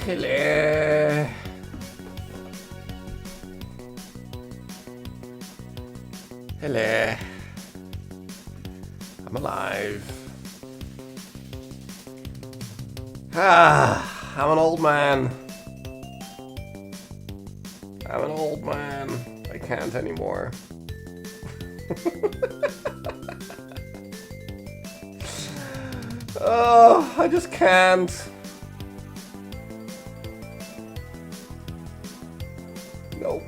Hello. Hello. I'm alive. I'm an old man. I'm an old man. I can't anymore. Oh, I just can't. Nope.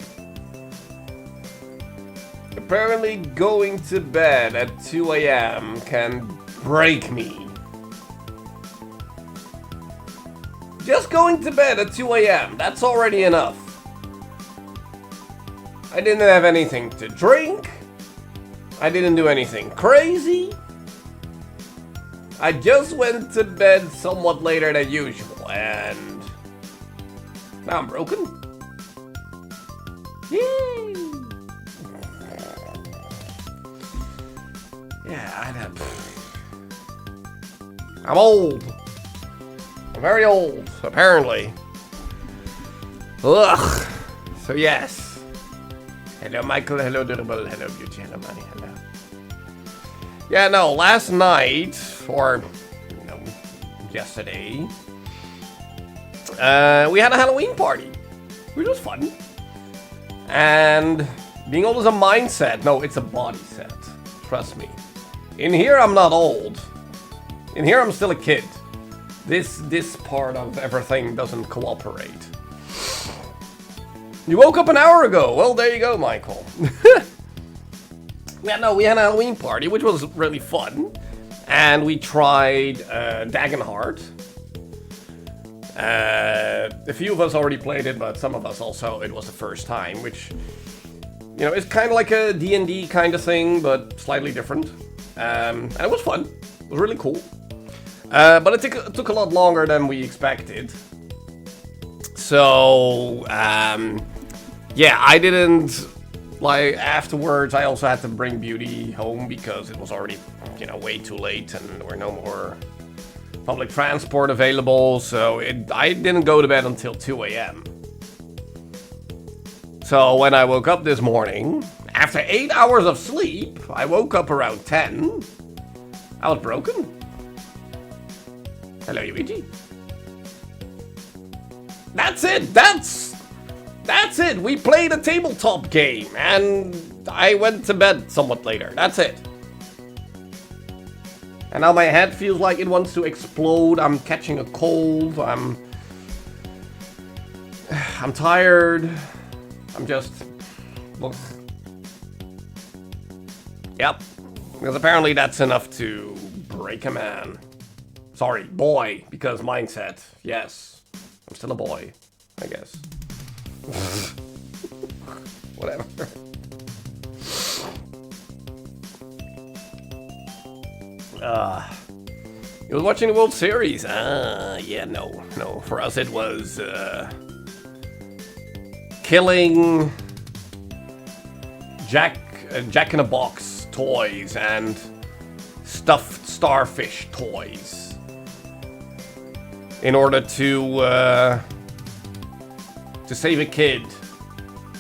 Apparently going to bed at 2 AM can break me. Just going to bed at 2 AM, that's already enough. I didn't have anything to drink. I didn't do anything crazy. I just went to bed somewhat later than usual, and now I'm broken. Yay! Yeah, I'm old. I'm very old, apparently. Ugh. So yes. Hello, Michael. Hello, Durable. Hello, Beauty. Hello, Money. Hello. Yeah, no, last night, or, you know, yesterday, we had a Halloween party, which was fun. And being old is a mindset. No, it's a body set. Trust me. In here, I'm not old. In here, I'm still a kid. This part of everything doesn't cooperate. You woke up an hour ago. Well, there you go, Michael. Yeah, no, we had a Halloween party, which was really fun. And we tried Dagenhard. A few of us already played it, but some of us also, it was the first time, which, you know, it's kind of like a D&D kind of thing, but slightly different. And it was fun. It was really cool. But it took a lot longer than we expected. So, yeah, I didn't... Like, afterwards, I also had to bring Beauty home because it was already, you know, way too late and there were no more public transport available. So I didn't go to bed until 2 AM. So when I woke up this morning, after 8 hours of sleep, I woke up around 10. I was broken. Hello, Luigi. That's it. That's it! We played a tabletop game, and I went to bed somewhat later. That's it. And now my head feels like it wants to explode. I'm catching a cold. I'm tired. I'm just... Ugh. Yep. Because apparently that's enough to break a man. Sorry, boy, because mindset. Yes. I'm still a boy, I guess. Whatever. You was watching the World Series? Yeah, no. For us it was killing Jack-in-a-Box toys and stuffed starfish toys in order to save a kid.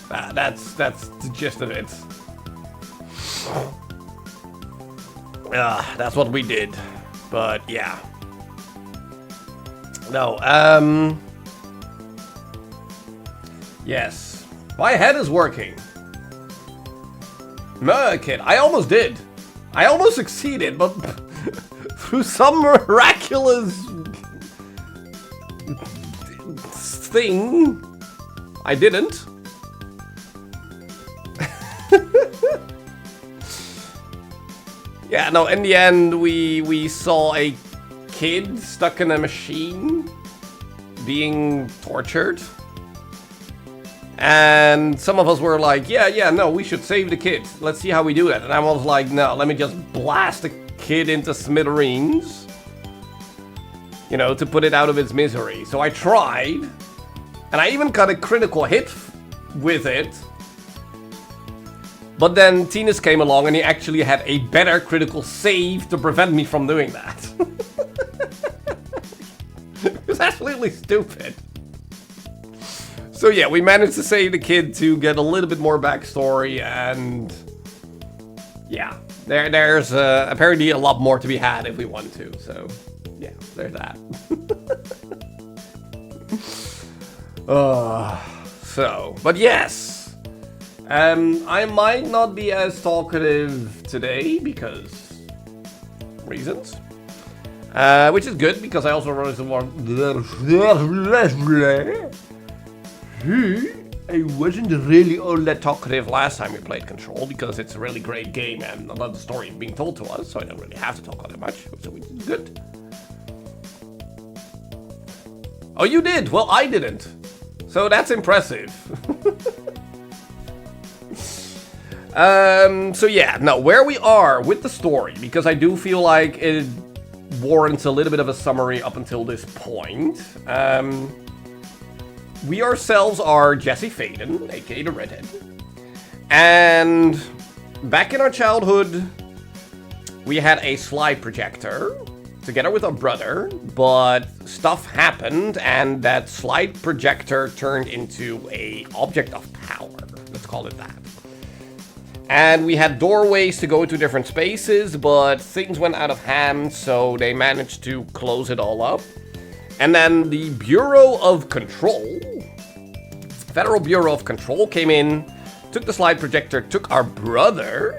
That's the gist of it. That's what we did. But yeah. No, yes. My head is working. No, kid. I almost did. I almost succeeded, but through some miraculous thing, I didn't. Yeah, no, in the end, we saw a kid stuck in a machine being tortured. And some of us were like, yeah, no, we should save the kid. Let's see how we do that. And I was like, no, let me just blast the kid into smithereens. You know, to put it out of its misery. So I tried. And I even got a critical hit with it. But then Tinus came along and he actually had a better critical save to prevent me from doing that. It was absolutely stupid. So yeah, we managed to save the kid to get a little bit more backstory, and yeah, there's apparently a lot more to be had if we want to. So yeah, there's that. But yes, I might not be as talkative today because reasons. Which is good because I also wrote some more. I wasn't really all that talkative last time we played Control because it's a really great game and a lot of the story is being told to us, so I don't really have to talk all that much, so it's good. Oh, you did? Well, I didn't. So that's impressive. So yeah, no, where we are with the story, because I do feel like it warrants a little bit of a summary up until this point. We ourselves are Jesse Faden, aka the Redhead. And back in our childhood, we had a slide projector together with our brother, but stuff happened and that slide projector turned into a object of power. Let's call it that. And we had doorways to go into different spaces, but things went out of hand, so they managed to close it all up. And then the Bureau of Control, Federal Bureau of Control came in, took the slide projector, took our brother,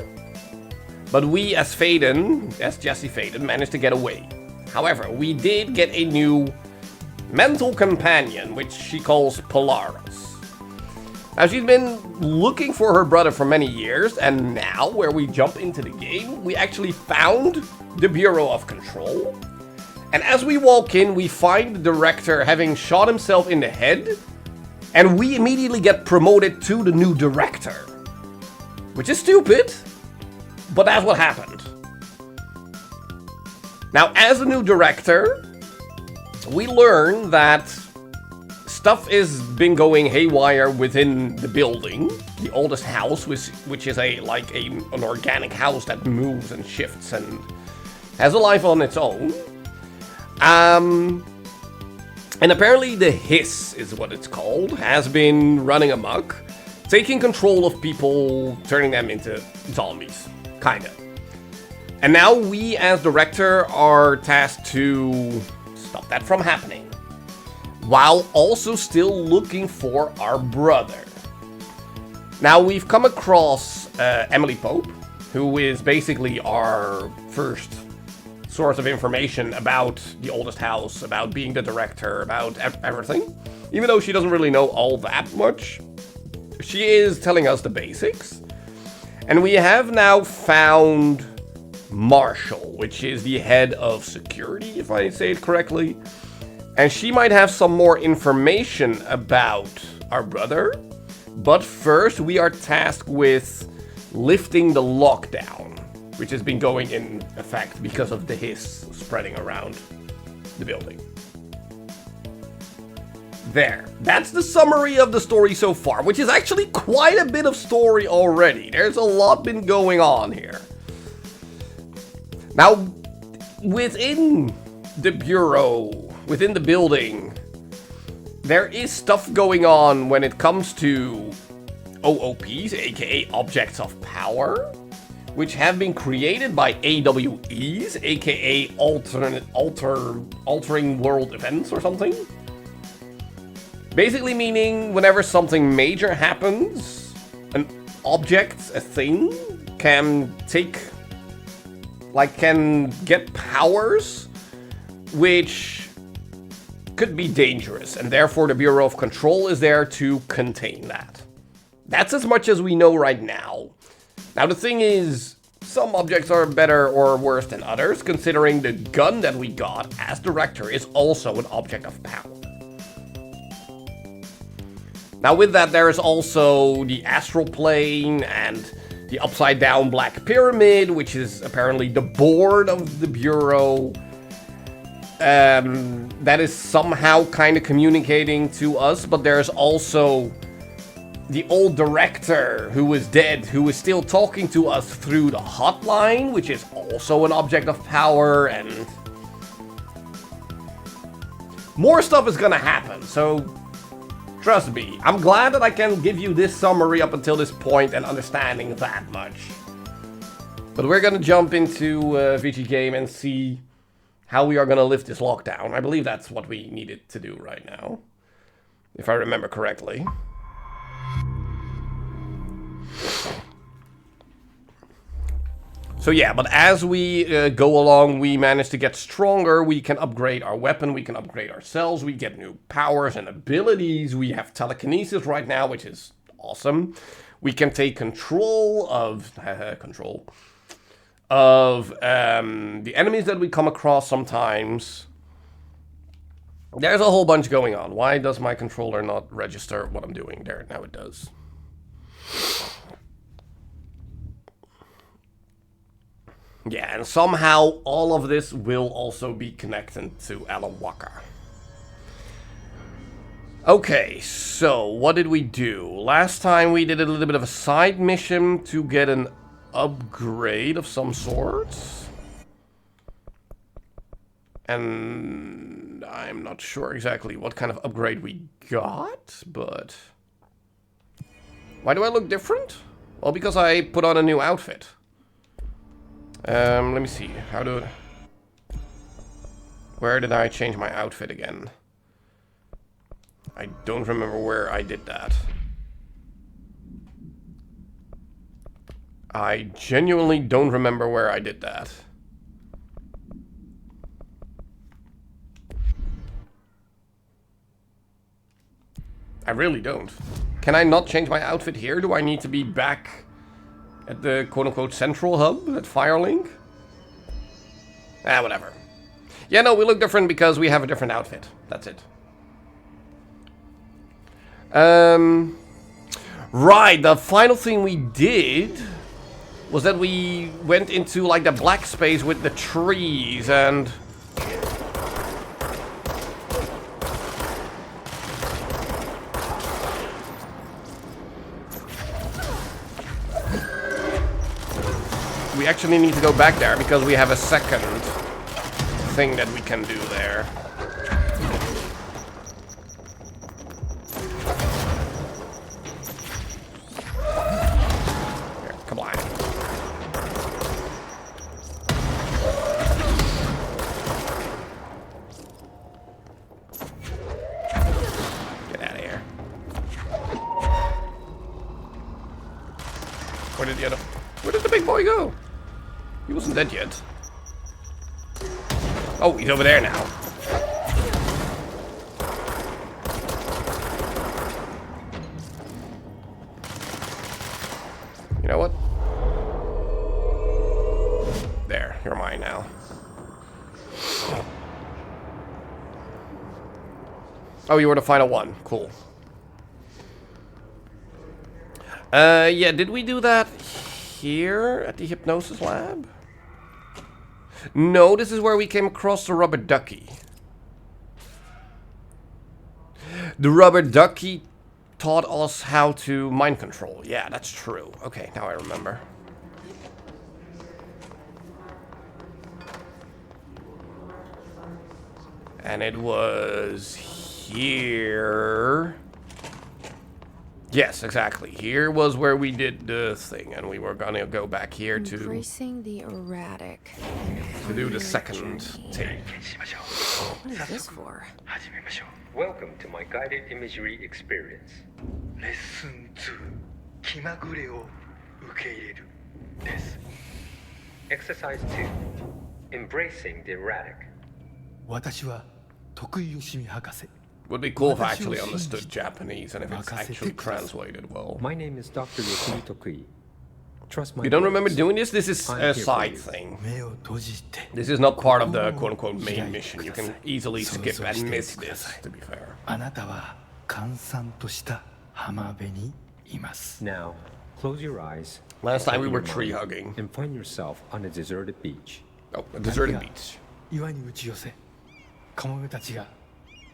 but we as Faden, as Jesse Faden, managed to get away. However, we did get a new mental companion, which she calls Polaris. Now, she's been looking for her brother for many years, and now, where we jump into the game, we actually found the Bureau of Control. And as we walk in, we find the director having shot himself in the head, and we immediately get promoted to the new director. Which is stupid, but that's what happened. Now, as a new director, we learn that stuff has been going haywire within the building, the oldest house, which is an organic house that moves and shifts and has a life on its own. And apparently the hiss is what it's called, has been running amok, taking control of people, turning them into zombies, kinda. And now we as director are tasked to stop that from happening, while also still looking for our brother. Now we've come across Emily Pope, who is basically our first source of information about the oldest house, about being the director, about everything. Even though she doesn't really know all that much, she is telling us the basics. And we have now found Marshall, which is the head of security, if I say it correctly. And she might have some more information about our brother. But first, we are tasked with lifting the lockdown, which has been going in effect because of the hiss spreading around the building. There. That's the summary of the story so far, which is actually quite a bit of story already. There's a lot been going on here. Now, within the bureau, within the building, there is stuff going on when it comes to OOPs, aka Objects of Power, which have been created by AWEs, aka altering world events or something. Basically meaning whenever something major happens, an object, a thing, can get powers which could be dangerous, and therefore the Bureau of Control is there to contain that. That's as much as we know right now. Now the thing is, some objects are better or worse than others, considering the gun that we got as director is also an object of power. Now with that, there is also the astral plane and the upside down black pyramid, which is apparently the board of the bureau. That is somehow kind of communicating to us, but there's also the old director who is dead, who is still talking to us through the hotline, which is also an object of power, and more stuff is gonna happen, so Trust me, I'm glad that I can give you this summary up until this point and understanding that much. But we're gonna jump into VG Game and see how we are gonna lift this lockdown. I believe that's what we needed to do right now, if I remember correctly. So yeah, but as we go along, we manage to get stronger. We can upgrade our weapon, we can upgrade ourselves, we get new powers and abilities. We have telekinesis right now, which is awesome. We can take control of the enemies that we come across sometimes. There's a whole bunch going on. Why does my controller not register what I'm doing? There, now it does. Yeah, and somehow all of this will also be connected to Alawaka. Okay, so what did we do? Last time we did a little bit of a side mission to get an upgrade of some sorts. And I'm not sure exactly what kind of upgrade we got, but... Why do I look different? Well, because I put on a new outfit. Let me see. Where did I change my outfit again? I don't remember where I did that. I genuinely don't remember where I did that. I really don't. Can I not change my outfit here? Do I need to be back at the quote-unquote central hub at Firelink? Ah, whatever. Yeah, no, we look different because we have a different outfit. That's it. Right, the final thing we did was that we went into like the black space with the trees and... We actually need to go back there because we have a second thing that we can do there. Here, come on. Get out of here. Where did the big boy go? He wasn't dead yet. Oh, he's over there now. You know what? There, you're mine now. Oh, you were the final one. Cool. Yeah, did we do that here at the hypnosis lab? No, this is where we came across the rubber ducky. The rubber ducky taught us how to mind control. Yeah, that's true. Okay, now I remember. And it was here. Yes, exactly. Here was where we did the thing, and we were gonna go back here to... Embracing the erratic. To do the second tape. What is this for? Welcome to my guided imagery experience. Lesson 2. 気まぐれを受け入れるです. Exercise 2. Embracing the erratic. 私は徳井義美博士 Would be cool if I actually understood Japanese and if it's actually translated well. My name is Dr. Yosumi Tokui. Trust my You don't remember words. doing this? This is I'm a here for side you. thing. 目を閉じて This is not part of the quote-unquote main mission. You can easily skip and miss this, to be fair. あなたは閑散とした浜辺にいます Now, close your eyes. Last time we were open your tree mind, hugging. And find yourself on a deserted beach. Oh, a deserted beach. 岩に打ち寄せカモメたちが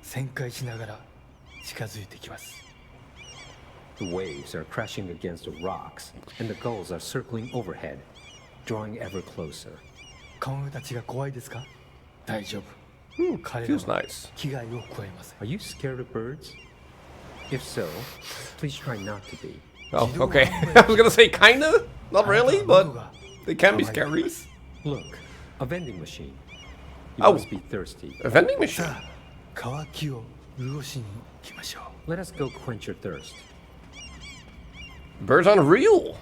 旋回しながら近づいてきます The waves are crashing against the rocks, and the gulls are circling overhead, drawing ever closer. カモメたちが怖いですか大丈夫彼ら Feels は nice. 危害を加えません Are you scared of birds? If so, please try not to be. Oh, okay. I was gonna say kinda, not really, but they can be scary. Look, a vending machine. You Oh. must be thirsty. A vending machine. さあ乾きを潤しに行きましょう Let us go quench your thirst. Birds aren't real.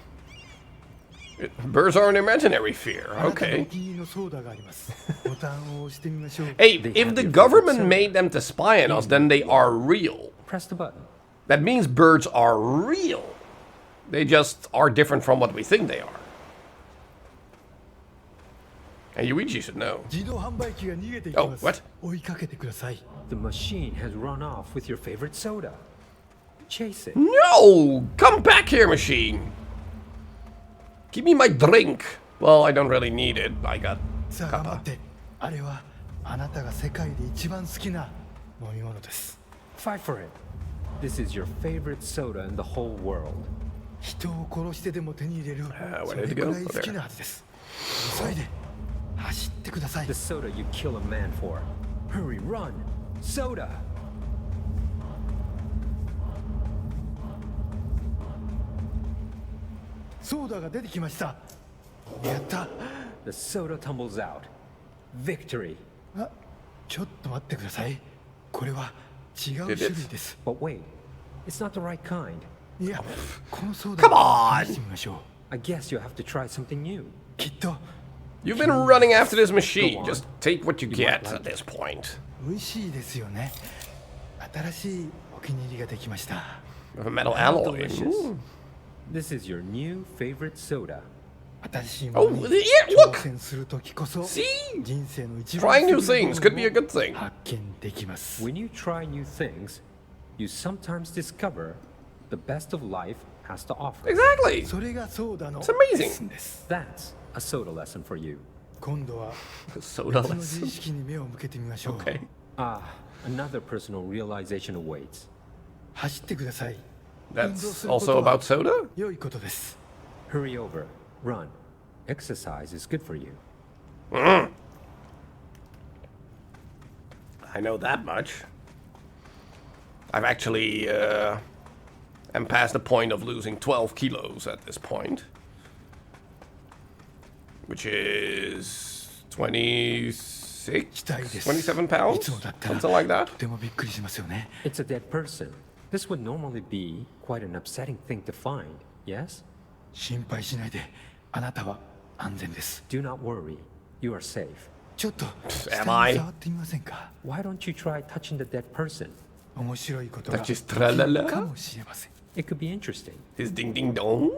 Birds are an imaginary fear. あなたのお Okay. 気に入りのソーダがありますボタンを押してみましょう Hey, They if have the your government favorite made them to spy on us, then they are real. Press the button. That means birds are real. They just are different from what we think they are. And Yuichi should know. 自動販売機が逃げていきます Oh, what? 追いかけてください The machine has run off with your favorite soda. Chase it. No! Come back here, machine! Give me my drink. Well, I don't really need it. I got さあ頑張 kappa. ってあれはあなたが世界で一番好きな飲み物です Fight for it. This is your favorite soda in the whole world. 人を殺してでも手に入れる where そ did れ it く go? らい好きなはずです急いで走ってください The soda you kill a man for. Hurry, run! Soda! ソーダが出てきましたやった The soda tumbles out. Victory. あちょっと待ってくださいこれは違う種類です But wait, it's not the right kind. いやこのソー Come ダ on! 試してみましょう I guess you have to try something new. きっと You've been running after this machine. Go on. Just take what you You get might like at this point. 美味しいですよね新しいお気に入りができました With a metal How alloy. delicious. Ooh. This is your new favorite soda. 新しいものに Oh, yeah, look! 挑戦するときこそ See? 人生の一番 Trying new 素敵な things 部 could be a 分 good thing. を発見できます When you try new things, you sometimes discover the best of life has to offer. Exactly. それがソーダの It's amazing. レッスンです That's a soda lesson for you. 今度は Soda 別の自 lesson. 意識に目を向けてみましょう Okay. Ah, another personal realization awaits. 走ってください That's 運動すること also は about soda? 良いことです Hurry over. Run. Exercise is good for you. I know that much. I've actually am past the point of losing 12 kilos at this point. Which is 26? 期待です 27い pounds? つもだったら Something like that? とてもびっくりしますよね It's a dead person. This would normally be quite an upsetting thing to find, yes? 心配しないであなたは安全です Do not worry. You are safe. ちょっと Am 下 I? に触ってみませんか Why don't you try touching the dead person? 面白いことが That's 起 just きる tralala? かもしれません It could be interesting. His ding ding dong?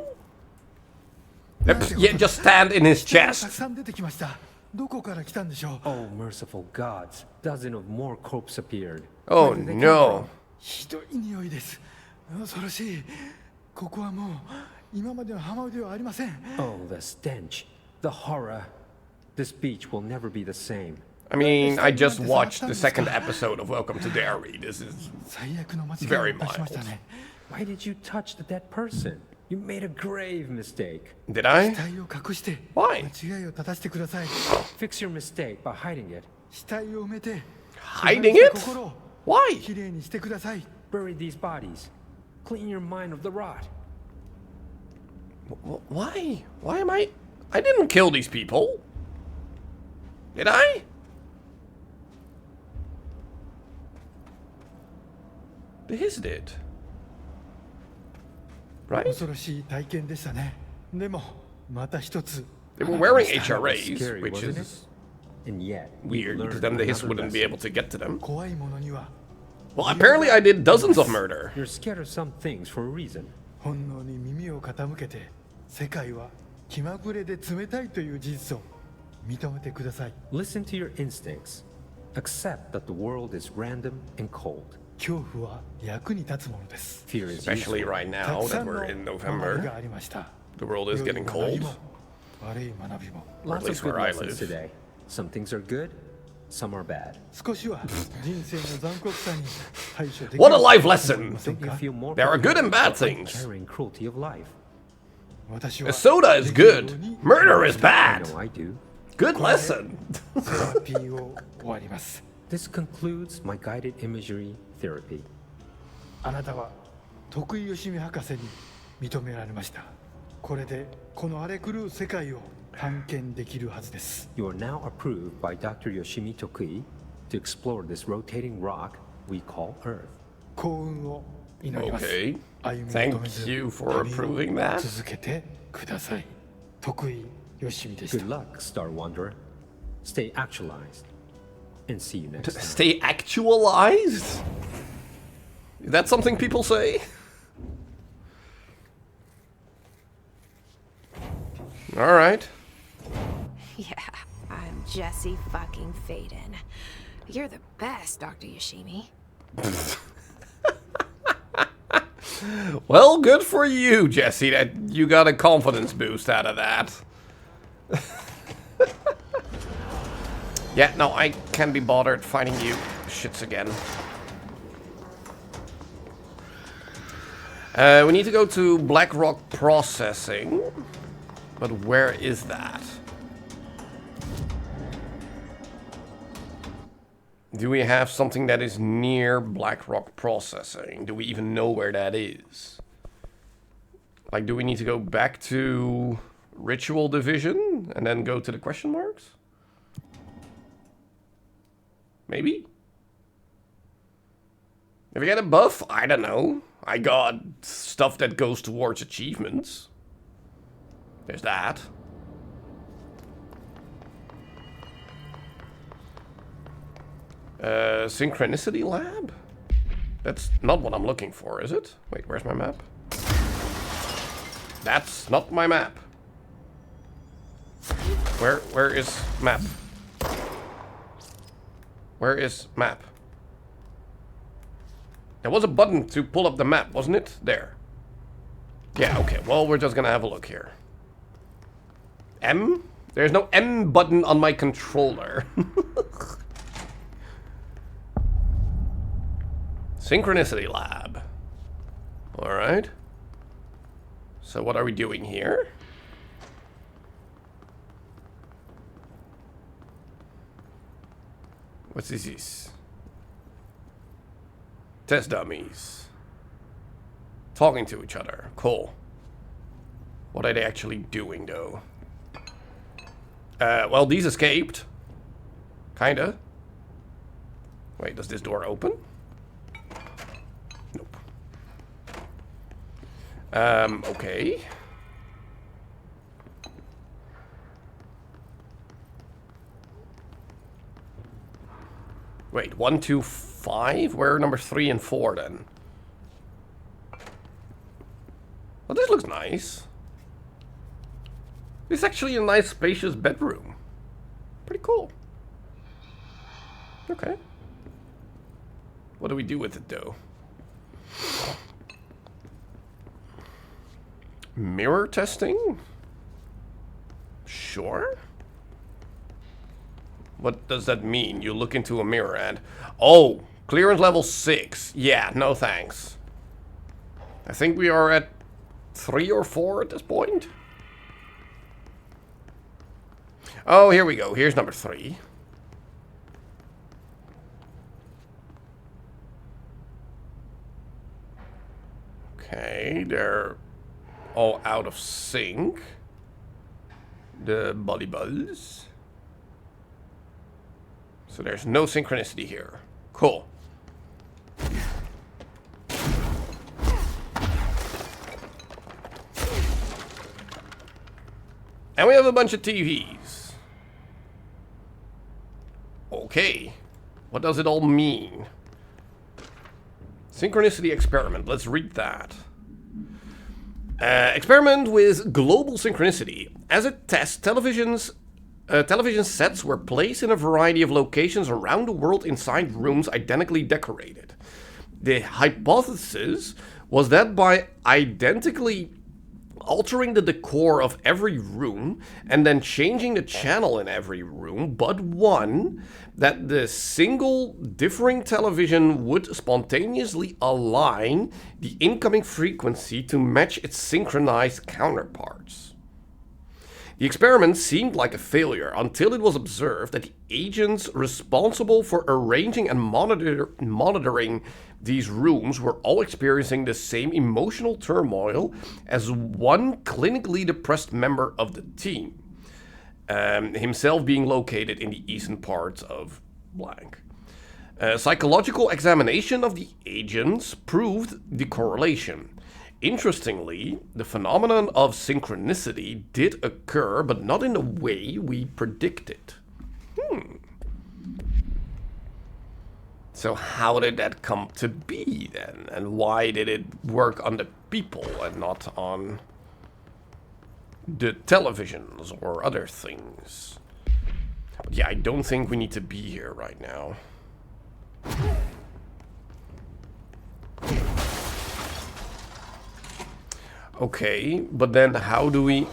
Yeah, just stand in his 人がたく chest. さん出てきましたどこから来たんでしょう Oh, merciful gods. Dozen of more corpses appeared. Oh Where did they come no. ひどい匂いです恐ろしいここはもう今までの浜辺ではありません from? Oh, the stench. The horror. This beach will never be the same. I mean, I just watched the second episode of Welcome to Derry. This is 最悪の間違い Very を犯しましたね Why did you touch the dead person? You made a grave mistake. Did I? 死体を隠して Why? 間違いを正してください Fix your mistake by hiding it. 死体を埋めて Hiding 汚れ it? た心を Why? きれいにしてください Bury these bodies. Clean your mind of the rot. Why? Why am I? I didn't kill these people. Did I? His did. Right? 恐ろしい体験でしたねでもまた一つ They were wearing Scary, HRAs, which wasn't is And yet, you weird learned because then the Hiss another wouldn't be lesson. able to get to them. 怖いものには Well, apparently I did dozens of murder. You're scared of some things for a reason. 本能に耳を傾けて世界は気まぐれで冷たいという事実を認めてください Listen to your instincts. Accept that the world is random and cold. 恐怖は役に立つものです Fear is Especially useful. right た now くさ that んの we're in 学び November. がありました The world is 良い getting 学 cold. びも悪い学びも Or at Lots of least good where I lessons live. today. Some things are good, some are bad. 少しは人生の残酷さに対処できる What a life と思い lesson! ません Don't you か feel more There are good and bad prepared things. for uncaring cruelty of life? 私 A は soda is good. Murder is I bad. know I do. Good lesson. セラピーを終わります This concludes my guided imagery therapy. あなたは徳井義美博士に認められました。これでこの荒れ狂う世界を探検できるはずです。 You are now approved by Dr. Yoshimi Tokui to explore this rotating rock we call Earth. 幸運を祈ります。 Okay. 歩みを Thank 止めず you for 旅を approving that. 続けてください。徳井義美でし Good た。 luck, Star Wanderer. Stay actualized. And see you next time. Stay actualized? Is that something people say? Alright. Yeah, I'm Jesse fucking Faden. You're the best, Dr. Yoshimi. Well, good for you, Jesse, that you got a confidence boost out of that. Yeah, no, I can't be bothered fighting you shits again. We need to go to Blackrock Processing. But where is that? Do we have something that is near Blackrock Processing? Do we even know where that is? Like, do we need to go back to Ritual Division and then go to the question marks? Maybe? If I get a buff, I don't know. I got stuff that goes towards achievements. There's that. Synchronicity Lab? That's not what I'm looking for, is it? Wait, where's my map? That's not my map. Where is map? Where is map? There was a button to pull up the map, wasn't it? There. Yeah, okay. Well, we're just gonna have a look here. M? There's no M button on my controller. Synchronicity Lab. Alright. So what are we doing here? What's this? Test dummies. Talking to each other. Cool. What are they actually doing, though? Well, these escaped. Kinda. Wait, does this door open? Nope. Okay. Wait, 1, 2, 5? Where are number 3 and 4 then? Well, this looks nice. This is actually a nice spacious bedroom. Pretty cool. Okay. What do we do with it though? Mirror testing? Sure. What does that mean? You look into a mirror and... Oh! Clearance level 6. Yeah, no thanks. I think we are at 3 or 4 at this point. Oh, here we go. Here's number 3. Okay, they're all out of sync. The volleyballs. So there's no synchronicity here. Cool. And we have a bunch of TVs. Okay. What does it all mean? Synchronicity experiment. Let's read that. Experiment with global synchronicity. As a test, television sets were placed in a variety of locations around the world inside rooms identically decorated. The hypothesis was that by identically altering the decor of every room and then changing the channel in every room but one, that the single differing television would spontaneously align the incoming frequency to match its synchronized counterparts. The experiment seemed like a failure until it was observed that the agents responsible for arranging and monitoring these rooms were all experiencing the same emotional turmoil as one clinically depressed member of the team, himself being located in the eastern parts of blank. Psychological examination of the agents proved the correlation. Interestingly, the phenomenon of synchronicity did occur, but not in the way we predicted. So how did that come to be then? And why did it work on the people and not on the televisions or other things? But yeah, I don't think we need to be here right now. Okay, but then how do we...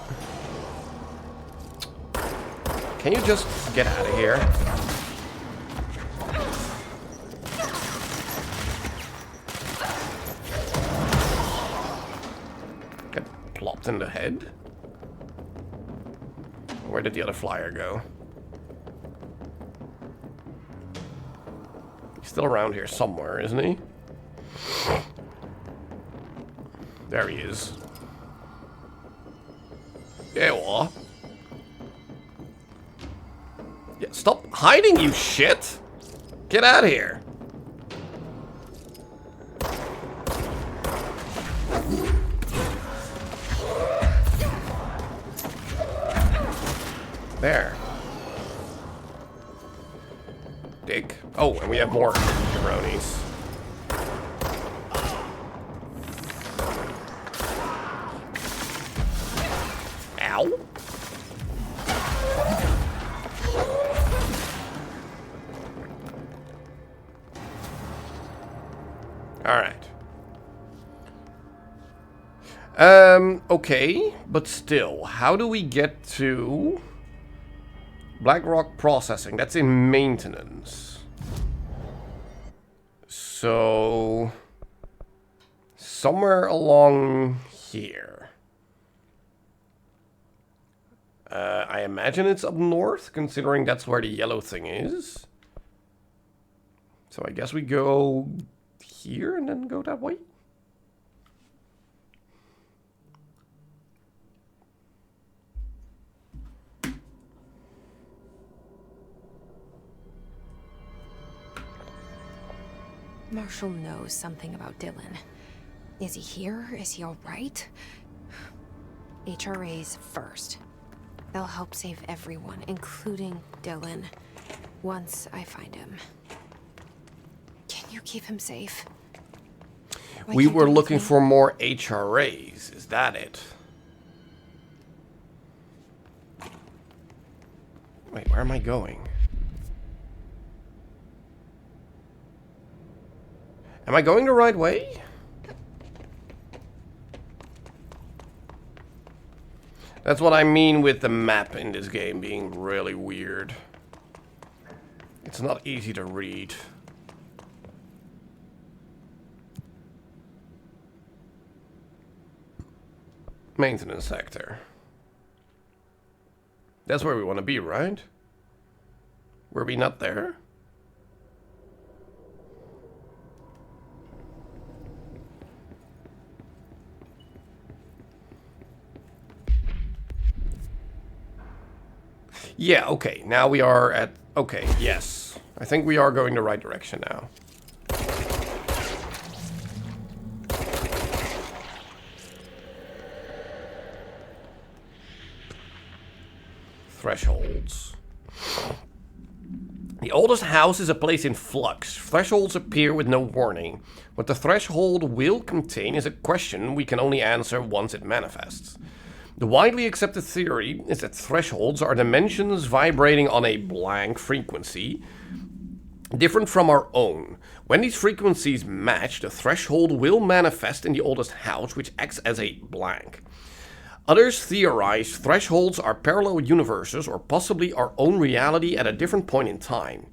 Can you just get out of here? Get plopped in the head? Where did the other flyer go? He's still around here somewhere, isn't he? There he is. There you are. Yeah, stop hiding, you shit! Get out of here. There. Dick. Oh, and we have more jabronis. Ow. Alright. Okay, but still, how do we get to BlackRock Processing? That's in maintenance. So, somewhere along here. I imagine it's up north, considering that's where the yellow thing is. So I guess we go here and then go that way. Marshall knows something about Dylan. Is he here? Is he all right? HRA's first. They'll help save everyone, including Dylan, once I find him. Can you keep him safe? We were looking for more HRAs. Is that it? Wait, where am I going? Am I going the right way? That's what I mean with the map in this game being really weird. It's not easy to read. Maintenance sector. That's where we want to be, right? Were we not there? Yeah, okay, now we are at... Okay, yes. I think we are going the right direction now. Thresholds. The oldest house is a place in flux. Thresholds appear with no warning. What the threshold will contain is a question we can only answer once it manifests. The widely accepted theory is that thresholds are dimensions vibrating on a blank frequency, different from our own. When these frequencies match, the threshold will manifest in the oldest house, which acts as a blank. Others theorize thresholds are parallel universes or possibly our own reality at a different point in time.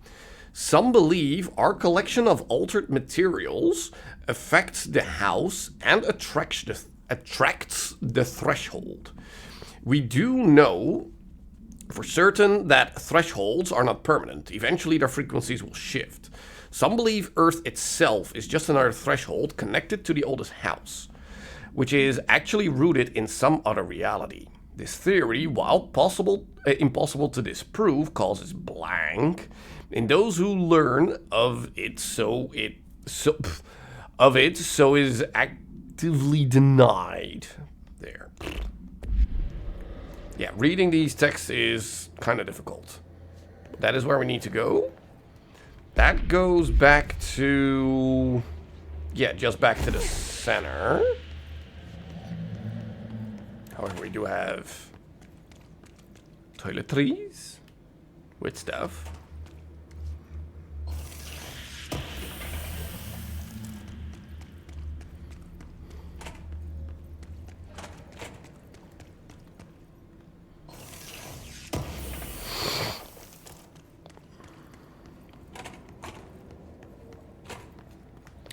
Some believe our collection of altered materials affects the house and attracts the threshold. We do know for certain that thresholds are not permanent. Eventually their frequencies will shift. Some believe Earth itself is just another threshold connected to the oldest house, which is actually rooted in some other reality. This theory, while impossible to disprove, causes blank in those who learn of it, so is actively denied. There. Yeah, reading these texts is kind of difficult. That is where we need to go. That goes back to... yeah, just back to the center. However, we do have toiletries with stuff.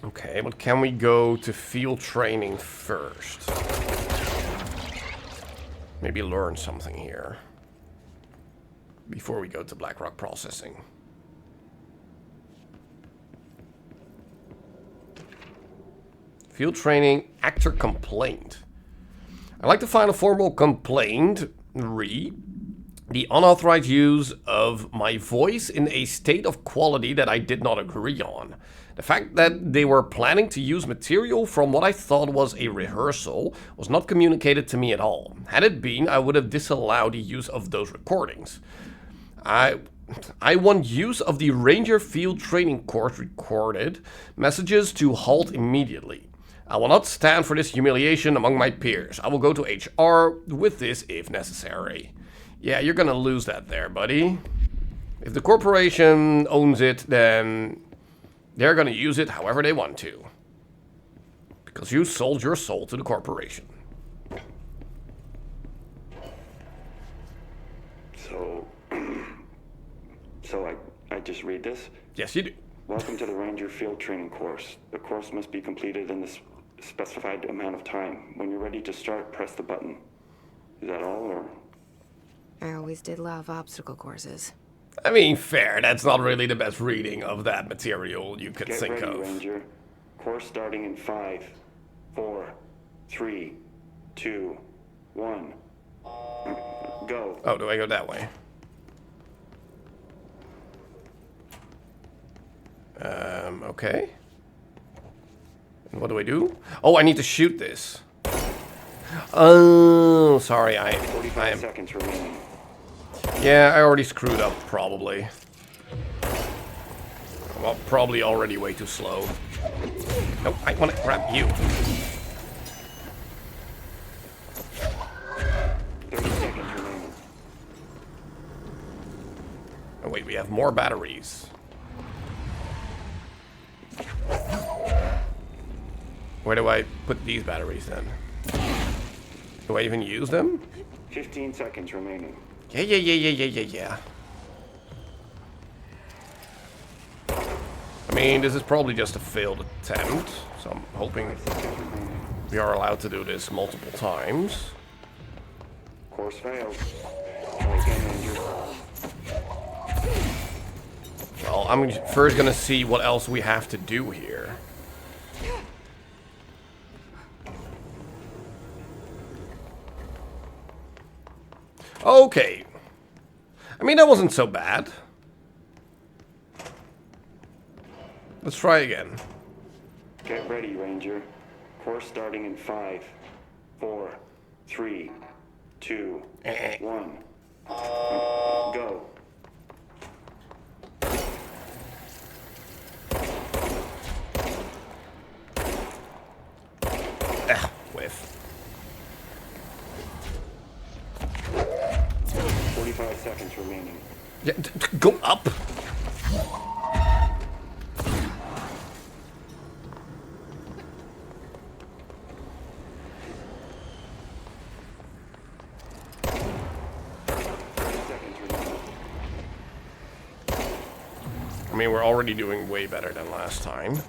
Okay, but can we go to field training first? Maybe learn something here before we go to Blackrock processing. Field training, actor complaint. I'd like to file a formal complaint, the unauthorized use of my voice in a state of quality that I did not agree on. The fact that they were planning to use material from what I thought was a rehearsal was not communicated to me at all. Had it been, I would have disallowed the use of those recordings. I want use of the Ranger Field Training Course recorded messages to halt immediately. I will not stand for this humiliation among my peers. I will go to HR with this if necessary. Yeah, you're gonna lose that there, buddy. If the corporation owns it, then they're gonna use it however they want to. Because you sold your soul to the corporation. So I just read this? Yes, you do. Welcome to the Ranger Field Training Course. The course must be completed in the specified amount of time. When you're ready to start, press the button. Is that all, or? I always did love obstacle courses. I mean, fair. That's not really the best reading of that material you could Get think ready, of. Ranger. Course starting in 5, 4, 3, 2, 1. Go. Oh, do I go that way? Okay. And what do I do? Oh, I need to shoot this. Oh, sorry, I 45 am... seconds remaining. Yeah, I already screwed up, probably. Well, probably already way too slow. Nope, I want to grab you. 30 seconds remaining. Oh, wait, we have more batteries. Where do I put these batteries then? Do I even use them? 15 seconds remaining. Yeah. I mean, this is probably just a failed attempt, so I'm hoping we are allowed to do this multiple times. Course failed. Try again, Ranger. Well, I'm first gonna see what else we have to do here. Okay. I mean, that wasn't so bad. Let's try again. Get ready, Ranger. Course starting in 5, 4, 3, 2, 1. Go. Whiff. 45 seconds remaining. Yeah, go up. I mean, we're already doing way better than last time.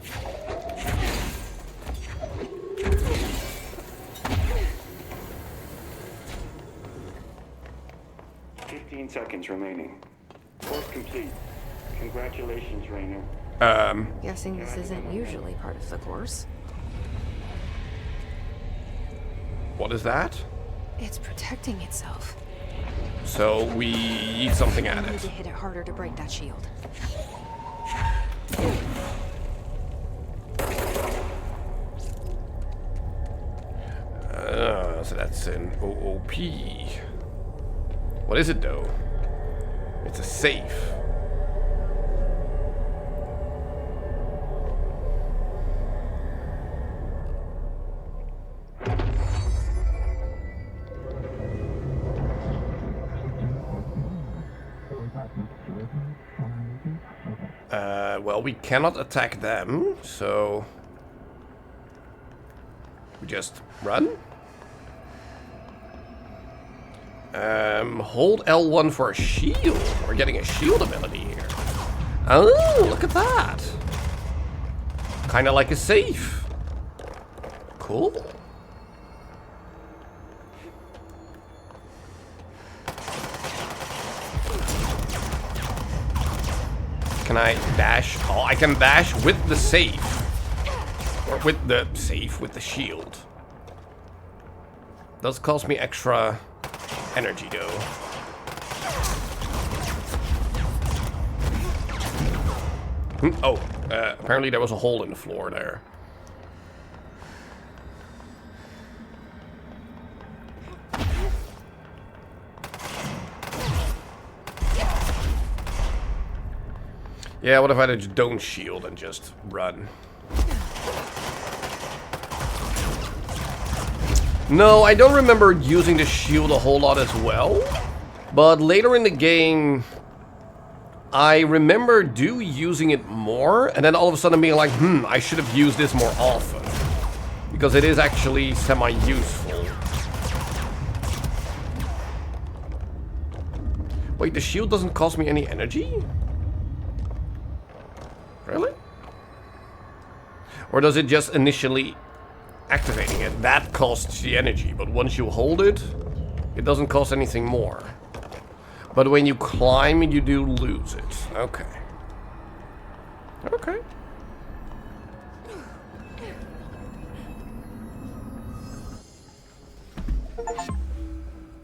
15 seconds remaining. Course complete. Congratulations, Rainer. Guessing this isn't usually part of the course. What is that? It's protecting itself. So we eat something at I need it. to hit it harder to break that shield. So that's an OOP. What is it though? It's a safe. Well, we cannot attack them, so we just run. Hold L1 for a shield. We're getting a shield ability here. Oh, look at that. Kind of like a safe. Cool. Can I dash? Oh, I can dash with the safe. Or with the safe, with the shield. Does cost me extra energy though. Oh, apparently there was a hole in the floor there. Yeah, what if I just don't shield and just run? No, I don't remember using the shield a whole lot as well. But later in the game, I remember using it more. And then all of a sudden being like, I should have used this more often. Because it is actually semi-useful. Wait, the shield doesn't cost me any energy? Really? Or does it just initially activating it? That costs the energy, but once you hold it, it doesn't cost anything more. But when you climb, you do lose it. Okay. Okay.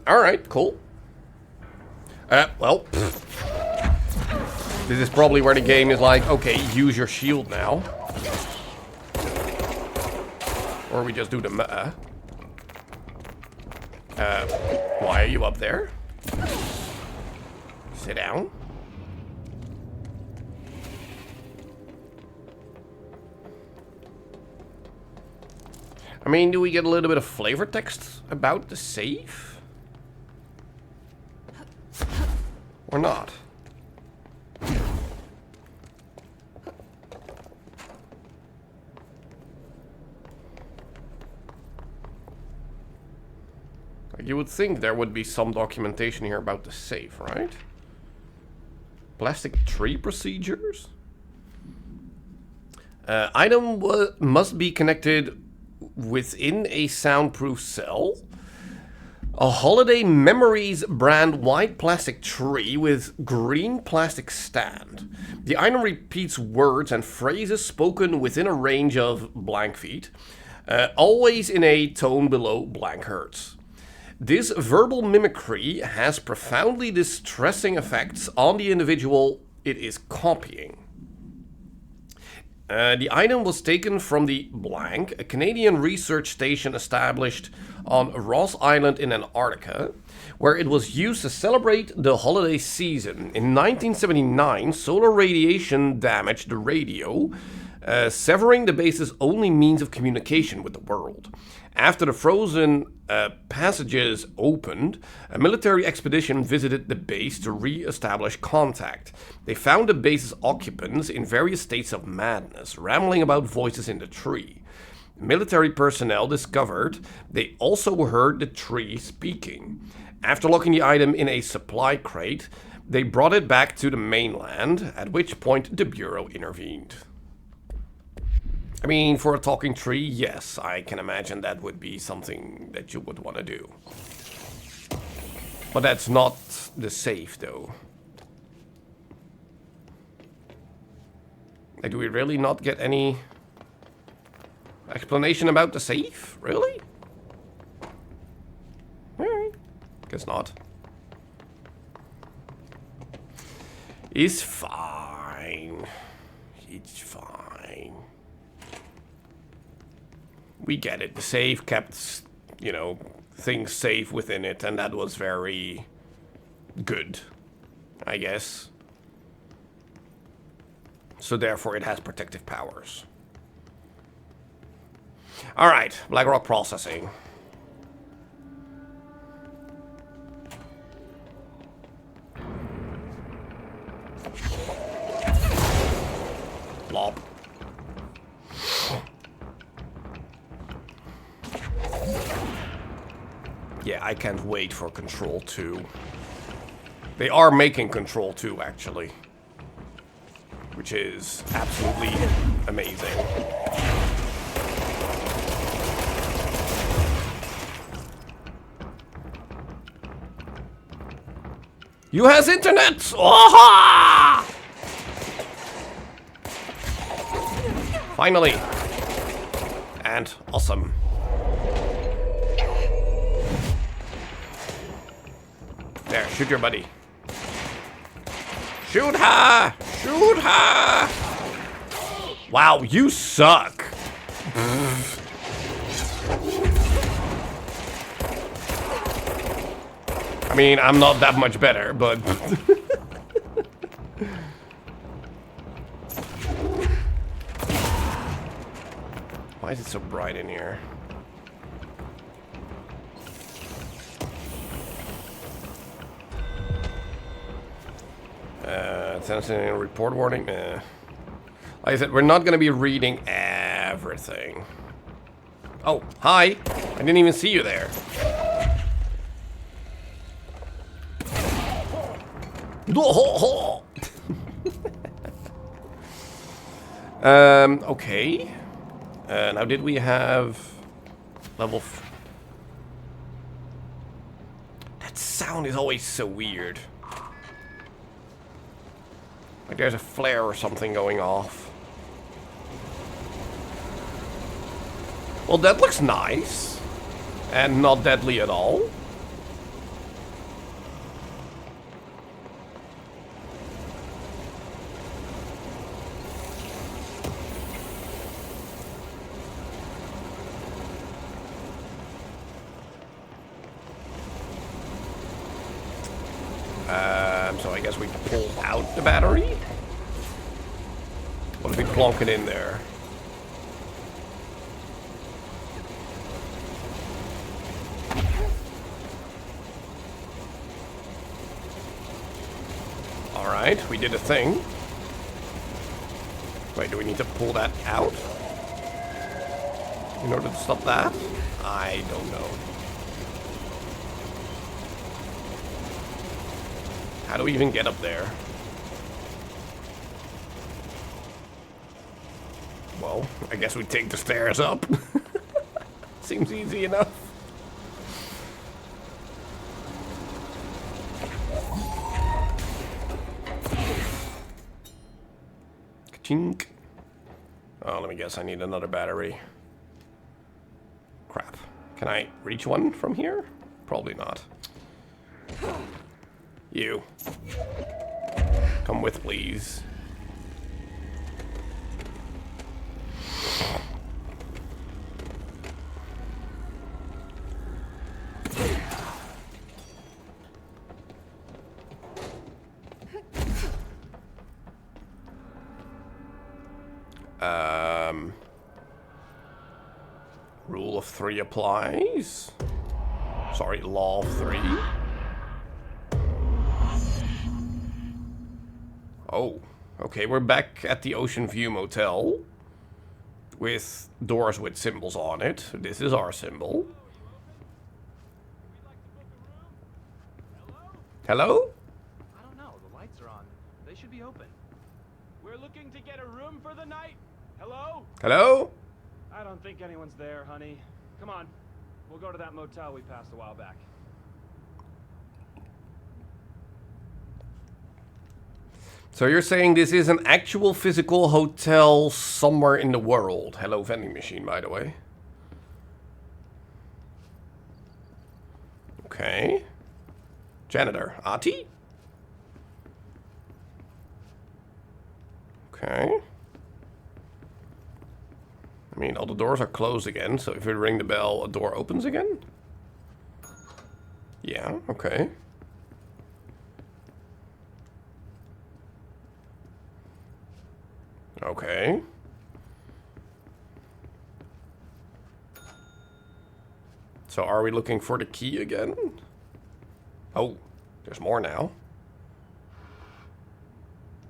Alright, cool. Well, this is probably where the game is like, okay, use your shield now. Or we just do the why are you up there? Sit down. I mean, do we get a little bit of flavor text about the save? Or not? You would think there would be some documentation here about the safe, right? Plastic tree procedures? Item must be connected within a soundproof cell. A Holiday Memories brand white plastic tree with green plastic stand. The item repeats words and phrases spoken within a range of blank feet, always in a tone below blank hertz. This verbal mimicry has profoundly distressing effects on the individual it is copying. The item was taken from the blank, a Canadian research station established on Ross Island in Antarctica, where it was used to celebrate the holiday season. In 1979, solar radiation damaged the radio, severing the base's only means of communication with the world. After the frozen passages opened, a military expedition visited the base to re-establish contact. They found the base's occupants in various states of madness, rambling about voices in the tree. Military personnel discovered they also heard the tree speaking. After locking the item in a supply crate, they brought it back to the mainland, at which point the Bureau intervened. I mean, for a talking tree, yes, I can imagine that would be something that you would want to do. But that's not the safe, though. Like, do we really not get any explanation about the safe? Really? Alright. Guess not. It's fine. It's fine. We get it. The safe kept, you know, things safe within it, and that was very good, I guess. So therefore it has protective powers. Alright, Blackrock processing. Blop. Yeah, I can't wait for Control 2. They are making Control 2, actually. Which is absolutely amazing. You has internet! Aha! Finally. And awesome. There, shoot your buddy. Shoot her! Shoot her! Wow, you suck. I mean, I'm not that much better, but... Why is it so bright in here? Sensing report warning. Like I said, we're not gonna be reading everything. Oh, hi! I didn't even see you there. Okay. Now did we have level? That sound is always so weird. Like there's a flare or something going off. Well, that looks nice. And not deadly at all. So I guess we pull out the battery. What if we plonk it in there? Alright, we did a thing. Wait, do we need to pull that out in order to stop that? I don't know. How do we even get up there? Well, I guess we take the stairs up. Seems easy enough. Ka-chink. Oh, let me guess, I need another battery. Crap. Can I reach one from here? Probably not. You. Come with, please. Rule of 3 applies. Sorry, law of 3. Oh, okay, we're back at the Ocean View Motel with doors with symbols on it. This is our symbol. Hello? I don't know. The lights are on. They should be open. We're looking to get a room for the night. Hello? Hello? I don't think anyone's there, honey. Come on. We'll go to that motel we passed a while back. So you're saying this is an actual physical hotel somewhere in the world. Hello, vending machine, by the way. Okay. Janitor. Ati? Okay. I mean, all the doors are closed again, so if we ring the bell, a door opens again? Yeah, okay. Okay. So are we looking for the key again? Oh, there's more now.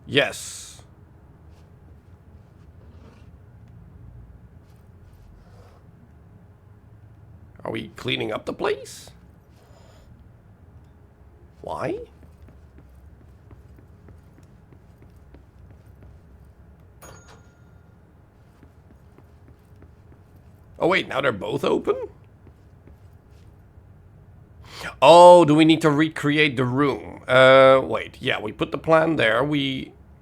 Yes. Are we cleaning up the place? Why? Oh wait, now they're both open? Oh, do we need to recreate the room? Wait, yeah, we put the plan there.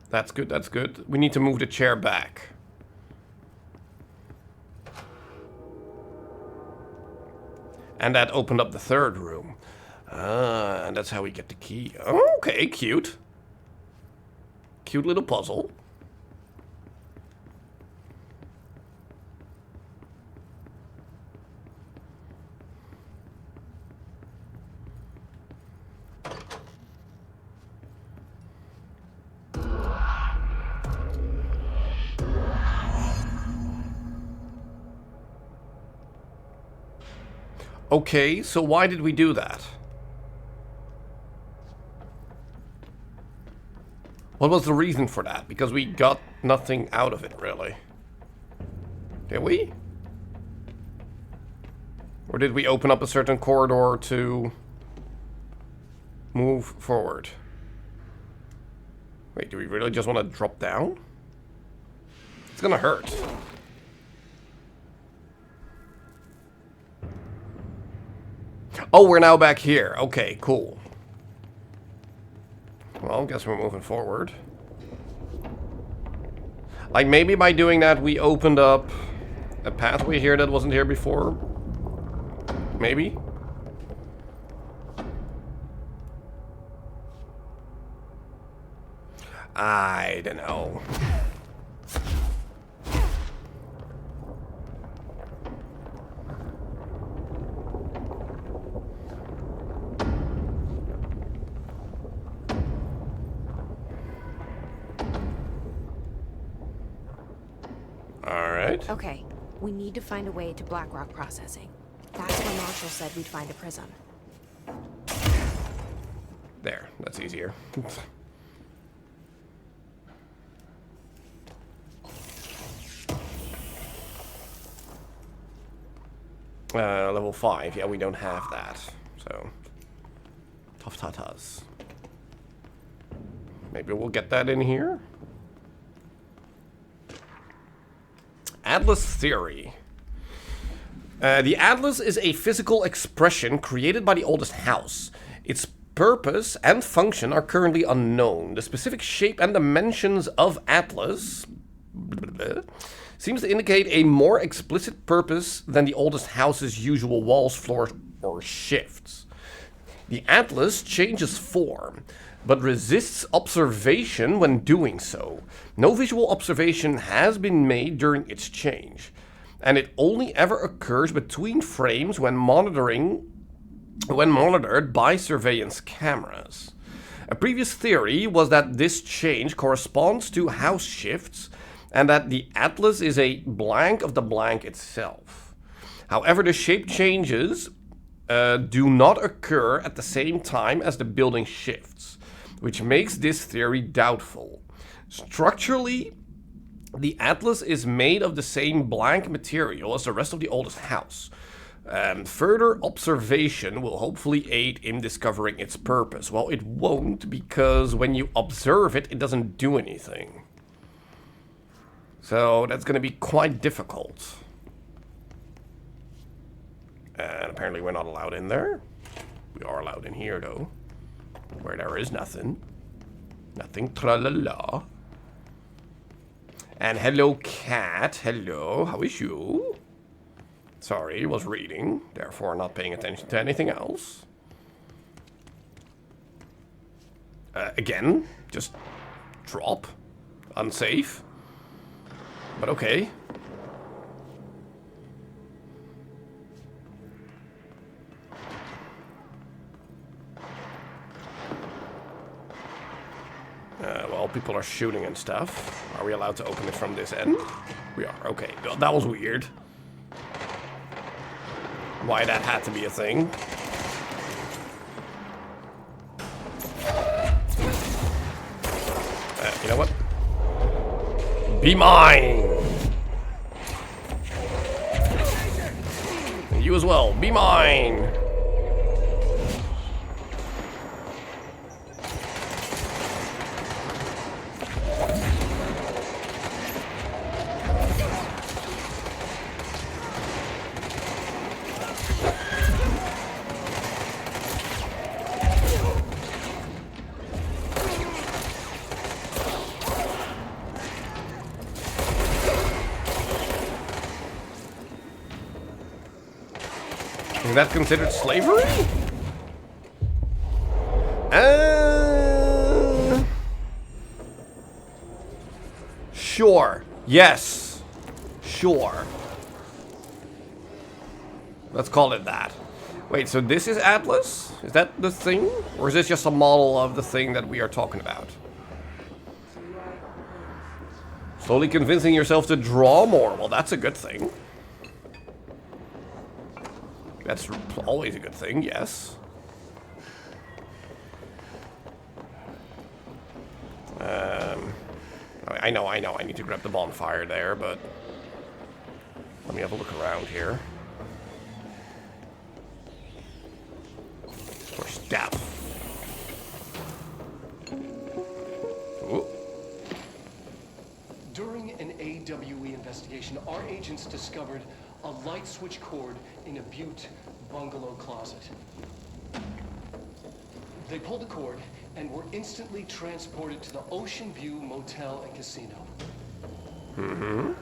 That's good, that's good. We need to move the chair back. And that opened up the third room. And that's how we get the key. Okay, cute. Cute little puzzle. Okay, so why did we do that? What was the reason for that? Because we got nothing out of it, really. Did we? Or did we open up a certain corridor to move forward? Wait, do we really just want to drop down? It's gonna hurt. Oh, we're now back here. Okay, cool. Well, guess we're moving forward. Like, maybe by doing that, we opened up a pathway here that wasn't here before. Maybe? I don't know. Alright. Okay, we need to find a way to Blackrock processing. That's where Marshall said we'd find a prism. There, that's easier. Level 5. Yeah, we don't have that. So, tough tatas. Maybe we'll get that in here. Atlas theory. The Atlas is a physical expression created by the oldest house. Its purpose and function are currently unknown. The specific shape and dimensions of Atlas seems to indicate a more explicit purpose than the oldest house's usual walls, floors, or shifts. The Atlas changes form, but resists observation when doing so. No visual observation has been made during its change, and it only ever occurs between frames when monitored by surveillance cameras. A previous theory was that this change corresponds to house shifts, and that the Atlas is a blank of the blank itself. However, the shape changes do not occur at the same time as the building shifts, which makes this theory doubtful. Structurally, the Atlas is made of the same blank material as the rest of the oldest house. Further observation will hopefully aid in discovering its purpose. Well, it won't, because when you observe it, it doesn't do anything. So that's going to be quite difficult. And apparently we're not allowed in there. We are allowed in here, though, where there is nothing. Nothing. Tra-la-la. And hello, cat. Hello. How is you? Sorry, was reading. Therefore, not paying attention to anything else. Again, just drop. Unsafe. But okay. Well, people are shooting and stuff. Are we allowed to open it from this end? We are. Okay. Well, that was weird. Why that had to be a thing. You know what? Be mine! And you as well. Be mine! Is that considered slavery? Sure. Yes. Sure. Let's call it that. Wait, so this is Atlas? Is that the thing? Or is this just a model of the thing that we are talking about? Slowly convincing yourself to draw more. Well, that's a good thing. That's always a good thing, yes. I know, I need to grab the bonfire there, but let me have a look around here. For stuff. Ooh. During an AWE investigation, our agents discovered a light switch cord in a Butte bungalow closet. They pulled the cord and were instantly transported to the Ocean View Motel and Casino. Mm-hmm.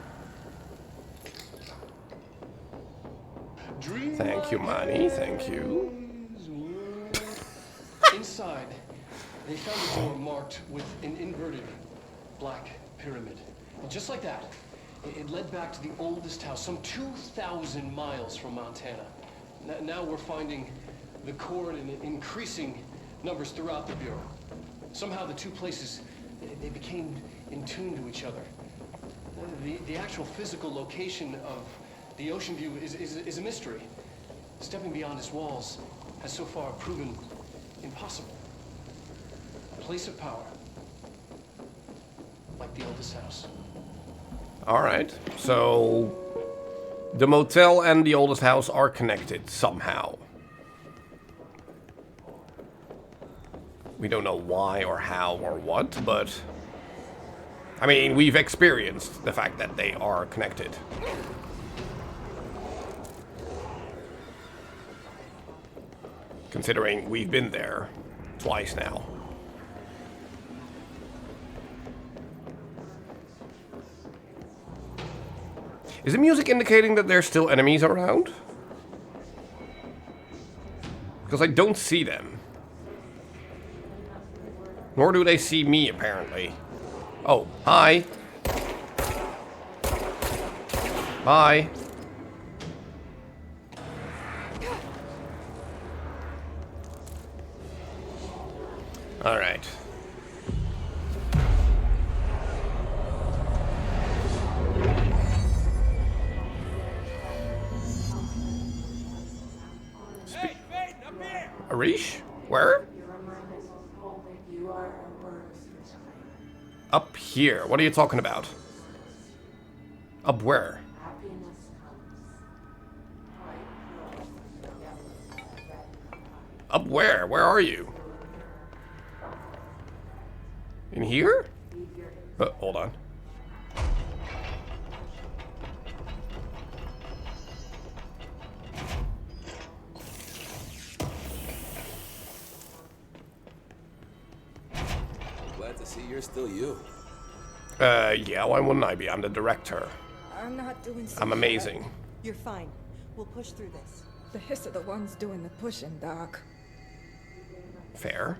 Thank you, Manny. Thank you. Inside, they found a door marked with an inverted black pyramid. And just like that, it led back to the oldest house, some 2,000 miles from Montana. Now we're finding the cord in increasing numbers throughout the Bureau. Somehow the two places, they became in tune to each other. The actual physical location of the Ocean View is a mystery. Stepping beyond its walls has so far proven impossible. A place of power, like the oldest house. Alright, so the motel and the oldest house are connected somehow. We don't know why or how or what, but I mean, we've experienced the fact that they are connected. Considering we've been there twice now. Is the music indicating that there's still enemies around? Because I don't see them. Nor do they see me, apparently. Oh, hi. Bye. All right. Hey, Fate, up here! Arish? Where? Up here. What are you talking about? Up where? Up where? Where are you? In here? Hold on. See, you're still you. Yeah, why wouldn't I be? I'm the director. I'm not doing so I'm amazing. You're fine. We'll push through this. The Hiss are the ones doing the pushing, Doc. Fair.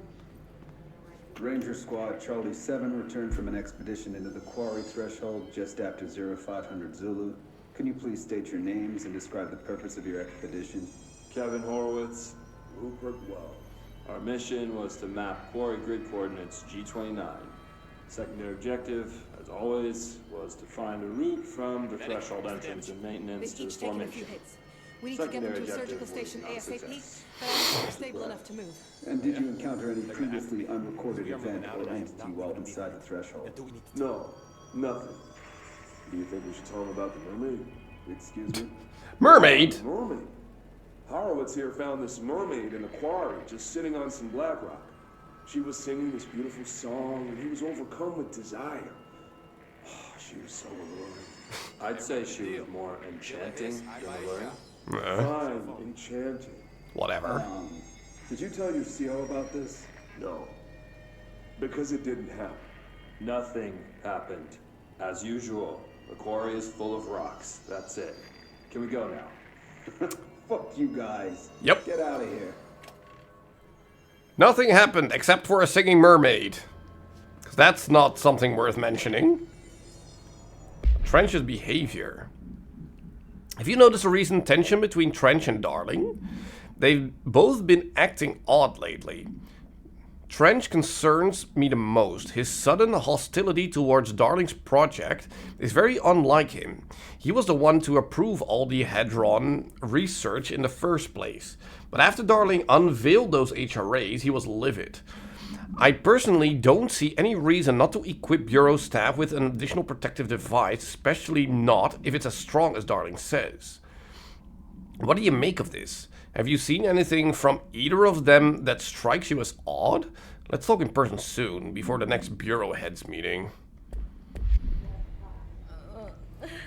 Ranger Squad Charlie 7 returned from an expedition into the quarry threshold just after 0500 Zulu. Can you please state your names and describe the purpose of your expedition? Kevin Horowitz, Rupert Well. Our mission was to map quarry grid coordinates G29. Secondary objective, as always, was to find a route from the threshold entrance and maintenance to the formation. We need to get them to a surgical station ASAP, but I'm not stable enough to move. And did you encounter any previously unrecorded event or entity while inside the threshold? No, nothing. Do you think we should tell them about the mermaid? Excuse me? Mermaid? Mermaid? Horowitz here found this mermaid in the quarry, just sitting on some black rock. She was singing this beautiful song, and he was overcome with desire. Oh, she was so alluring. I'd say she was more enchanting than alluring. Fine, enchanting. Whatever. Did you tell your CO about this? No. Because it didn't happen. Nothing happened. As usual, the quarry is full of rocks. That's it. Can we go now? Fuck you guys. Yep. Get out of here. Nothing happened except for a singing mermaid. 'Cause that's not something worth mentioning. Trench's behavior. Have you noticed a recent tension between Trench and Darling? They've both been acting odd lately. Trench concerns me the most. His sudden hostility towards Darling's project is very unlike him. He was the one to approve all the Hadron research in the first place. But after Darling unveiled those HRAs, he was livid. I personally don't see any reason not to equip Bureau staff with an additional protective device, especially not if it's as strong as Darling says. What do you make of this? Have you seen anything from either of them that strikes you as odd? Let's talk in person soon, before the next Bureau heads meeting.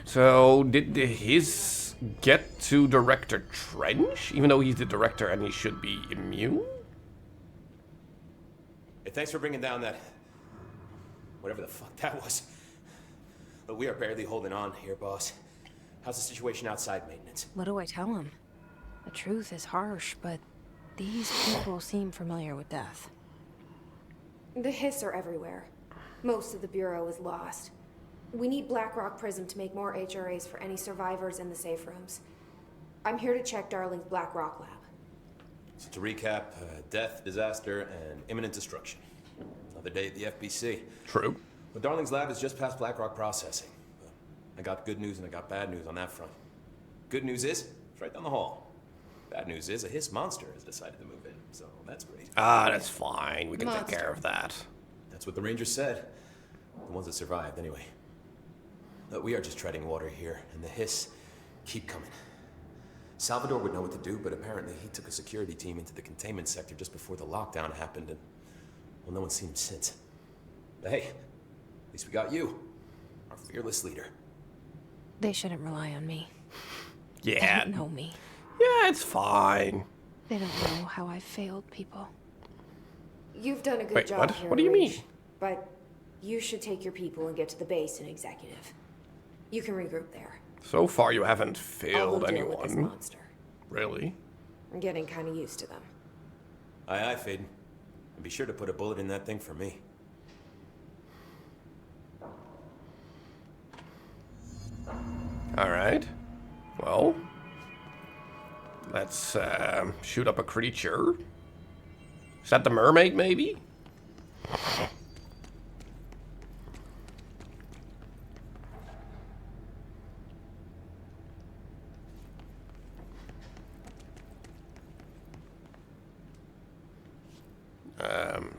So, did his get to Director Trench? Even though he's the director and he should be immune? Hey, thanks for bringing down that... whatever the fuck that was. But we are barely holding on here, boss. How's the situation outside maintenance? What do I tell him? The truth is harsh, but these people seem familiar with death. The Hiss are everywhere. Most of the Bureau is lost. We need Blackrock Prism to make more HRAs for any survivors in the safe rooms. I'm here to check Darling's Blackrock lab. So to recap, death, disaster, and imminent destruction. Another day at the FBC. True. But Darling's lab is just past Blackrock processing. I got good news and I got bad news on that front. Good news is, it's right down the hall. Bad news is, a Hiss monster has decided to move in, so that's great. Ah, that's fine. We can take care of that. That's what the Rangers said. The ones that survived, anyway. But we are just treading water here, and the Hiss keep coming. Salvador would know what to do, but apparently he took a security team into the containment sector just before the lockdown happened, and, well, no one's seen him since. But hey, at least we got you, our fearless leader. They shouldn't rely on me. Yeah. They don't know me. Yeah, it's fine. They don't know how I've failed people. You've done a good Wait, job what? here, What do you mean? Ridge, but you should take your people and get to the base in Executive. You can regroup there. So far, you haven't I'll failed go deal with this anyone. monster. Really? I'm getting kind of used to them. Aye, aye, Faden. And be sure to put a bullet in that thing for me. Alright. Well, let's shoot up a creature. Is that the mermaid, maybe?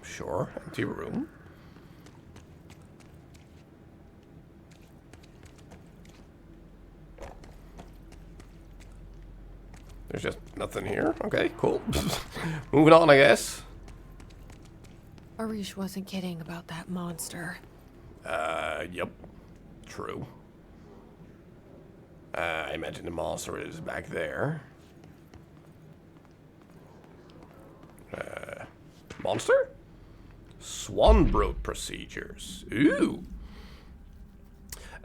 Sure. Empty room. There's just nothing here. Okay, cool. Moving on, I guess. Arish wasn't kidding about that monster. Yep. True. I imagine the monster is back there. Monster? Swan-brood procedures. Ooh.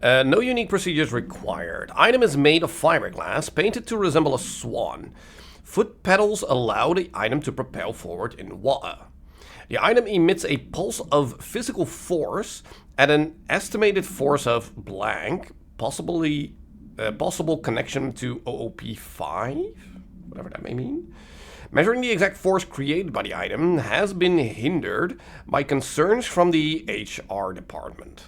No unique procedures required. Item is made of fiberglass, painted to resemble a swan. Foot pedals allow the item to propel forward in water. The item emits a pulse of physical force at an estimated force of blank, possible connection to OOP5, whatever that may mean. Measuring the exact force created by the item has been hindered by concerns from the HR department.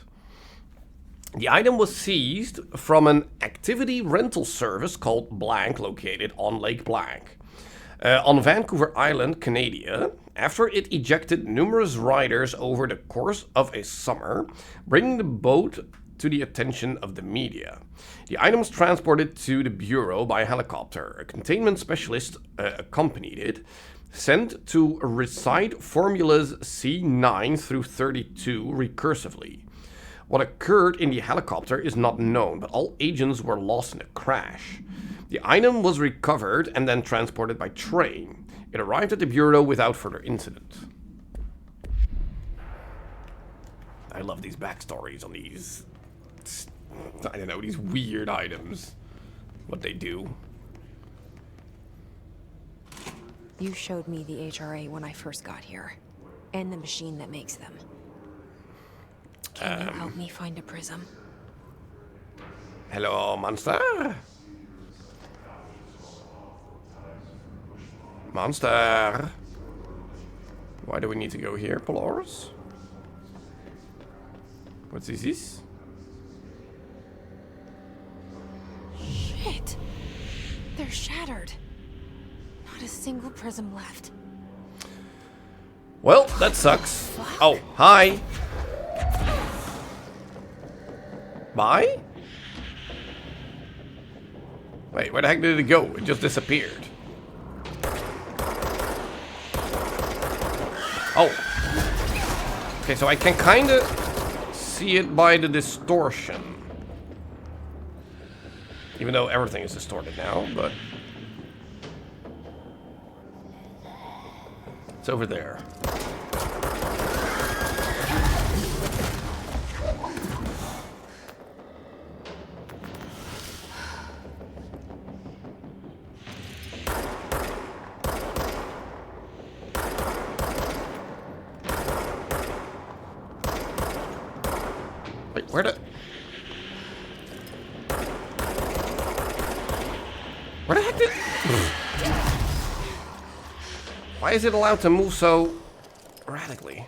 The item was seized from an activity rental service called Blank, located on Lake Blank, on Vancouver Island, Canada, after it ejected numerous riders over the course of a summer, bringing the boat to the attention of the media. The item was transported to the bureau by helicopter. A containment specialist accompanied it, sent to recite formulas C9 through 32 recursively. What occurred in the helicopter is not known, but all agents were lost in a crash. The item was recovered and then transported by train. It arrived at the bureau without further incident. I love these backstories on these, I don't know, these weird items. What they do. You showed me the HRA when I first got here, and the machine that makes them. Can you help me find a prism? Hello, monster. Monster. Why do we need to go here, Polaris? What is this? Shit! They're shattered. Not a single prism left. Well, that sucks. Oh, hi. Bye? Wait, where the heck did it go? It just disappeared. Oh. Okay, so I can kind of see it by the distortion. Even though everything is distorted now, but... it's over there. Wait, where the heck did... Why is it allowed to move so radically?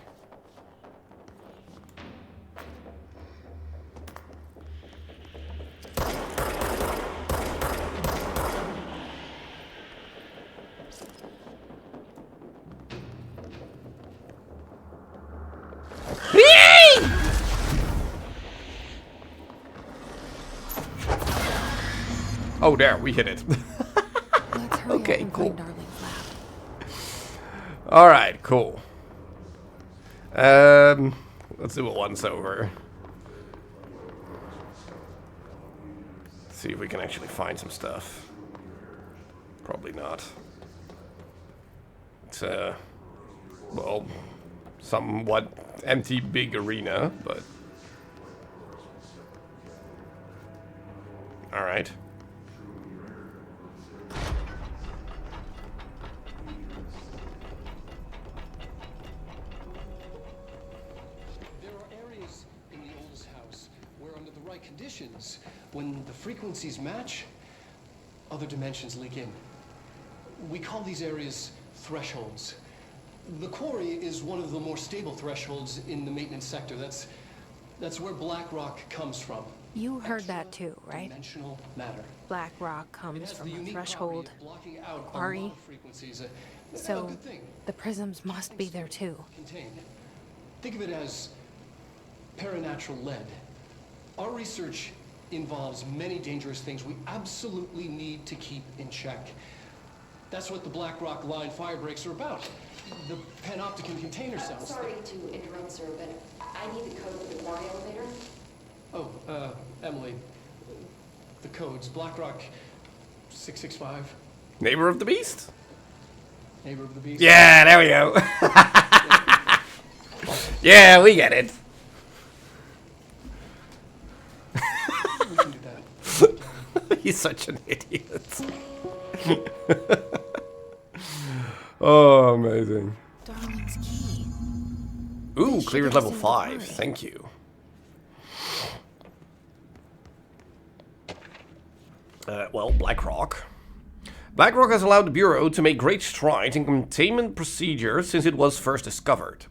Oh, there, we hit it. Okay, cool. Alright, cool. Let's do it once over. See if we can actually find some stuff. Probably not. It's well, somewhat empty big arena, but... Alright. When the frequencies match, other dimensions leak in. We call these areas thresholds. The quarry is one of the more stable thresholds in the maintenance sector. That's where black rock comes from. You heard that too, right? Dimensional matter. Black rock comes from a threshold quarry. So the prisms must be there too. Contained. Think of it as paranatural lead. Our research involves many dangerous things we absolutely need to keep in check. That's what the Black Rock Line fire breaks are about. The panopticon container cells. Sorry to interrupt, sir, but I need the code for the quarry elevator. Oh, Emily. The codes. Black Rock 665. Neighbor of the Beast? Neighbor of the Beast. Yeah, there we go. Yeah, we get it. He's such an idiot. Oh, amazing. Darling's key. Ooh, clearance level 5. Thank you. Well, BlackRock. BlackRock has allowed the Bureau to make great strides in containment procedures since it was first discovered.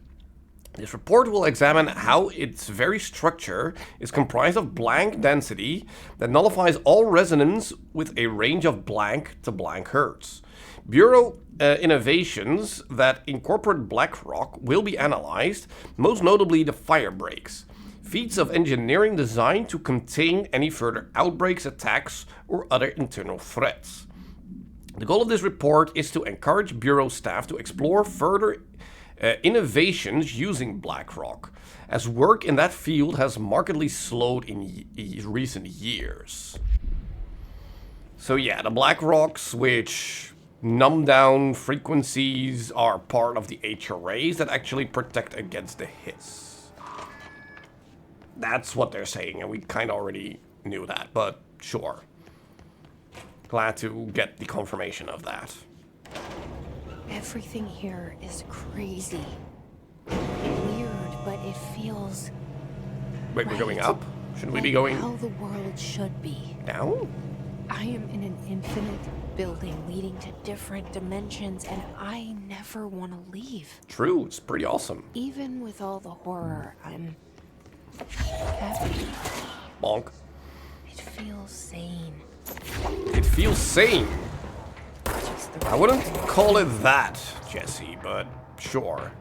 This report will examine how its very structure is comprised of blank density that nullifies all resonance with a range of blank to blank hertz. Bureau innovations that incorporate BlackRock will be analyzed, most notably the fire breaks, feats of engineering designed to contain any further outbreaks, attacks, or other internal threats. The goal of this report is to encourage Bureau staff to explore further innovations using BlackRock, as work in that field has markedly slowed in recent years. So yeah, the BlackRocks, which numb down frequencies, are part of the HRAs that actually protect against the hiss. That's what they're saying, and we kind of already knew that, but sure. Glad to get the confirmation of that. Everything here is crazy. Weird, but it feels... Wait, we're going up? Shouldn't we be going... how the world should be. Down? I am in an infinite building leading to different dimensions, and I never want to leave. True, it's pretty awesome. Even with all the horror, I'm happy. Bonk. It feels sane. It feels sane. I wouldn't call it that, Jesse, but sure.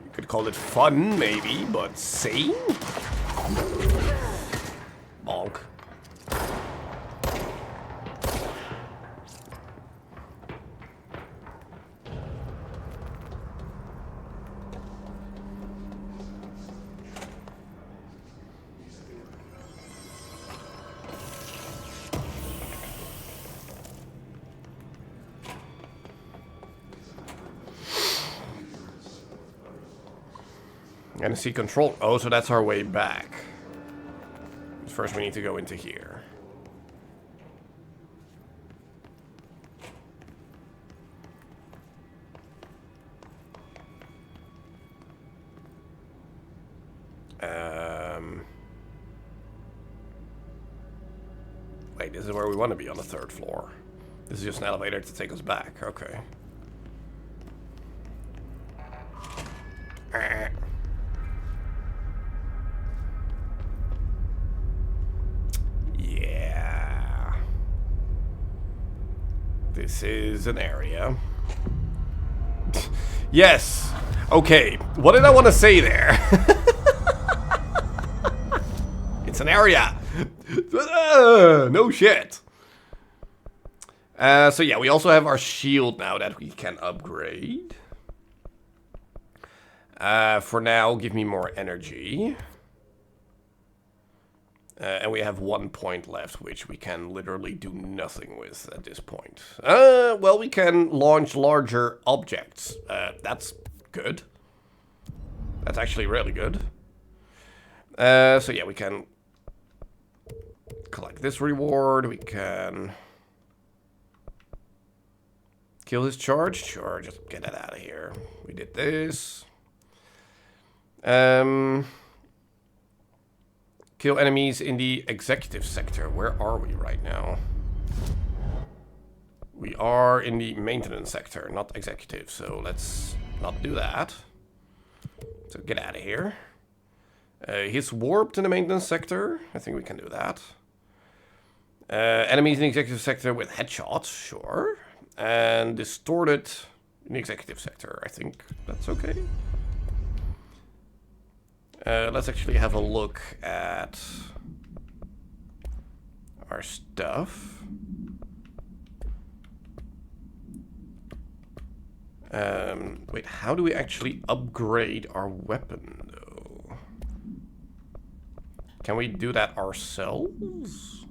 You could call it fun, maybe, but sane? Bonk. And see control. Oh, so that's our way back. First we need to go into here. Wait, this is where we want to be on the 3rd floor. This is just an elevator to take us back. Okay. Yeah. This is an area. Yes. Okay. What did I want to say there? It's an area. No shit. So yeah, we also have our shield now that we can upgrade. For now, give me more energy. And we have 1 point left, which we can literally do nothing with at this point. Well, we can launch larger objects. That's good. That's actually really good. So yeah, we can collect this reward. We can kill his charge. Sure, just get it out of here. We did this. Kill enemies in the executive sector. Where are we right now? We are in the maintenance sector, not executive. So let's not do that. So get out of here. He's warped in the maintenance sector. I think we can do that. Enemies in the executive sector with headshots, sure. And distorted in the executive sector. I think that's okay. Let's actually have a look at our stuff. Wait, how do we actually upgrade our weapon, though? Can we do that ourselves?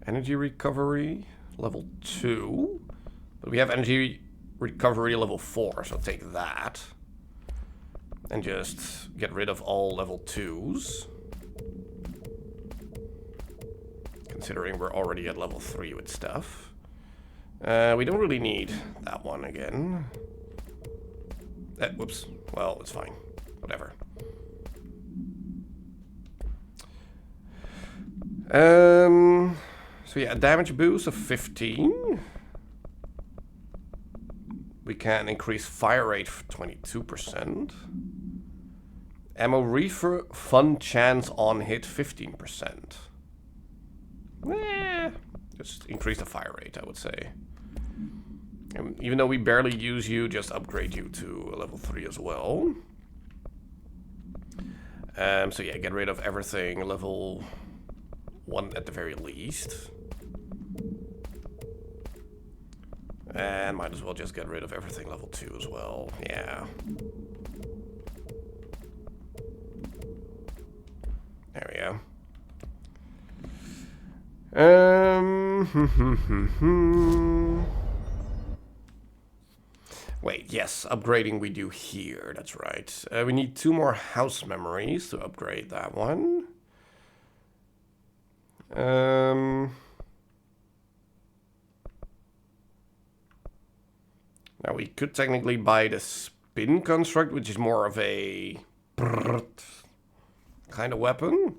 Energy recovery, level 2. But we have energy recovery level 4, so take that. And just get rid of all level 2s. Considering we're already at level 3 with stuff. We don't really need that one again. Whoops. Well, it's fine. Whatever. So yeah, a damage boost of 15. We can increase fire rate for 22%. Ammo refund chance on hit 15%. Just increase the fire rate, I would say. And even though we barely use you, just upgrade you to a level 3 as well. So yeah, get rid of everything level 1 at the very least. And might as well just get rid of everything level 2 as well. Yeah. There we go. Wait, yes, upgrading we do here, that's right. We need 2 more house memories to upgrade that one. Now we could technically buy the spin construct, which is more of a kind of weapon.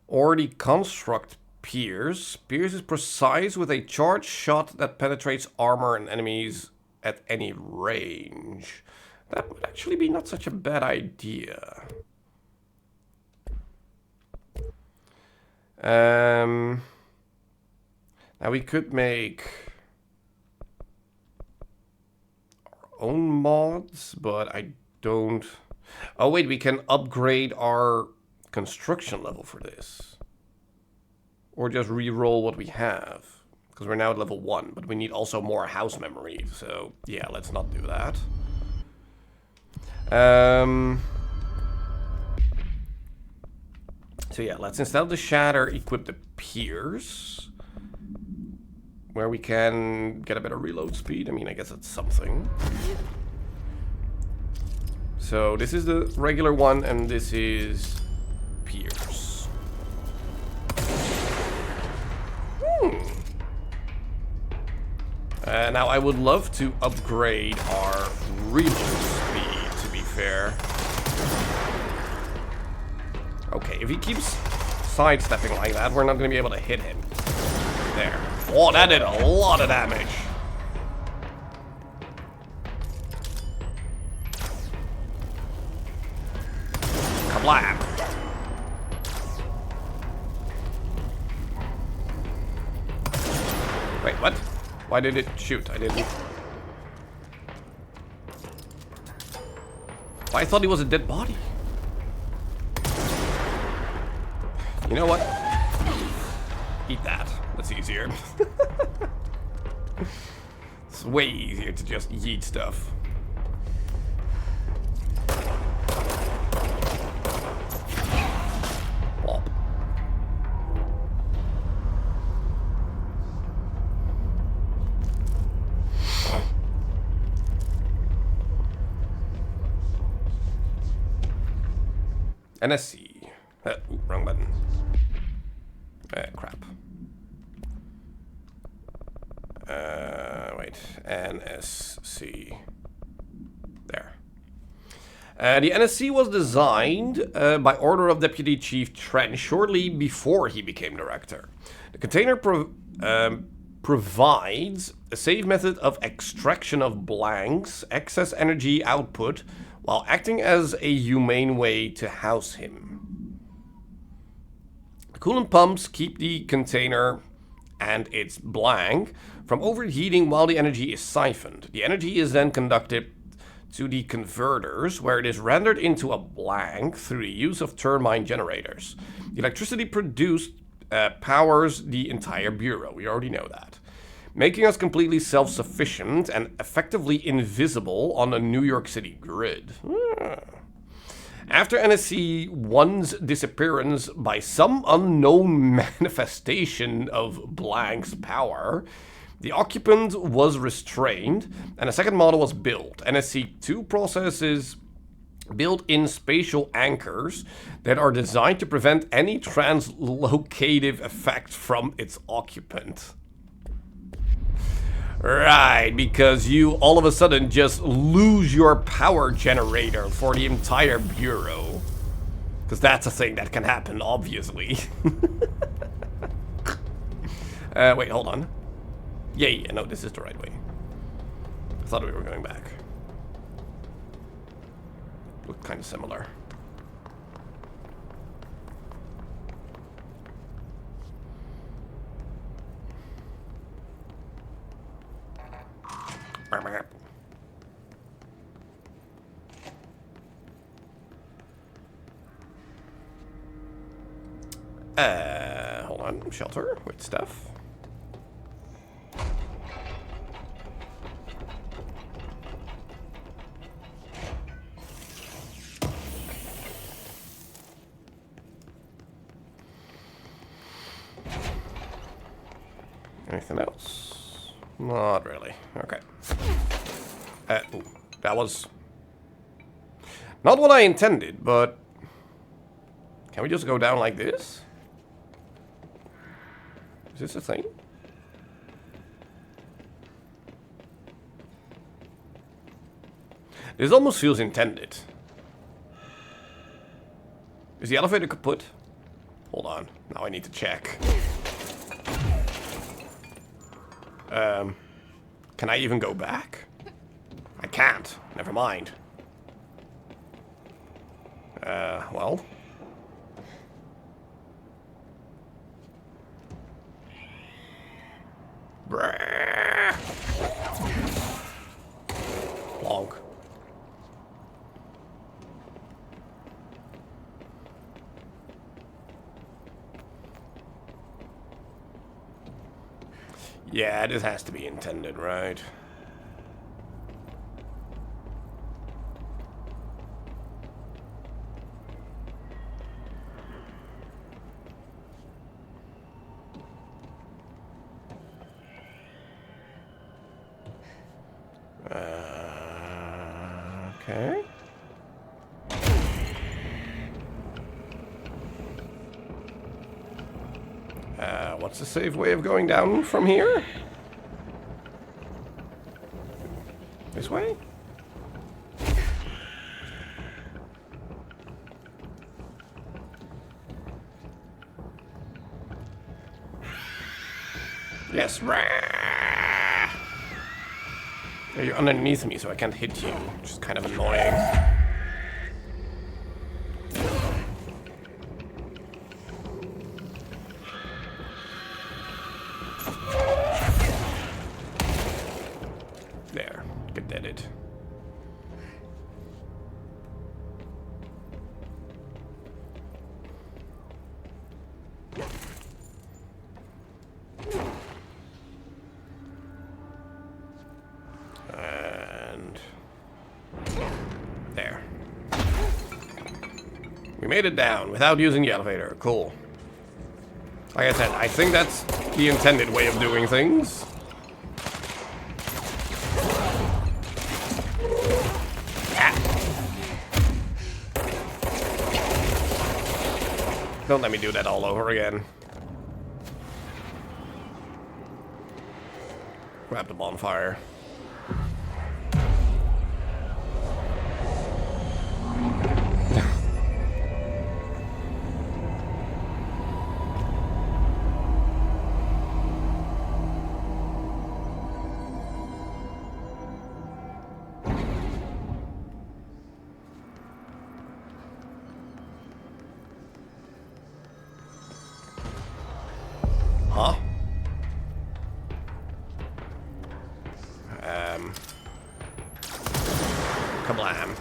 Or the construct Pierce. Pierce is precise with a charged shot that penetrates armor and enemies at any range. That would actually be not such a bad idea. Now we could make our own mods, but I don't... Oh wait, we can upgrade our construction level for this. Or just re-roll what we have. Because we're now at level 1, but we need also more house memory. So yeah, let's not do that. So yeah, let's instead of the Shatter equip the Pierce. Where we can get a better reload speed. I mean, I guess that's something. So this is the regular one and this is Pierce. Now I would love to upgrade our reload speed, to be fair. Okay, if he keeps sidestepping like that, we're not going to be able to hit him. There. Oh, that did a lot of damage. Kablam. Wait, what? Why did it shoot? I didn't... I thought he was a dead body. You know what? Eat that. That's easier. It's way easier to just yeet stuff. Plop. NSC. Ooh, wrong button. Crap. Wait. NSC. There. The NSC was designed by order of Deputy Chief Trench shortly before he became director. The container provides a safe method of extraction of blanks, excess energy output, while acting as a humane way to house him. The coolant pumps keep the container and its blank from overheating while the energy is siphoned. The energy is then conducted to the converters, where it is rendered into a blank through the use of turbine generators. The electricity produced powers the entire bureau. We already know that. Making us completely self-sufficient and effectively invisible on a New York City grid. After NSC-1's disappearance by some unknown manifestation of Blank's power, the occupant was restrained and a second model was built. NSC-2 processes built-in spatial anchors that are designed to prevent any translocative effect from its occupant. Right, because you all of a sudden just lose your power generator for the entire bureau. Because that's a thing that can happen, obviously. Wait, hold on. Yeah, no, this is the right way. I thought we were going back. Look kind of similar. Hold on. Shelter with stuff. Anything else? Not really. Okay. Ooh, that was not what I intended, but can we just go down like this? Is this a thing? This almost feels intended. Is the elevator kaput? Hold on. Now I need to check. Can I even go back? I can't. Never mind. Well. Long. Yeah, this has to be intended, right? Okay. What's the safe way of going down from here? This way? Yes. You're underneath me, so I can't hit you, which is kind of annoying. There, get deaded. And there. We made it down without using the elevator. Cool. Like I said, I think that's the intended way of doing things. Don't let me do that all over again. Grab the bonfire. Huh? Kablam.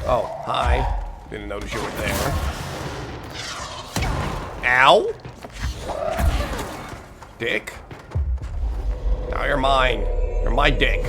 Oh, hi. Didn't notice you were there. Ow! Dick. you're mine. You're my dick.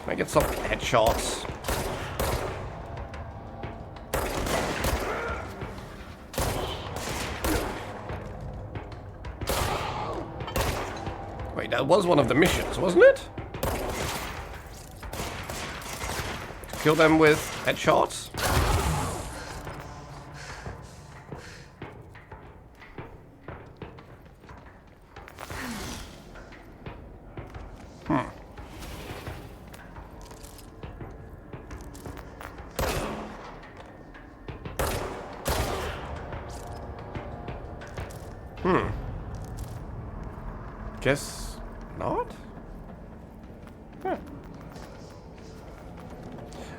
Can I get some headshots? Wait, that was one of the missions, wasn't it? To kill them with headshots? Guess not? Huh.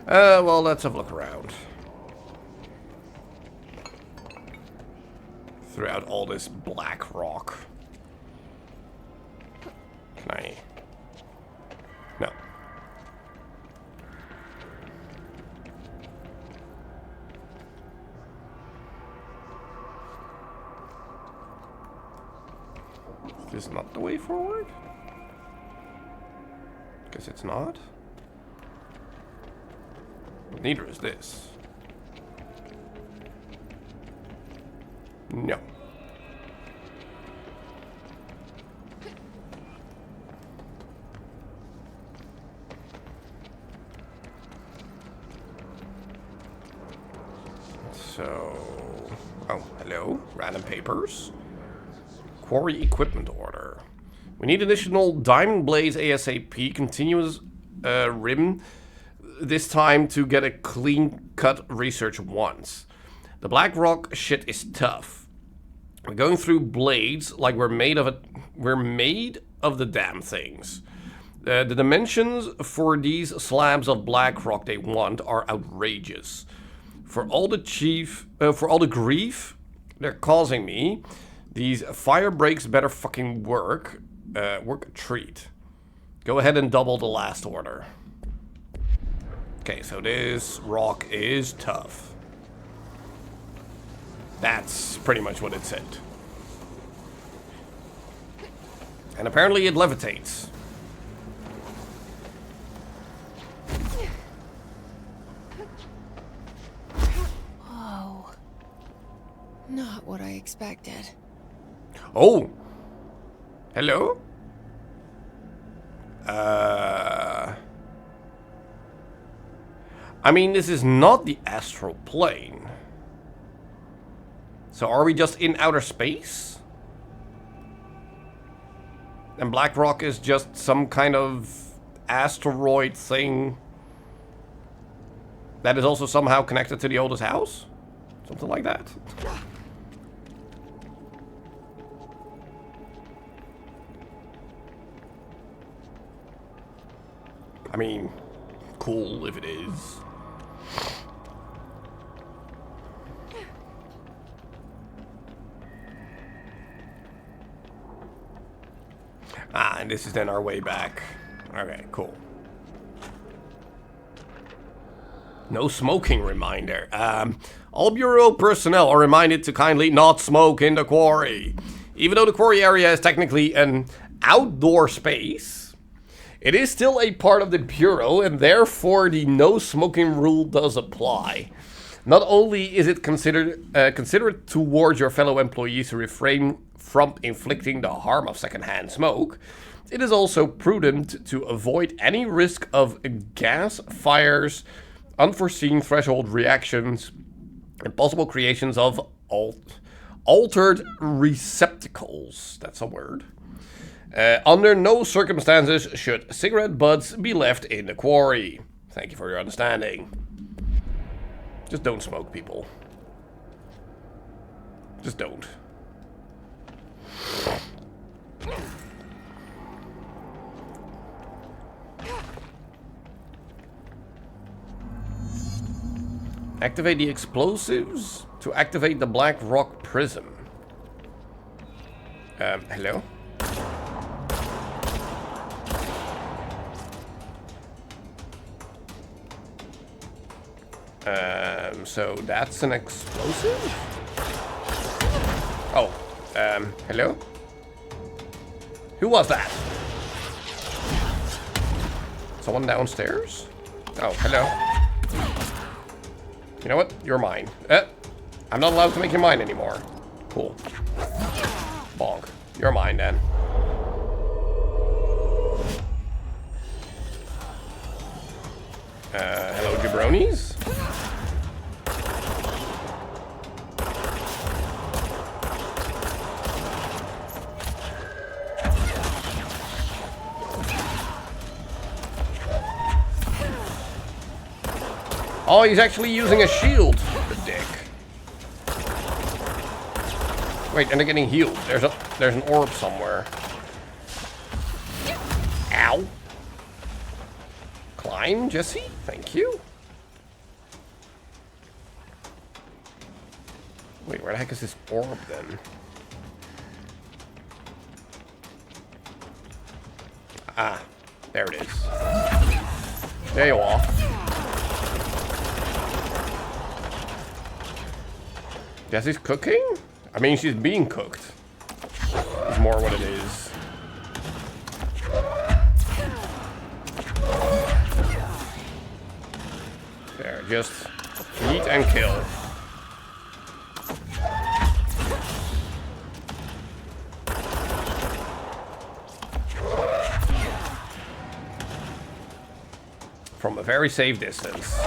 Well, let's have a look around. Throughout all this black rock. Can I? No. Is this not the way forward? Guess it's not. But neither is this. No. So... Oh, hello. Random papers. Quarry equipment order. We need additional diamond blades ASAP. Continuous rim. This time to get a clean cut research once. The black rock shit is tough. We're going through blades like we're made of it. We're made of the damn things. The dimensions for these slabs of black rock they want are outrageous. For all the grief they're causing me. These fire breaks better fucking work. Work a treat. Go ahead and double the last order. Okay, so this rock is tough. That's pretty much what it said. And apparently it levitates. Whoa. Not what I expected. Oh! Hello? I mean, this is not the astral plane. So are we just in outer space? And Black Rock is just some kind of asteroid thing that is also somehow connected to the oldest house? Something like that. I mean, cool if it is. Ah, and this is then our way back. Okay, cool. No smoking reminder. All Bureau personnel are reminded to kindly not smoke in the quarry. Even though the quarry area is technically an outdoor space, it is still a part of the Bureau, and therefore the no smoking rule does apply. Not only is it considerate towards your fellow employees to refrain from inflicting the harm of secondhand smoke, it is also prudent to avoid any risk of gas fires, unforeseen threshold reactions, and possible creations of altered receptacles. That's a word. Under no circumstances should cigarette butts be left in the quarry. Thank you for your understanding. Just don't smoke, people. Just don't. Activate the explosives to activate the Black Rock Prism. Hello? So that's an explosive? Oh, hello? Who was that? Someone downstairs? Oh, hello. You know what? You're mine. I'm not allowed to make you mine anymore. Cool. Bonk. You're mine then. Hello, jabronis? Oh, he's actually using a shield. The dick. Wait, and they're getting healed. There's an orb somewhere. Ow. Climb, Jesse. Thank you. Wait, where the heck is this orb then? Ah, there it is. There you are. Jesse's cooking? I mean, she's being cooked. Is more what it is. There, just eat and kill. From a very safe distance.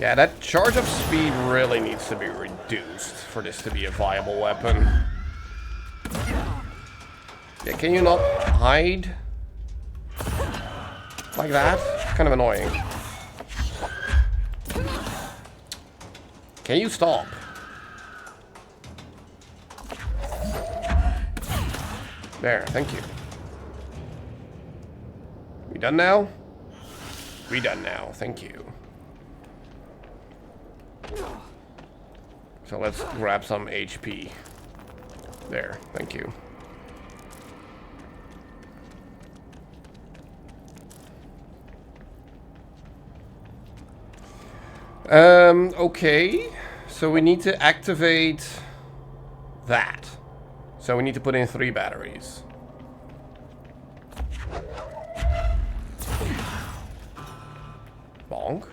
Yeah, that charge of speed really needs to be reduced for this to be a viable weapon. Yeah, can you not hide? Like that? It's kind of annoying. Can you stop? There, thank you. We done now? We done now, thank you. So let's grab some HP. There, thank you. Okay. So we need to activate that. So we need to put in 3 batteries. Bonk.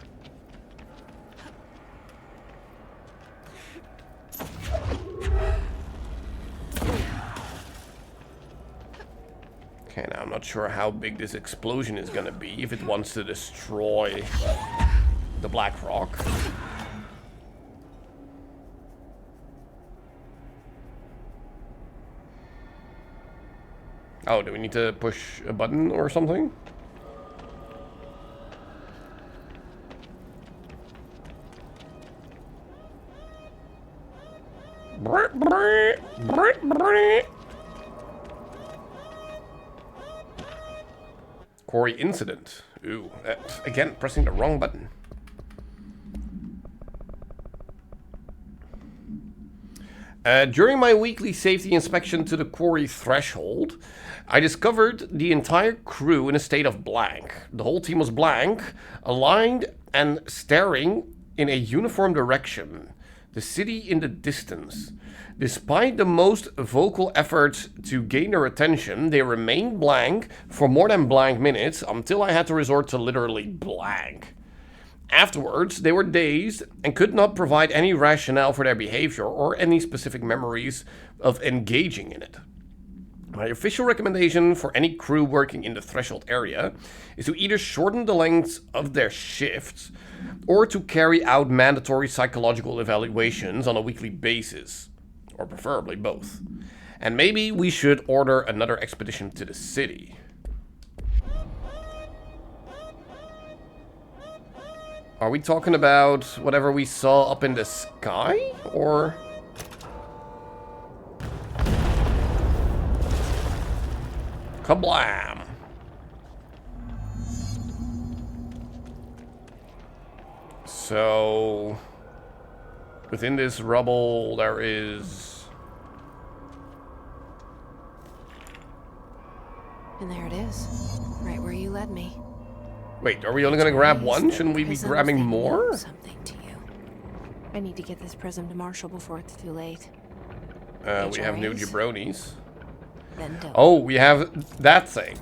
Okay, now I'm not sure how big this explosion is gonna be if it wants to destroy the Black Rock. Oh, do we need to push a button or something? Quarry incident. Ooh, again, pressing the wrong button. During my weekly safety inspection to the quarry threshold, I discovered the entire crew in a state of blank. The whole team was blank, aligned and staring in a uniform direction. The city in the distance. Despite the most vocal efforts to gain their attention, they remained blank for more than blank minutes until I had to resort to literally blank. Afterwards, they were dazed and could not provide any rationale for their behavior or any specific memories of engaging in it. My official recommendation for any crew working in the threshold area is to either shorten the length of their shifts or to carry out mandatory psychological evaluations on a weekly basis, or preferably both. And maybe we should order another expedition to the city. Are we talking about whatever we saw up in the sky, or...? Kablam! So... within this rubble there is... And there it is. Right where you led me. Wait, are we only gonna grab one? Shouldn't we be Prisms, grabbing they more? mean something to you. I need to get this prism to Marshall before it's too late. We have new HRAs? jabronis. Then Dylan. Oh, we have that thing.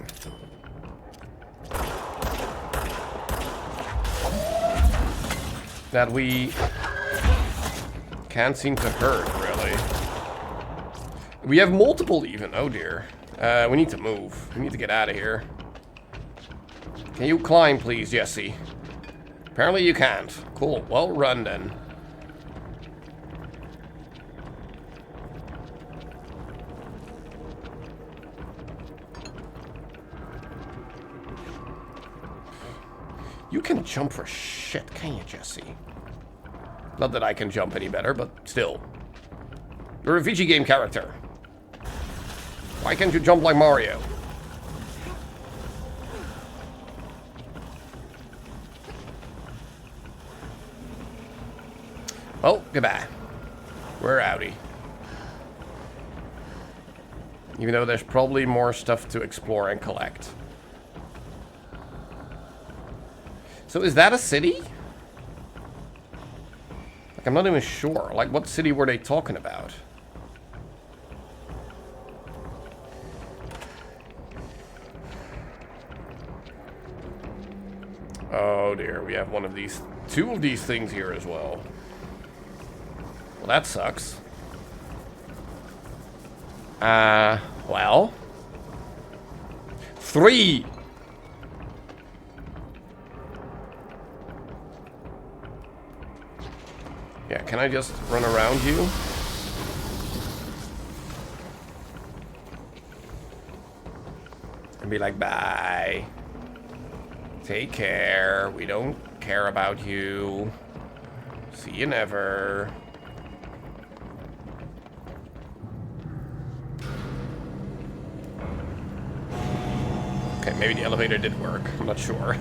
That we can't seem to hurt, really. We have multiple even. Oh dear. We need to move. We need to get out of here. Can you climb, please, Jesse? Apparently you can't. Cool. Well, run then. You can jump for shit, can you, Jesse? Not that I can jump any better, but still. You're a VG game character. Why can't you jump like Mario? Oh, goodbye. We're outie. Even though there's probably more stuff to explore and collect. So is that a city? Like, I'm not even sure. Like, what city were they talking about? Oh dear, we have one of these, two of these things here as well. Well, that sucks. Well. 3! Yeah, can I just run around you? And be like, bye. Take care. We don't care about you. See you never. Okay, maybe the elevator did work. I'm not sure.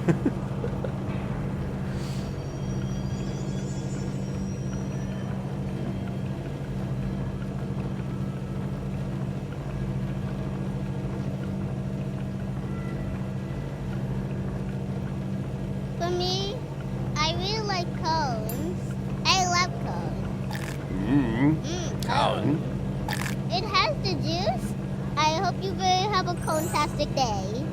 For me, I really like cones. I love cones. Colin. It has the juice. I hope you will have a cone-tastic day.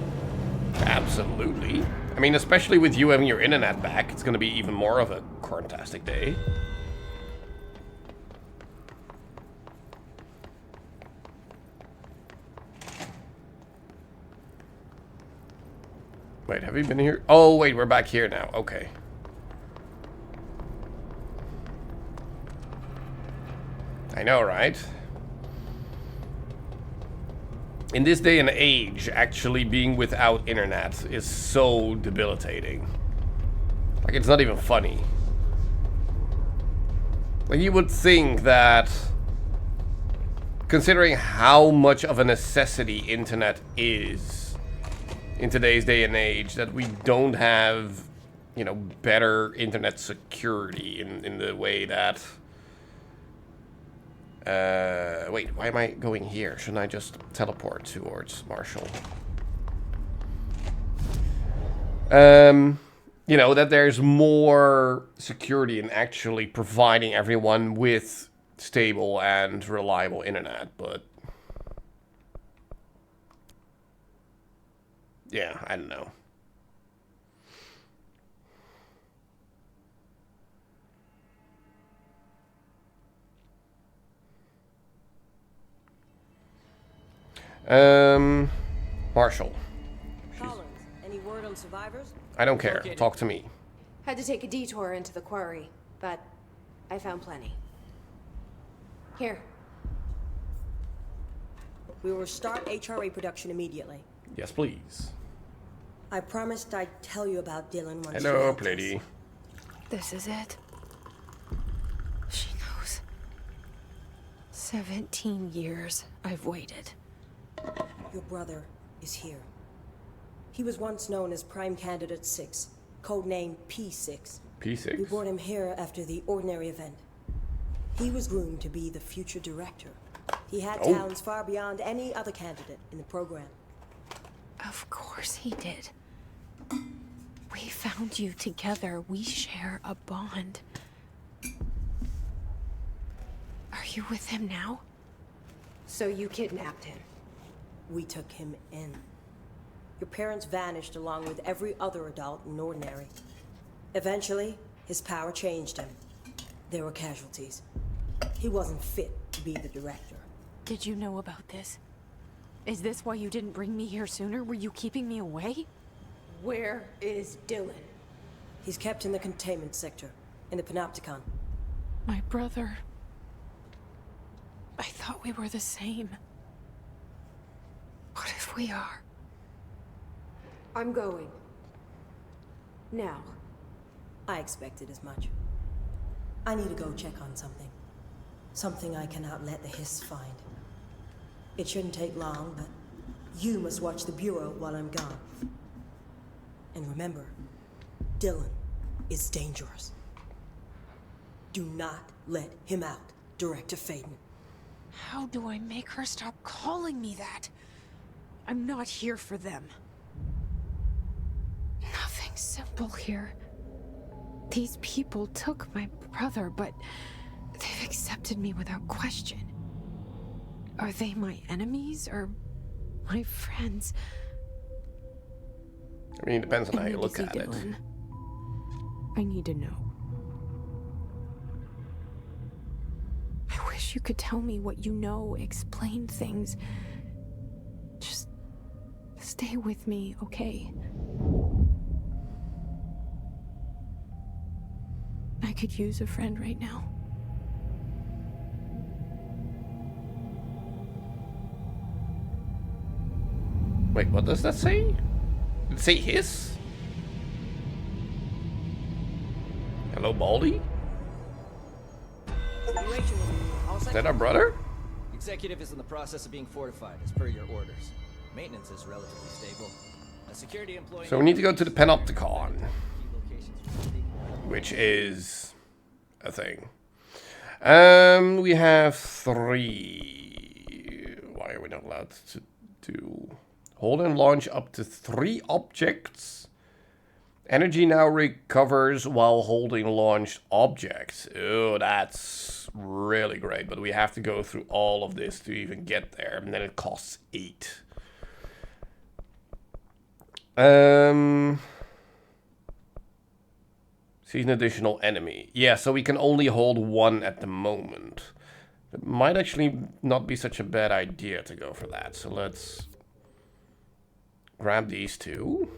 Absolutely. I mean, especially with you having your internet back, it's going to be even more of a corntastic day. Wait, have we been here? Oh, wait, we're back here now. Okay. I know, right? In this day and age, actually being without internet is so debilitating. Like, it's not even funny. Like, you would think that, considering how much of a necessity internet is in today's day and age, that we don't have, you know, better internet security in the way that... wait, why am I going here? Shouldn't I just teleport towards Marshall? You know, that there's more security in actually providing everyone with stable and reliable internet, but... yeah, I don't know. Marshall. Collins, any word on survivors? I don't care. Talk to me. Had to take a detour into the quarry, but I found plenty. Here. We will start HRA production immediately. Yes, please. I promised I'd tell you about Dylan once. Hello, lady. This is it. She knows. 17 years I've waited. Your brother is here. He was once known as Prime Candidate 6, codename P6. P6? We brought him here after the ordinary event. He was groomed to be the future director. He had talents far beyond any other candidate in the program. Of course he did. We found you together. We share a bond. Are you with him now? So you kidnapped him? We took him in. Your parents vanished along with every other adult in Ordinary. Eventually, his power changed him. There were casualties. He wasn't fit to be the director. Did you know about this? Is this why you didn't bring me here sooner? Were you keeping me away? Where is Dylan? He's kept in the containment sector, in the Panopticon. My brother. I thought we were the same. What if we are? I'm going. Now. I expected as much. I need to go check on something. Something I cannot let the Hiss find. It shouldn't take long, but you must watch the Bureau while I'm gone. And remember, Dylan is dangerous. Do not let him out, Director Faden. How do I make her stop calling me that? I'm not here for them. Nothing simple here. These people took my brother, but they've accepted me without question. Are they my enemies or my friends? I mean, it depends on how you look at it. I need to know. I wish you could tell me what you know, explain things. Just stay with me, okay? I could use a friend right now. Wait, what does that say? Did it say Hiss? Hello, Baldy? Is that our brother? Executive is in the process of being fortified as per your orders. Maintenance is relatively stable. A security employee. So we need to go to the Panopticon, which is a thing. We have 3. Why are we not allowed to do? Hold and launch up to 3 objects. Energy now recovers while holding launched objects. Oh, that's really great. But we have to go through all of this to even get there. And then it costs 8. See an additional enemy. Yeah, so we can only hold 1 at the moment. It might actually not be such a bad idea to go for that. So let's grab these 2.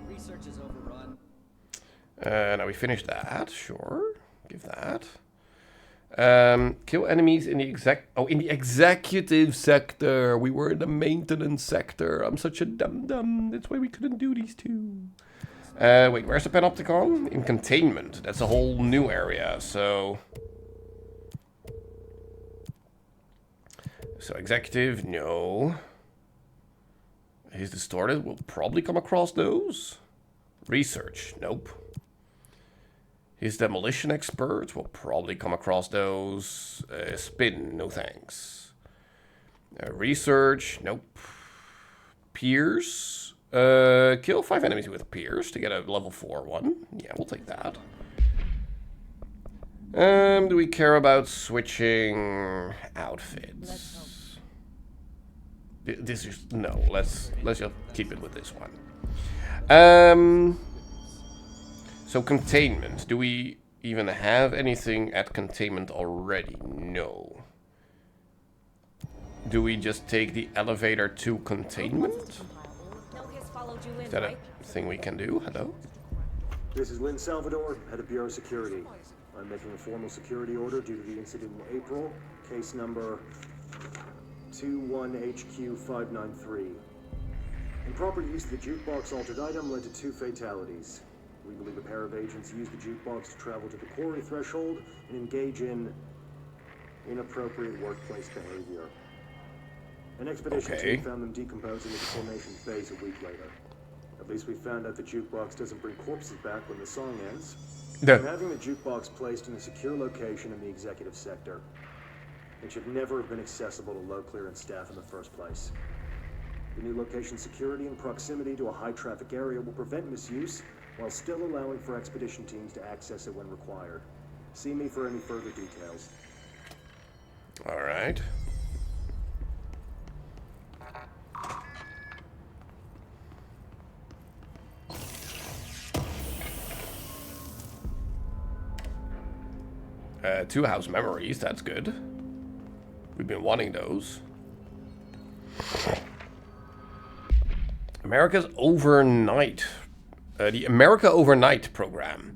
Research is overrun. Now we finished that. Sure, give that. Kill enemies in the executive sector. We were in the maintenance sector. I'm such a dum-dum. That's why we couldn't do these 2. Wait, where's the Panopticon? In containment. That's a whole new area, so executive, no. He's distorted. We'll probably come across those. Research, nope. His demolition experts, we'll probably come across those. Spin, no thanks. Research, nope. Pierce, kill 5 enemies with Pierce to get a level 4 one. Yeah, we'll take that. Do we care about switching outfits? This is no. Let's just keep it with this one. So containment. Do we even have anything at containment already? No. do we just take the elevator to containment? Is that a thing we can do? Hello? This is Lynn Salvador, head of Bureau Security. I'm making a formal security order due to the incident in April, case number 21HQ593. Improper use of the jukebox altered item led to 2 fatalities. We believe a pair of agents used the jukebox to travel to the quarry threshold and engage in inappropriate workplace behavior. An expedition team found them decomposing at the formation's base a week later. At least we found out the jukebox doesn't bring corpses back when the song ends. I'm having the jukebox placed in a secure location in the executive sector. It should never have been accessible to low clearance staff in the first place. The new location security and proximity to a high traffic area will prevent misuse while still allowing for expedition teams to access it when required. See me for any further details. All right. Two house memories, that's good. We've been wanting those. America's Overnight. The America Overnight program.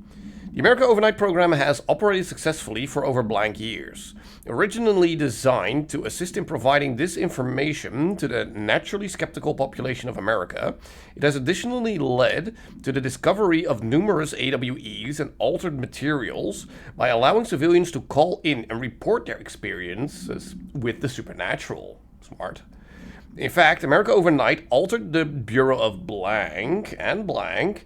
The America Overnight program has operated successfully for over blank years. Originally designed to assist in providing this information to the naturally skeptical population of America, it has additionally led to the discovery of numerous AWEs and altered materials by allowing civilians to call in and report their experiences with the supernatural. Smart. In fact, America Overnight altered the Bureau of blank and blank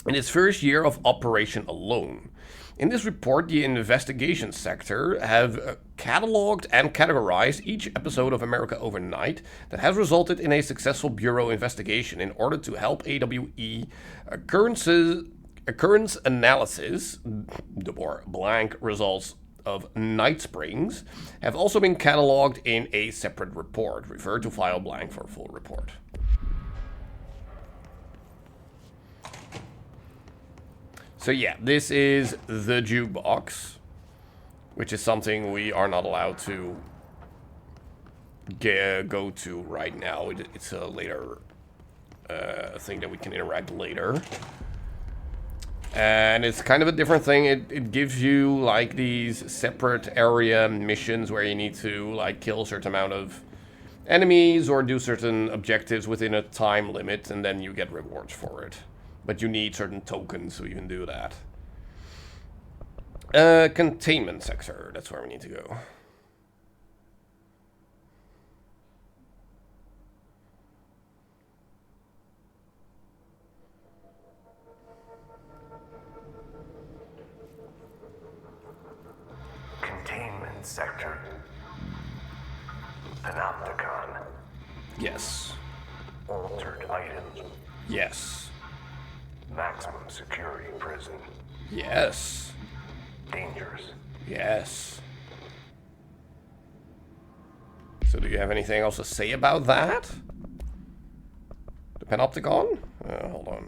in its first year of operation alone. In this report, the investigation sector have cataloged and categorized each episode of America Overnight that has resulted in a successful Bureau investigation in order to help AWE occurrence analysis, the more blank results of Night Springs, have also been cataloged in a separate report. Refer to file blank for a full report. So yeah, this is the jukebox, which is something we are not allowed to go to right now. It's a later thing that we can interact later. And it's kind of a different thing. It gives you like these separate area missions where you need to like kill a certain amount of enemies or do certain objectives within a time limit, and then you get rewards for it. But you need certain tokens so you can do that. Containment sector, that's where we need to go. Containment sector. Panopticon. Yes. Altered items. Yes. Maximum security prison. Yes. Dangerous. Yes. So do you have anything else to say about that? The Panopticon? Hold on.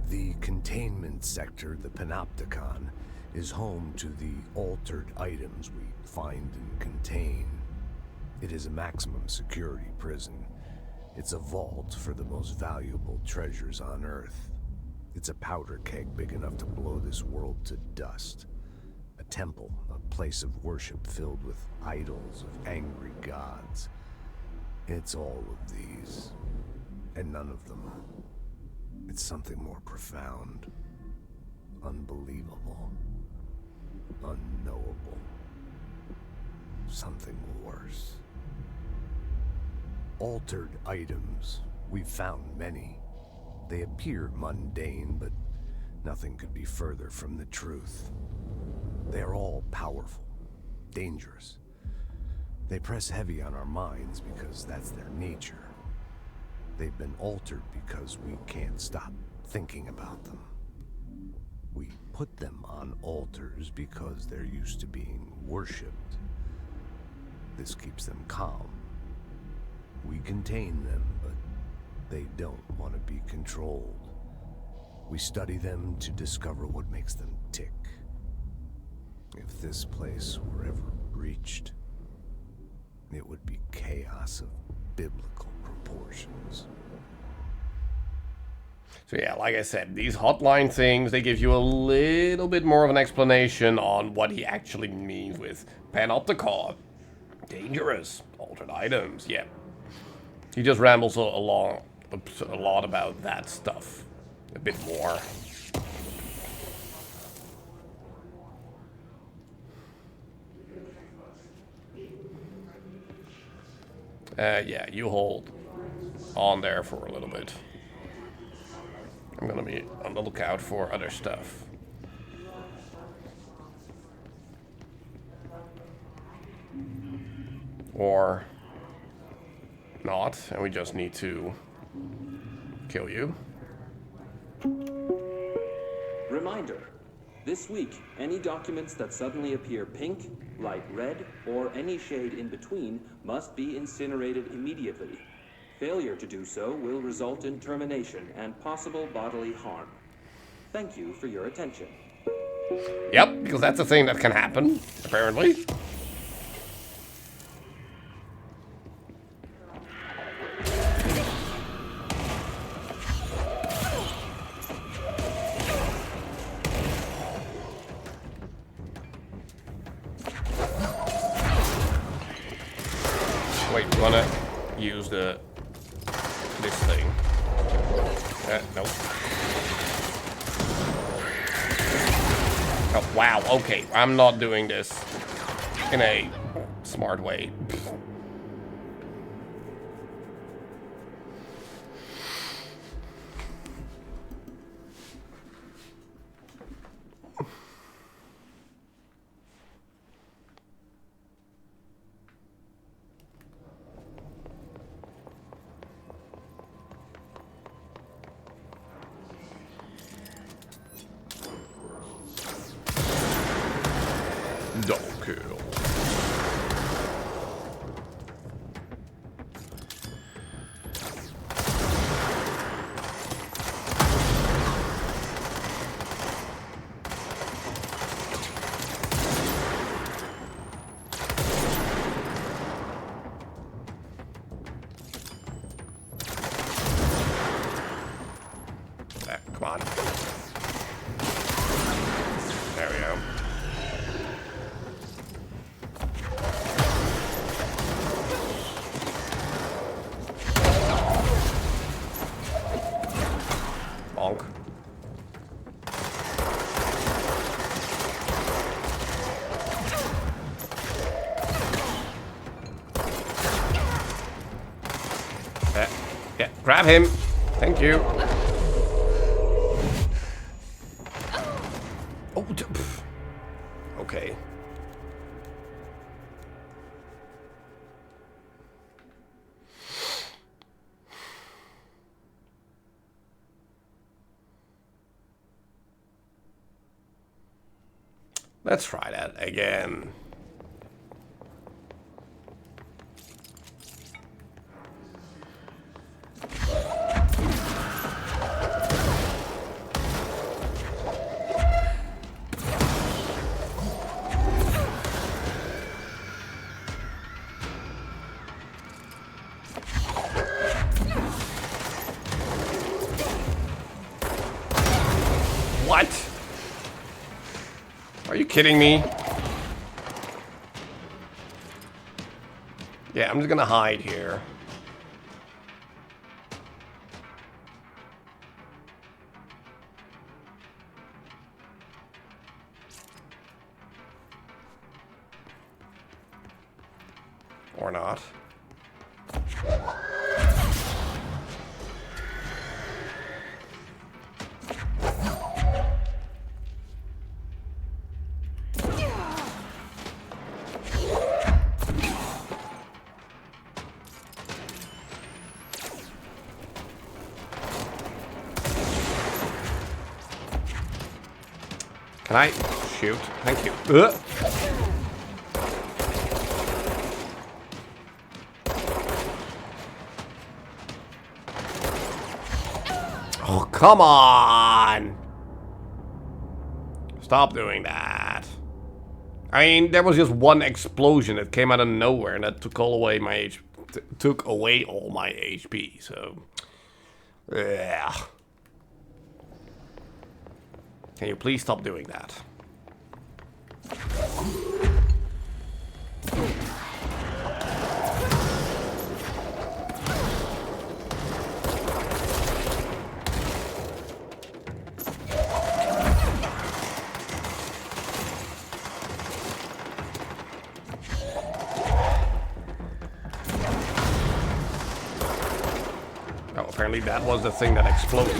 The containment sector, the Panopticon, is home to the altered items we find and contain. It is a maximum security prison. It's a vault for the most valuable treasures on Earth. It's a powder keg big enough to blow this world to dust. A temple, a place of worship filled with idols of angry gods. It's all of these, and none of them. It's something more profound, unbelievable, unknowable. Something worse. Altered items. We've found many. They appear mundane, but nothing could be further from the truth. They're all powerful, dangerous. They press heavy on our minds because that's their nature. They've been altered because we can't stop thinking about them. We put them on altars because they're used to being worshipped. This keeps them calm. We contain them, but they don't want to be controlled. We study them to discover what makes them tick. If this place were ever breached, it would be chaos of biblical proportions. So yeah, like I said, these hotline things, they give you a little bit more of an explanation on what he actually means with panopticon, dangerous, altered items, yeah. He just rambles a lot about that stuff, a bit more. Yeah, you hold on there for a little bit. I'm gonna be on the lookout for other stuff. Or not, and we just need to kill you. Reminder. This week, any documents that suddenly appear pink, light red, or any shade in between must be incinerated immediately. Failure to do so will result in termination and possible bodily harm. Thank you for your attention. Yep, because that's a thing that can happen, apparently. Wait, you wanna use this thing? Nope. Oh, wow, okay, I'm not doing this in a smart way. Double kill. Come on. There we go. Bonk. Yeah, grab him. Thank you. Oh, okay. Let's try that again. What? Are you kidding me? Yeah, I'm just gonna hide here. Or not. Can I shoot? Thank you. Oh, come on! Stop doing that. I mean, there was just one explosion that came out of nowhere and that took away all my HP. So, yeah. Can you please stop doing that? Oh, apparently that was the thing that exploded.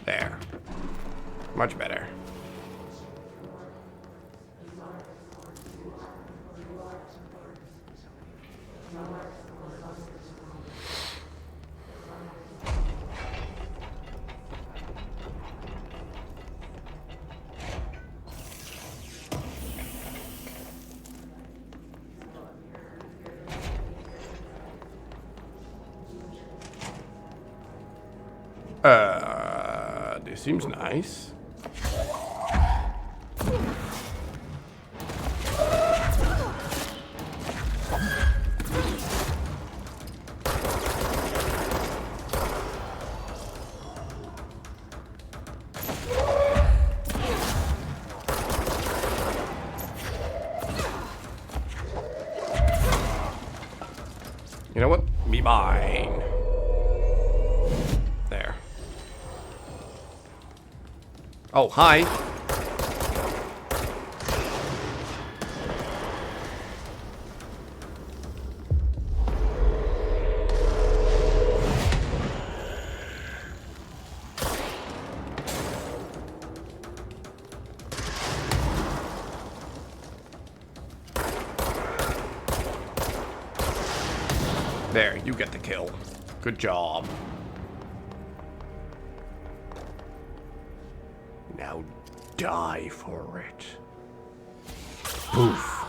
There. Much better. This seems nice. You know what? Be mine. There. Oh, hi. There, you get the kill. Good job. Now die for it. Poof.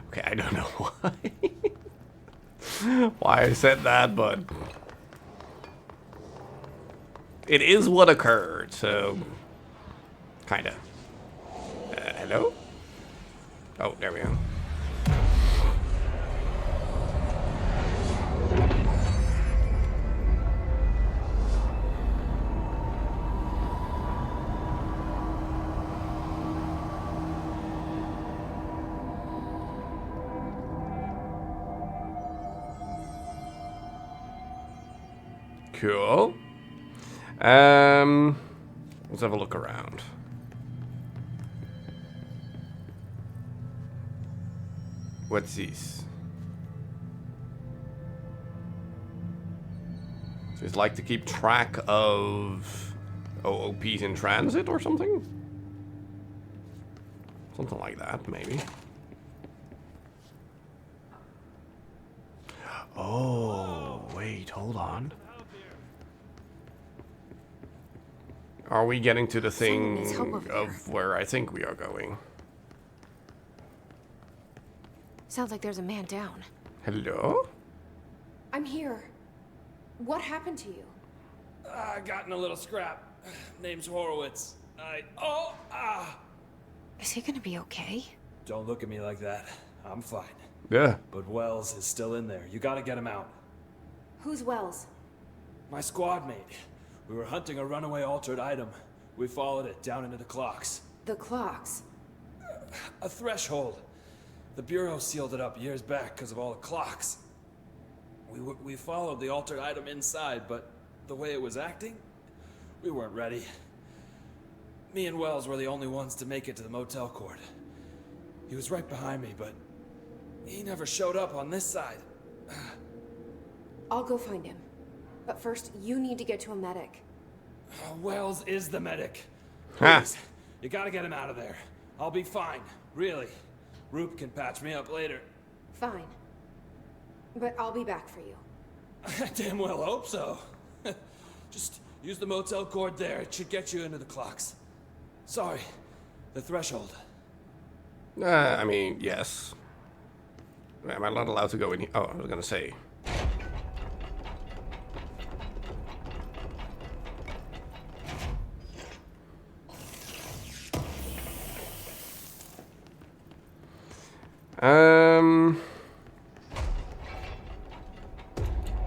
Okay, I don't know why I said that, but it is what occurred, so kinda. Hello? Oh, there we go. Cool. Let's have a look around. What's this? So it's like to keep track of OOPs in transit or something? Something like that, maybe. Oh, wait, hold on. Are we getting to the thing of where I think we are going? Sounds like there's a man down. Hello? I'm here. What happened to you? I got in a little scrap. Name's Horowitz. Is he gonna be okay? Don't look at me like that. I'm fine. Yeah. But Wells is still in there. You gotta get him out. Who's Wells? My squad mate. We were hunting a runaway altered item. We followed it down into the clocks. The clocks? A threshold. The Bureau sealed it up years back because of all the clocks. We followed the altered item inside, but the way it was acting, we weren't ready. Me and Wells were the only ones to make it to the motel court. He was right behind me, but he never showed up on this side. I'll go find him. But first, you need to get to a medic. Wells is the medic. Please, you gotta get him out of there. I'll be fine, really. Roop can patch me up later. Fine. But I'll be back for you. I damn well hope so. Just use the motel cord there. It should get you into the clocks. Sorry, the threshold. I mean, yes. Am I not allowed to go in here? Oh, I was gonna say.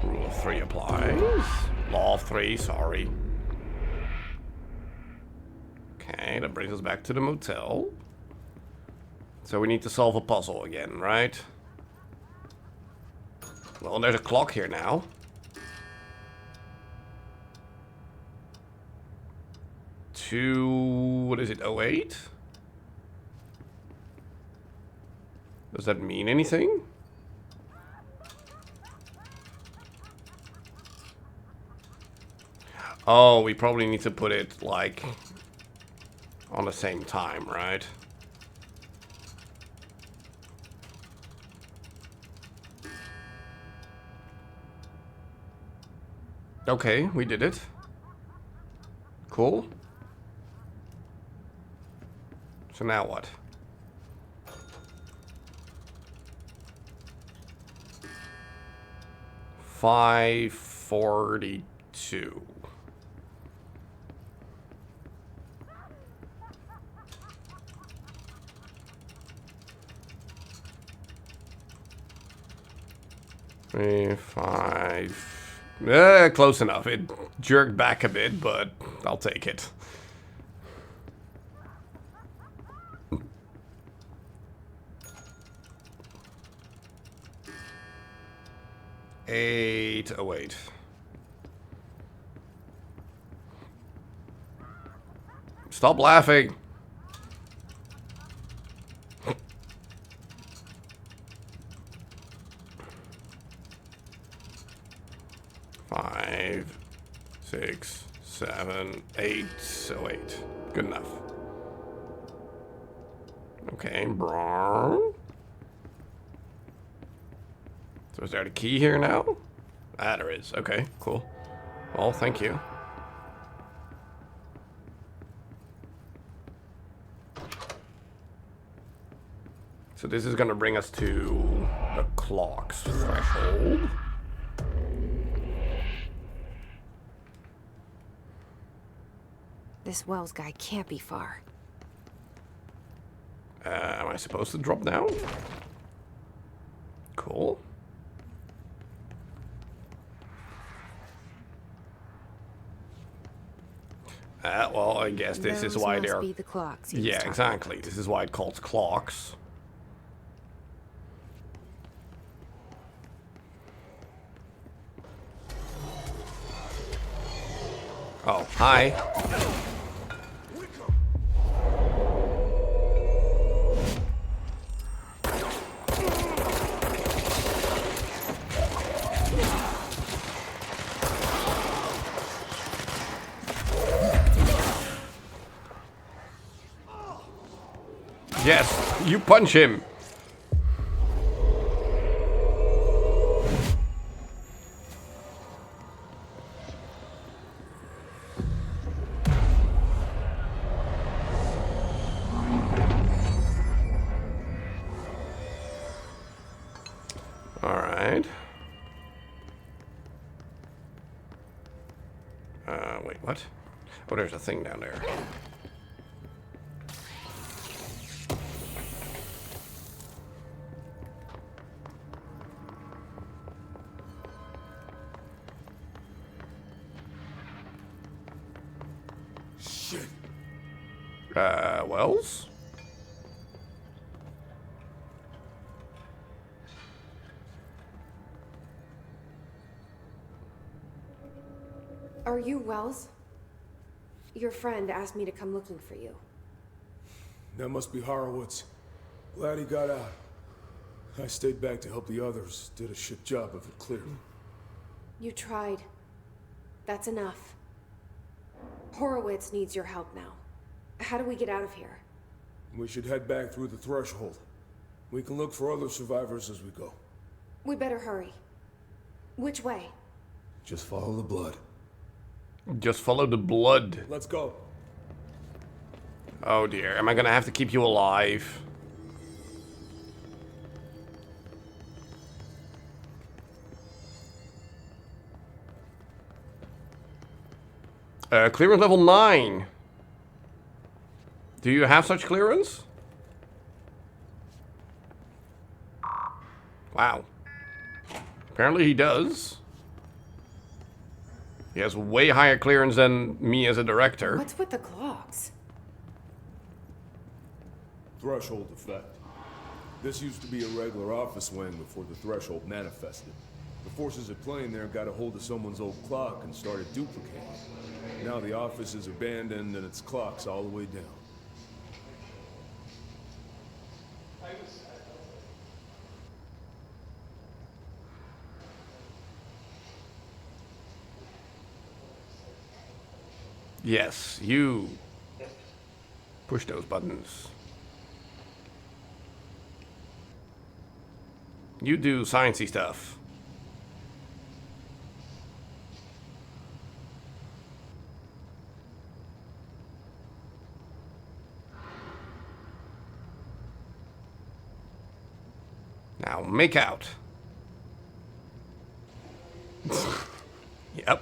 Rule 3 applies. Law 3, sorry. Okay, that brings us back to the motel. So we need to solve a puzzle again, right? Well, there's a clock here now. What is it, 08? Does that mean anything? Oh, we probably need to put it, like, on the same time, right? Okay, we did it. Cool. So now what? $5.42. Close enough. It jerked back a bit, but I'll take it. $8.08. Stop laughing. Five, 6, 7, 8, so 8. Good enough. Okay, brown. So is there a key here now? Ah, there is. Okay, cool. Well, thank you. So this is gonna bring us to the clock's threshold. This Wells guy can't be far. Am I supposed to drop down? Cool. Well, I guess this is why they're... be the clocks. Yeah, exactly. This is why it calls clocks. Oh, hi. Yes, you punch him. All right. Wait, what? Oh, there's a thing down there. Wells? Are you Wells? Your friend asked me to come looking for you. That must be Horowitz. Glad he got out. I stayed back to help the others. Did a shit job of it, clearly. You tried. That's enough. Horowitz needs your help now. How do we get out of here? We should head back through the threshold. We can look for other survivors as we go. We better hurry. Which way? Just follow the blood. Just follow the blood. Let's go. Oh dear, am I gonna have to keep you alive? Clearance level 9. Do you have such clearance? Wow. Apparently he does. He has way higher clearance than me as a director. What's with the clocks? Threshold effect. This used to be a regular office wing before the threshold manifested. The forces at play in there got a hold of someone's old clock and started duplicating it. Now the office is abandoned and its clock's all the way down. Yes, you push those buttons. You do sciencey stuff. Now make out. Yep.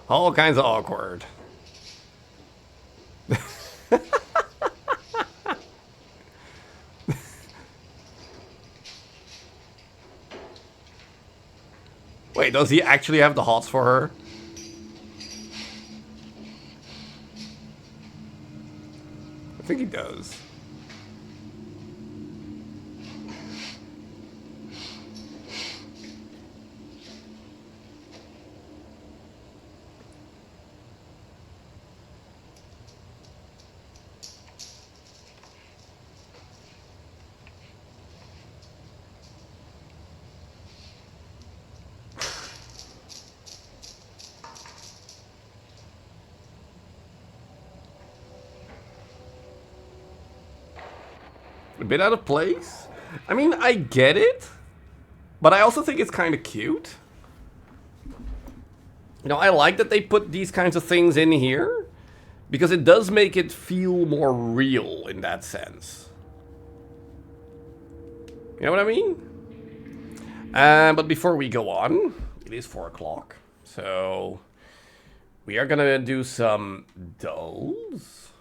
All kinds of awkward. Wait, does he actually have the hots for her? I think he does. A bit out of place. I mean, I get it, but I also think it's kind of cute. You know, I like that they put these kinds of things in here because it does make it feel more real in that sense. You know what I mean? But before we go on, it is 4 o'clock, so we are gonna do some dolls.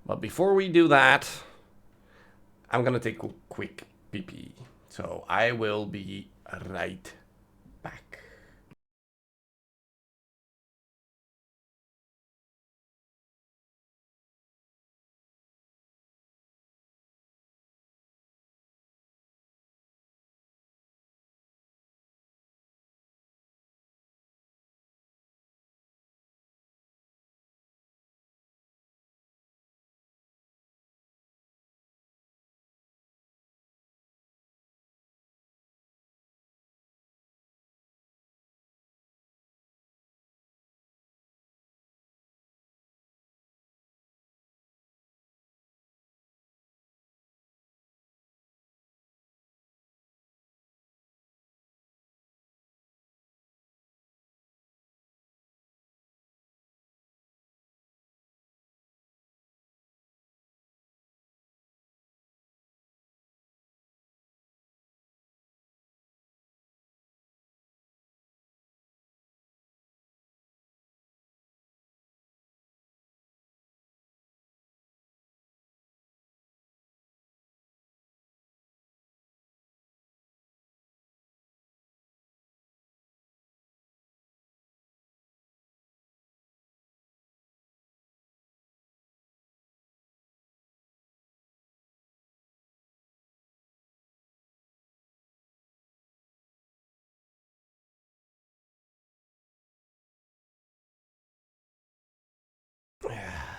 But before we do that, I'm gonna take a quick pee-pee, so I will be right back.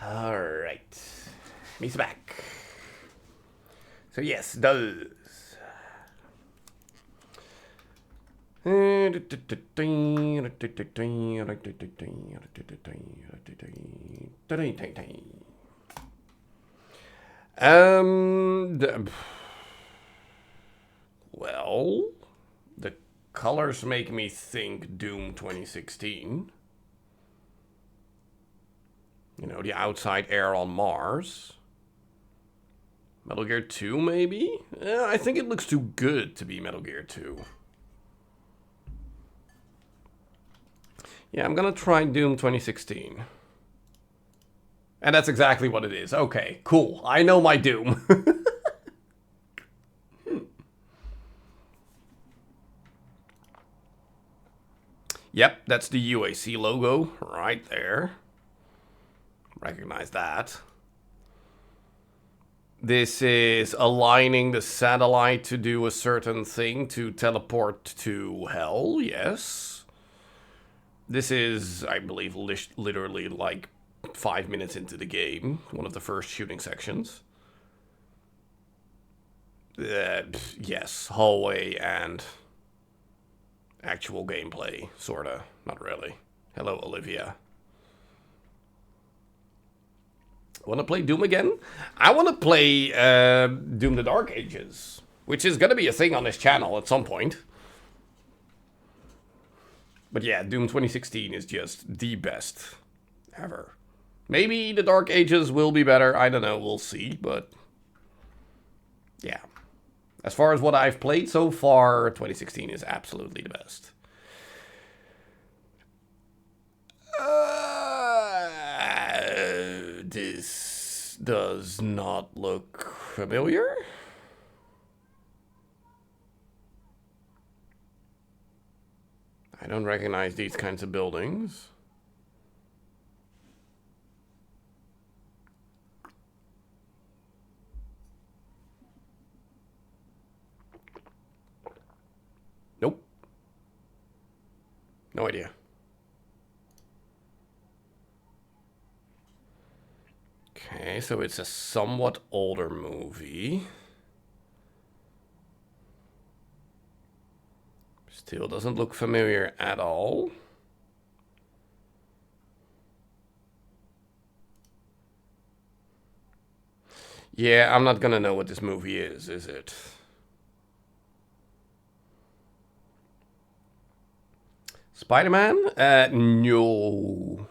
All right, Me's back. So yes, dolls. Well, the colors make me think Doom 2016. You know, the outside air on Mars. Metal Gear 2, maybe? I think it looks too good to be Metal Gear 2. Yeah, I'm gonna try Doom 2016. And that's exactly what it is. Okay, cool. I know my Doom. Yep, that's the UAC logo right there. Recognize that. This is aligning the satellite to do a certain thing to teleport to hell, yes. This is, I believe, literally like 5 minutes into the game. One of the first shooting sections. Yes, hallway and actual gameplay, sorta. Not really. Hello, Olivia. Want to play Doom again? I want to play Doom the Dark Ages, which is going to be a thing on this channel at some point. But yeah, Doom 2016 is just the best ever. Maybe the Dark Ages will be better. I don't know. We'll see. But yeah. As far as what I've played so far, 2016 is absolutely the best. This does not look familiar. I don't recognize these kinds of buildings. Nope. No idea. Okay, so it's a somewhat older movie. Still doesn't look familiar at all. Yeah, I'm not gonna know what this movie is it? Spider-Man? No.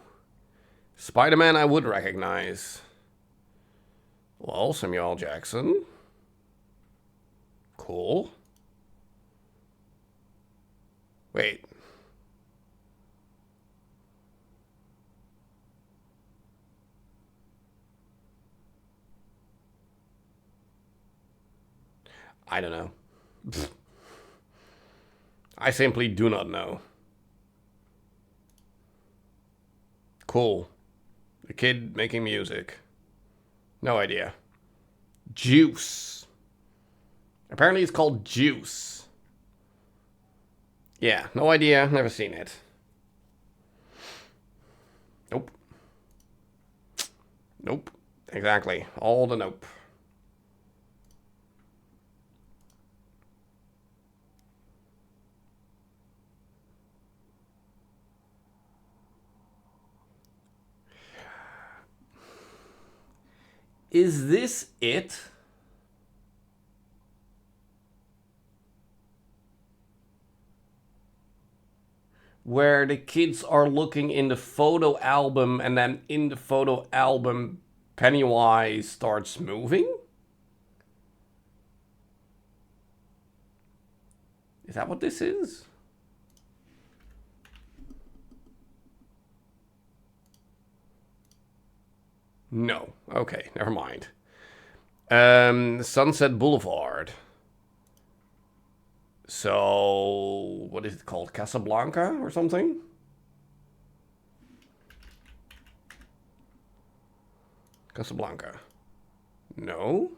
Spider-Man I would recognize. Well, Samuel L. Jackson. Cool. Wait. I don't know. I simply do not know. Cool. The kid making music. No idea. Juice. Apparently it's called Juice. Yeah, no idea. Never seen it. Nope. Nope. Exactly. All the nope. Is this it? Where the kids are looking in the photo album and then in the photo album Pennywise starts moving? Is that what this is? No. Okay, never mind. Sunset Boulevard. So, what is it called? Casablanca or something? Casablanca. No.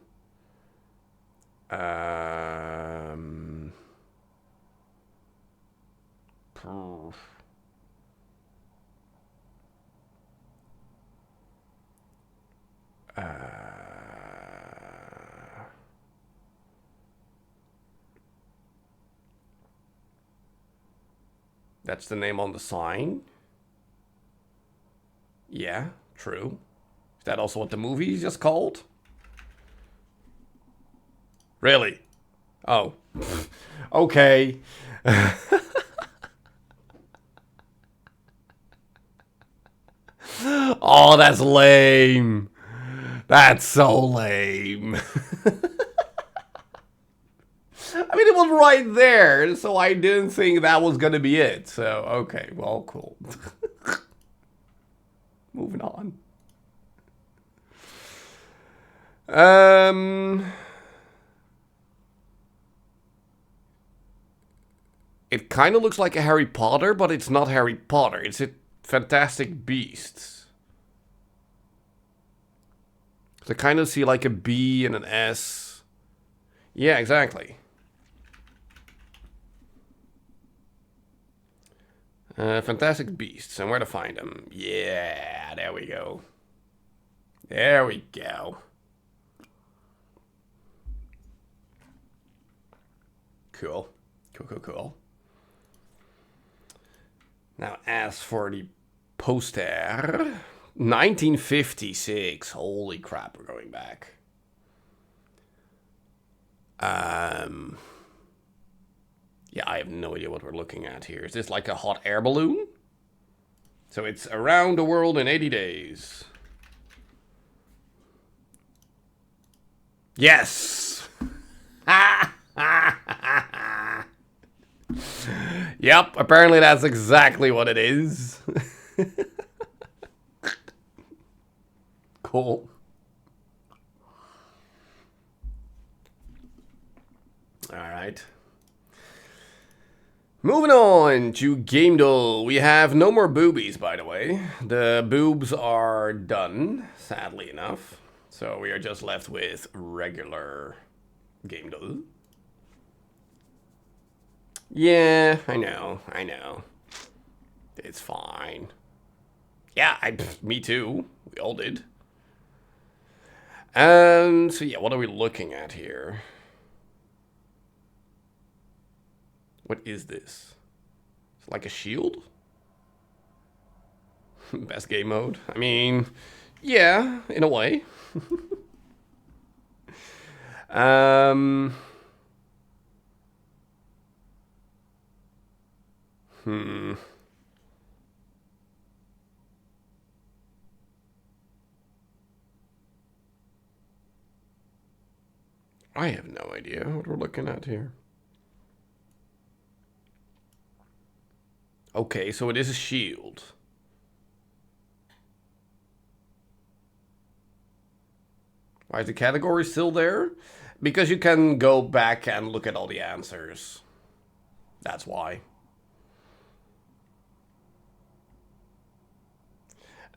That's the name on the sign. Yeah, true. Is that also what the movie is just called? Really? Oh. Okay. Oh, that's lame. That's so lame. I mean, it was right there, so I didn't think that was gonna be it. So, okay, well, cool. Moving on. It kind of looks like a Harry Potter, but it's not Harry Potter. It's a Fantastic Beasts. So I kind of see like a B and an S. Yeah, exactly. Fantastic Beasts, and where to find them? Yeah, there we go. There we go. Cool. Cool. Now, as for the poster, 1956. Holy crap, we're going back. Yeah, I have no idea what we're looking at here. Is this like a hot air balloon? So it's around the world in 80 days. Yes! Yep, apparently that's exactly what it is. Cool. Alright. Moving on to Game Dull. We have no more boobies, by the way. The boobs are done, sadly enough. So we are just left with regular Game Dull. Yeah, I know. It's fine. Yeah, me too. We all did. So yeah, what are we looking at here? What is this? It's like a shield? Best game mode? I mean, yeah, in a way. I have no idea what we're looking at here. Okay, so it is a shield. Why is the category still there? Because you can go back and look at all the answers. That's why.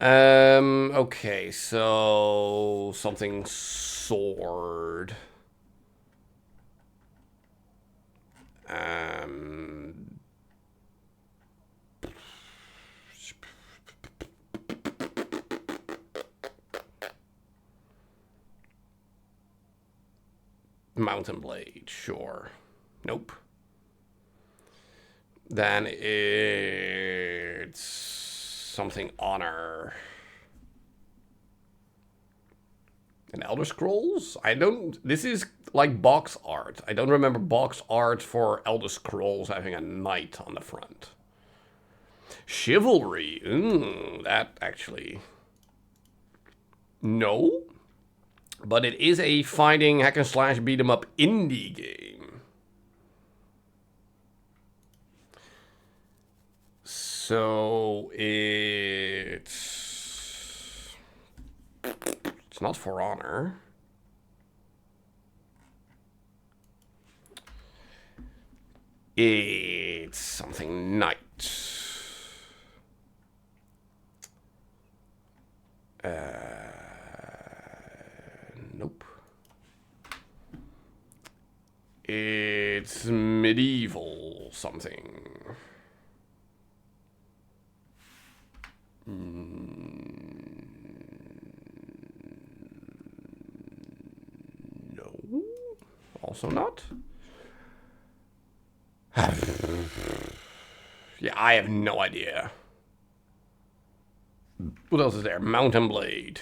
Okay, so something sword. Mountain blade, sure. Nope. Then it's something honor. And Elder Scrolls? This is like box art. I don't remember box art for Elder Scrolls having a knight on the front. Chivalry. That actually. No. But it is a fighting hack and slash beat 'em up indie game. So it's not For Honor. It's something knight. Nope. It's medieval something. No. Also not. Yeah, I have no idea. What else is there? Mountain Blade.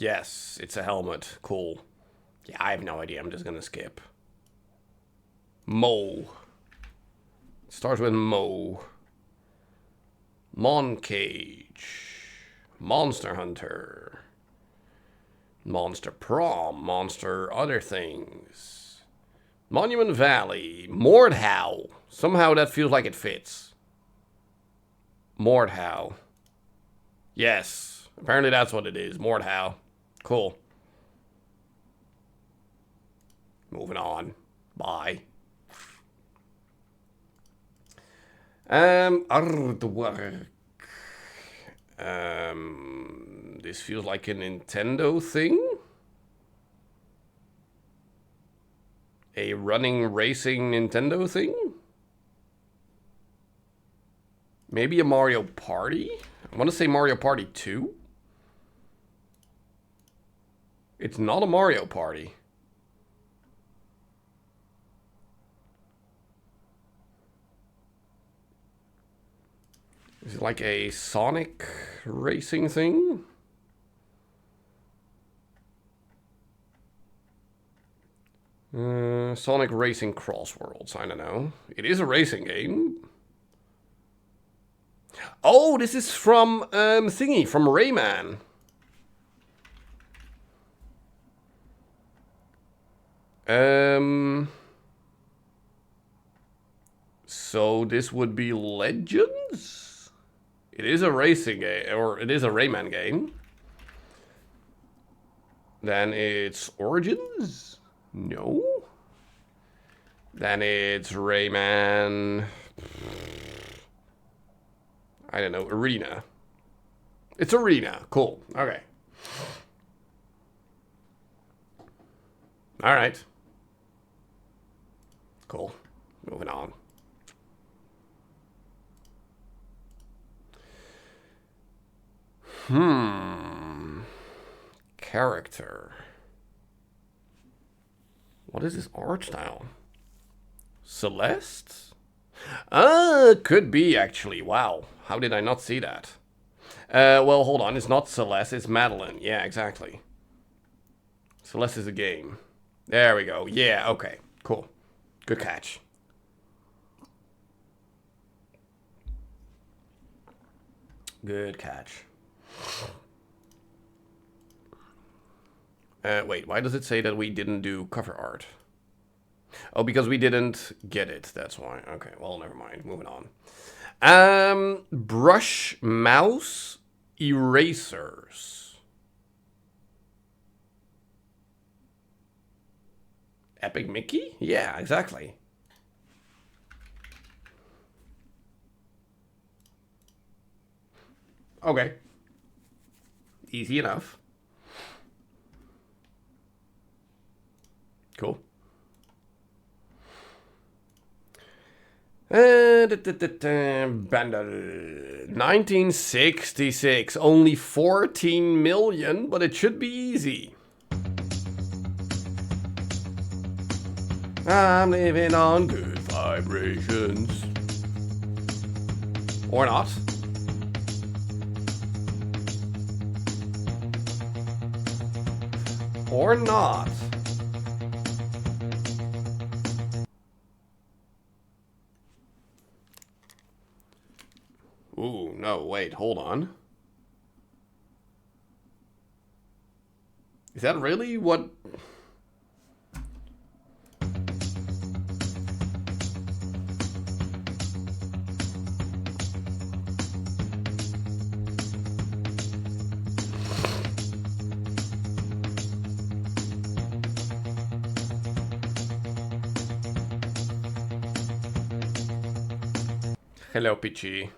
Yes, it's a helmet. Cool. Yeah, I have no idea. I'm just gonna skip. Mo. Starts with Mo. Moncage. Monster Hunter. Monster Prom. Monster Other Things. Monument Valley. Mordhau. Somehow that feels like it fits. Mordhau. Yes. Apparently that's what it is. Mordhau. Cool. Moving on. Bye. Artwork. This feels like a Nintendo thing. A running racing Nintendo thing. Maybe a Mario Party? I want to say Mario Party 2. It's not a Mario Party. Is it like a Sonic racing thing? Sonic Racing Cross Worlds, I don't know. It is a racing game. Oh, this is from thingy, from Rayman. So this would be Legends? It is a racing game, or it is a Rayman game. Then it's Origins? No. Then it's Rayman. I don't know, Arena. It's Arena. Cool. Okay. All right. Cool. Moving on. Character. What is this art style? Celeste? Could be actually. Wow. How did I not see that? Well, hold on. It's not Celeste. It's Madeline. Yeah, exactly. Celeste is a game. There we go. Yeah, okay. Cool. Good catch. Good catch. Wait, why does it say that we didn't do cover art? Oh, because we didn't get it. That's why. Okay, well, never mind. Moving on. Brush mouse erasers. Epic Mickey? Yeah, exactly. Okay. Easy enough. Cool. 1966. Only 14 million, but it should be easy. I'm living on good vibrations. Or not. Or not. Ooh, no, wait, hold on. Is that really what... Hello, Peachy.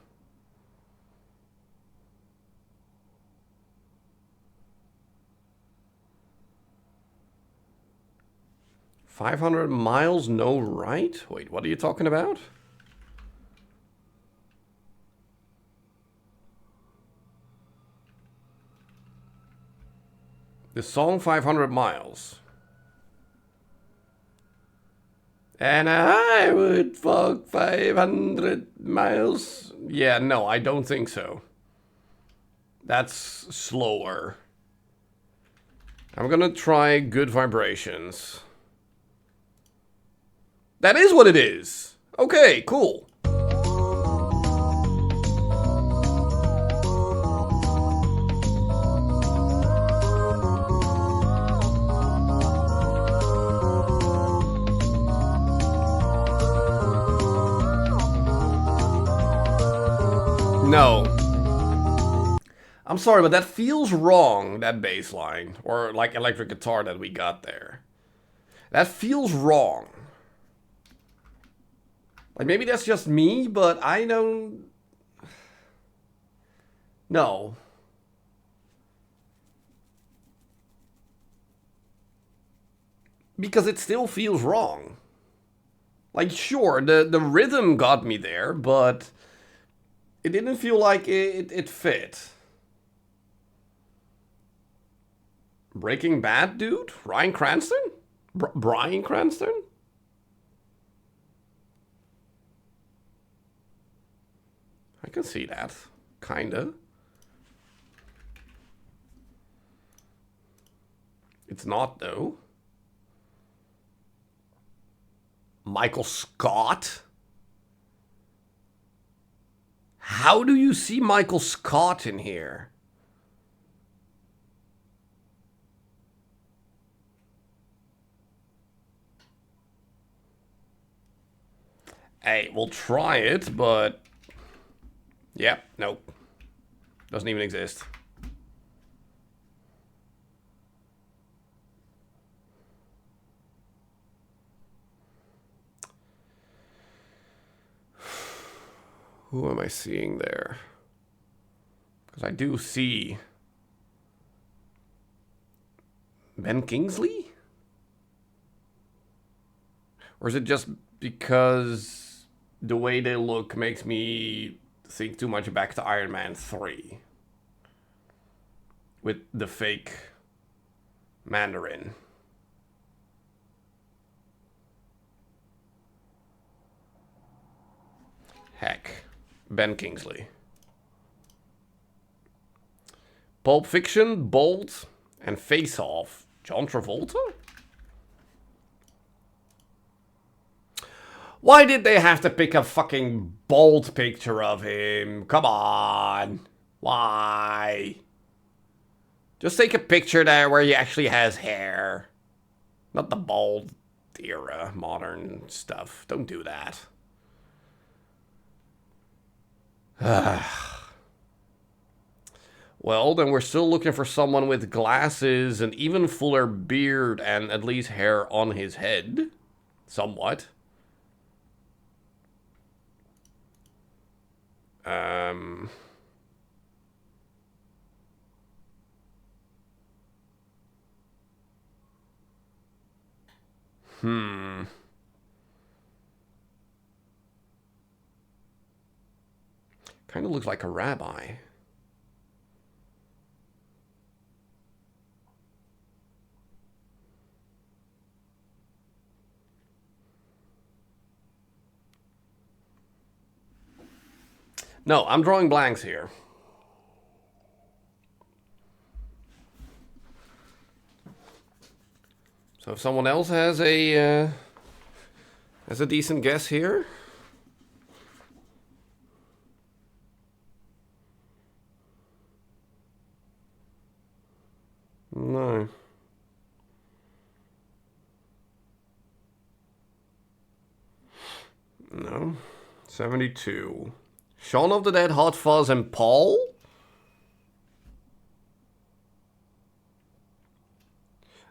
$500 miles, no right? Wait, what are you talking about? The song 500 Miles. And I would walk 500 miles. Yeah, no, I don't think so. That's slower. I'm gonna try good vibrations. That is what it is. Okay, cool. No. I'm sorry, but that feels wrong, that bass line. Or like electric guitar that we got there. That feels wrong. Like maybe that's just me, but I don't... No. Because it still feels wrong. Like sure, the rhythm got me there, but... It didn't feel like it fit. Breaking Bad dude? Bryan Cranston? Bryan Cranston? I can see that. Kinda. It's not though. Michael Scott? How do you see Michael Scott in here? Hey, we'll try it, but... Yeah, nope. Doesn't even exist. Who am I seeing there? Because I do see... Ben Kingsley? Or is it just because the way they look makes me think too much back to Iron Man 3? With the fake Mandarin. Heck. Ben Kingsley. Pulp Fiction, Bolt, and Face Off. John Travolta? Why did they have to pick a fucking Bolt picture of him? Come on. Why? Just take a picture there where he actually has hair. Not the bald era, modern stuff. Don't do that. Well, then we're still looking for someone with glasses, an even fuller beard, and at least hair on his head. Somewhat. Kind of looks like a rabbi. No, I'm drawing blanks here. So if someone else has a decent guess here. No. No. 72. Shaun of the Dead, Hot Fuzz, and Paul?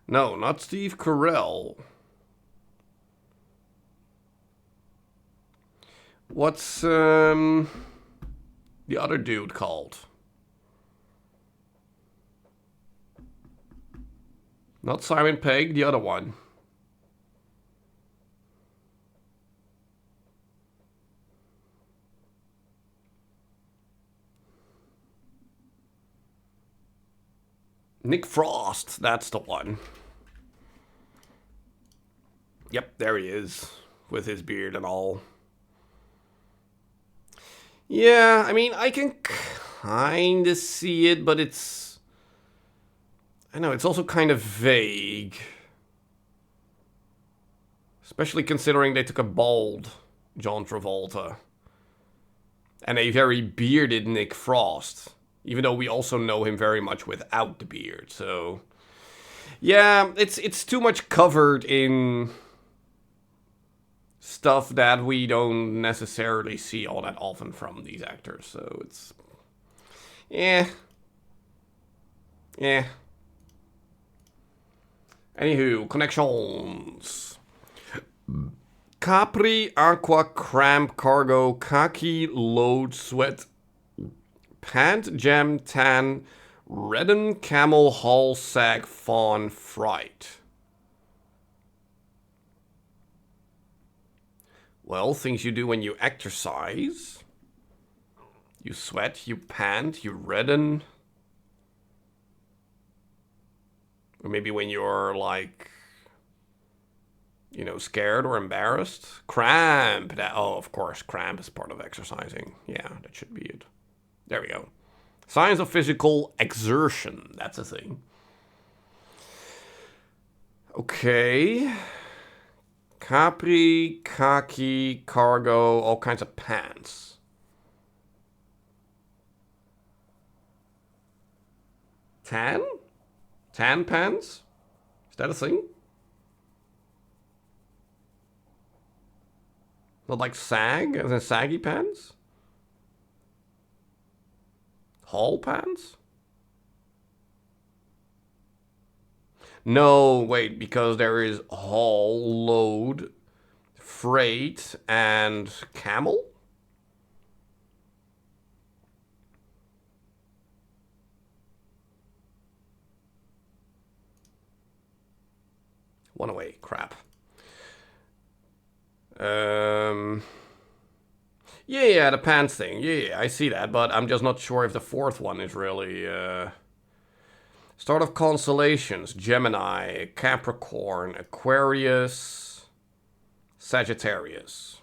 No, not Steve Carell. What's the other dude called? Not Simon Pegg, the other one. Nick Frost, that's the one. Yep, there he is, with his beard and all. Yeah, I mean, I can kinda see it, but it's... I know, it's also kind of vague. Especially considering they took a bald John Travolta. And a very bearded Nick Frost. Even though we also know him very much without the beard, so... Yeah, it's too much covered in... stuff that we don't necessarily see all that often from these actors, so it's... Yeah. Yeah. Anywho, connections. Capri, Aqua, Cramp, Cargo, Khaki, Load, Sweat, Pant, Gem, Tan, Redden, Camel, Hull, Sag, Fawn, Fright. Well, things you do when you exercise. You sweat, you pant, you redden. Or maybe when you're like, you know, scared or embarrassed. Cramp. Oh, of course, cramp is part of exercising. Yeah, that should be it. There we go. Signs of physical exertion. That's a thing. Okay. Capri, khaki, cargo, all kinds of pants. Tan? Tan pants? Is that a thing? Not like sag, as in saggy pants? Hall pants? No, wait, because there is haul, load, freight, and camel? One away, crap. Yeah, the pants thing. Yeah, I see that, but I'm just not sure if the fourth one is really, Start of constellations, Gemini, Capricorn, Aquarius, Sagittarius.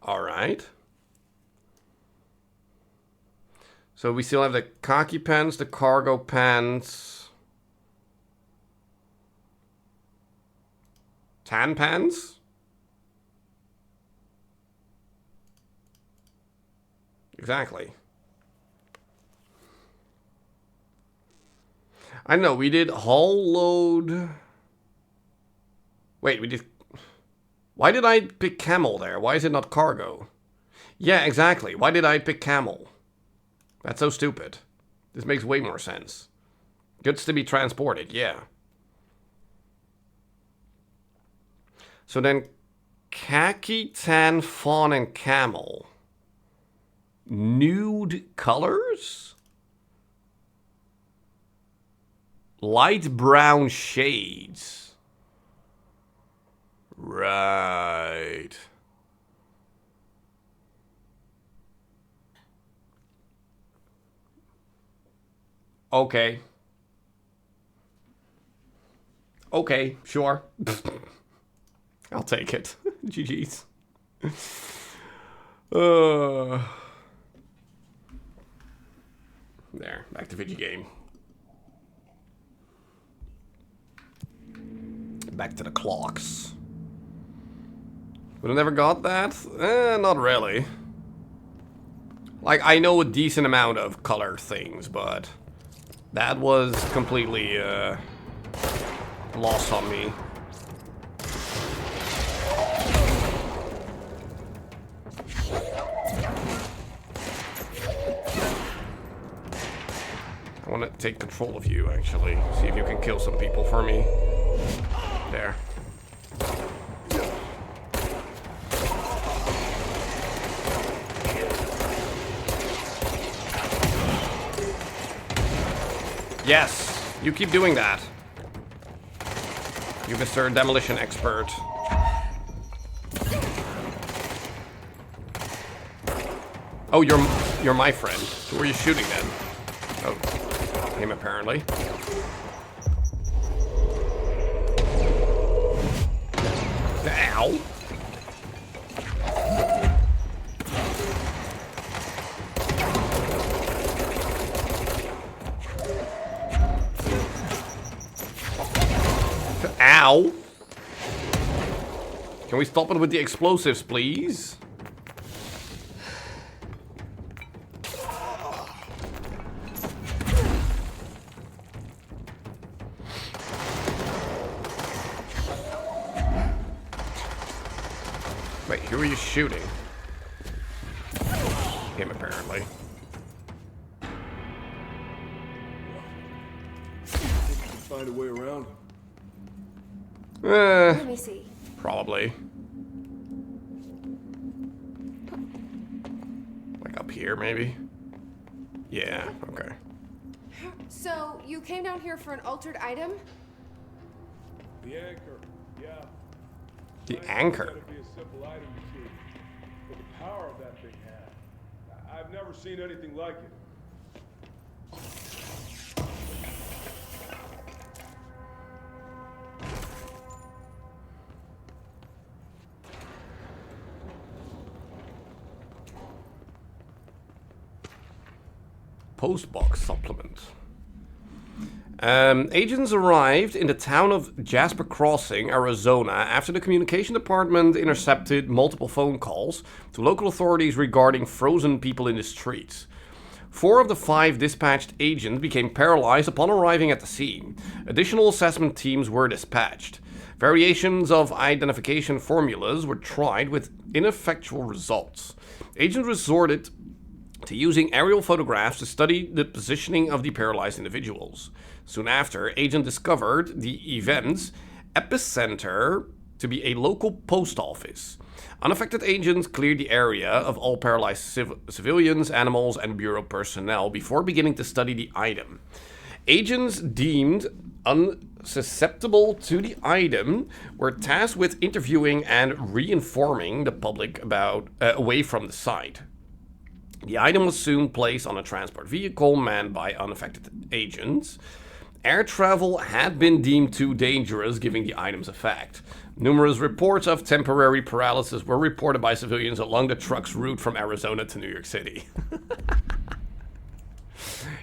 Alright. So we still have the khaki pants, the cargo pants. Tan pants? Exactly. I know, we did hull load. Wait, we did... Why did I pick camel there? Why is it not cargo? Yeah, exactly. Why did I pick camel? That's so stupid. This makes way more sense. Goods to be transported, yeah. So then, khaki, tan, fawn, and camel. Nude colors? Light brown shades. Right. Okay. Okay, sure. I'll take it. GG's. There, back to video game. Back to the clocks. Would have never got that? Not really. Like, I know a decent amount of color things, but that was completely lost on me. I want to take control of you, actually. See if you can kill some people for me. There. Yes, you keep doing that. You Mr. Demolition Expert. Oh, you're my friend. Who are you shooting then? Oh, him apparently. Ow. Ow! Can we stop it with the explosives, please? Wait, who are you shooting? Him, apparently. Think we can find a way around him. Let me see. Probably. Like up here, maybe? Yeah, okay. So, you came down here for an altered item? The anchor, yeah. The anchor? That'd be a simple item machine. But the power of that thing had. I've never seen anything like it. Postbox supplement. Agents arrived in the town of Jasper Crossing, Arizona, after the communication department intercepted multiple phone calls to local authorities regarding frozen people in the streets. 4 of the 5 dispatched agents became paralyzed upon arriving at the scene. Additional assessment teams were dispatched. Variations of identification formulas were tried with ineffectual results. Agents resorted to using aerial photographs to study the positioning of the paralyzed individuals. Soon after, agents discovered the event's epicenter to be a local post office. Unaffected agents cleared the area of all paralyzed civilians, animals, and Bureau personnel before beginning to study the item. Agents deemed unsusceptible to the item were tasked with interviewing and re-informing the public about away from the site. The item was soon placed on a transport vehicle manned by unaffected agents. Air travel had been deemed too dangerous given the item's effect. Numerous reports of temporary paralysis were reported by civilians along the truck's route from Arizona to New York City.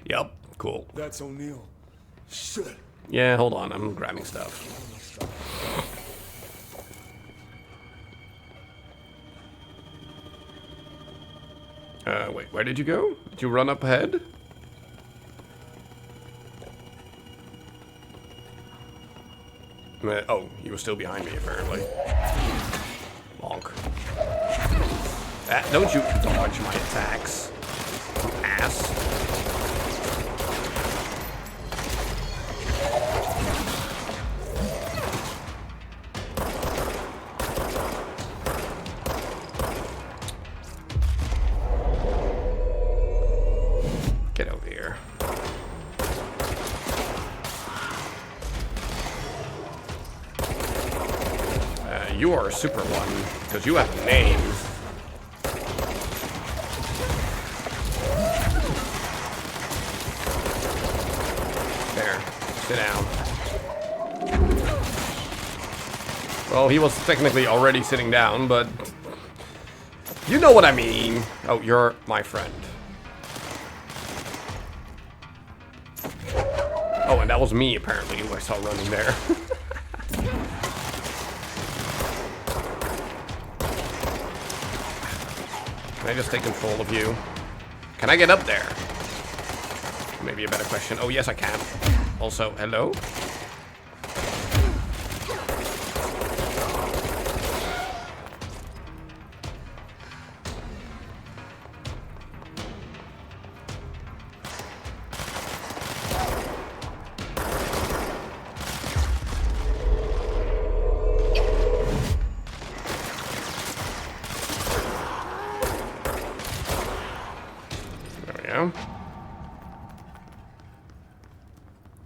Yep, cool. That's O'Neill. Shit. Yeah, hold on, I'm grabbing stuff. Wait, where did you go? Did you run up ahead? Oh, you were still behind me, apparently. Bonk. Don't you dodge my attacks, ass. Get over here. You are a super one, because you have a name. There, sit down. Well, he was technically already sitting down, but you know what I mean. Oh, you're my friend. Oh, and that was me, apparently, who I saw running there. Can I just take control of you? Can I get up there? Maybe a better question. Oh, yes, I can. Also, hello?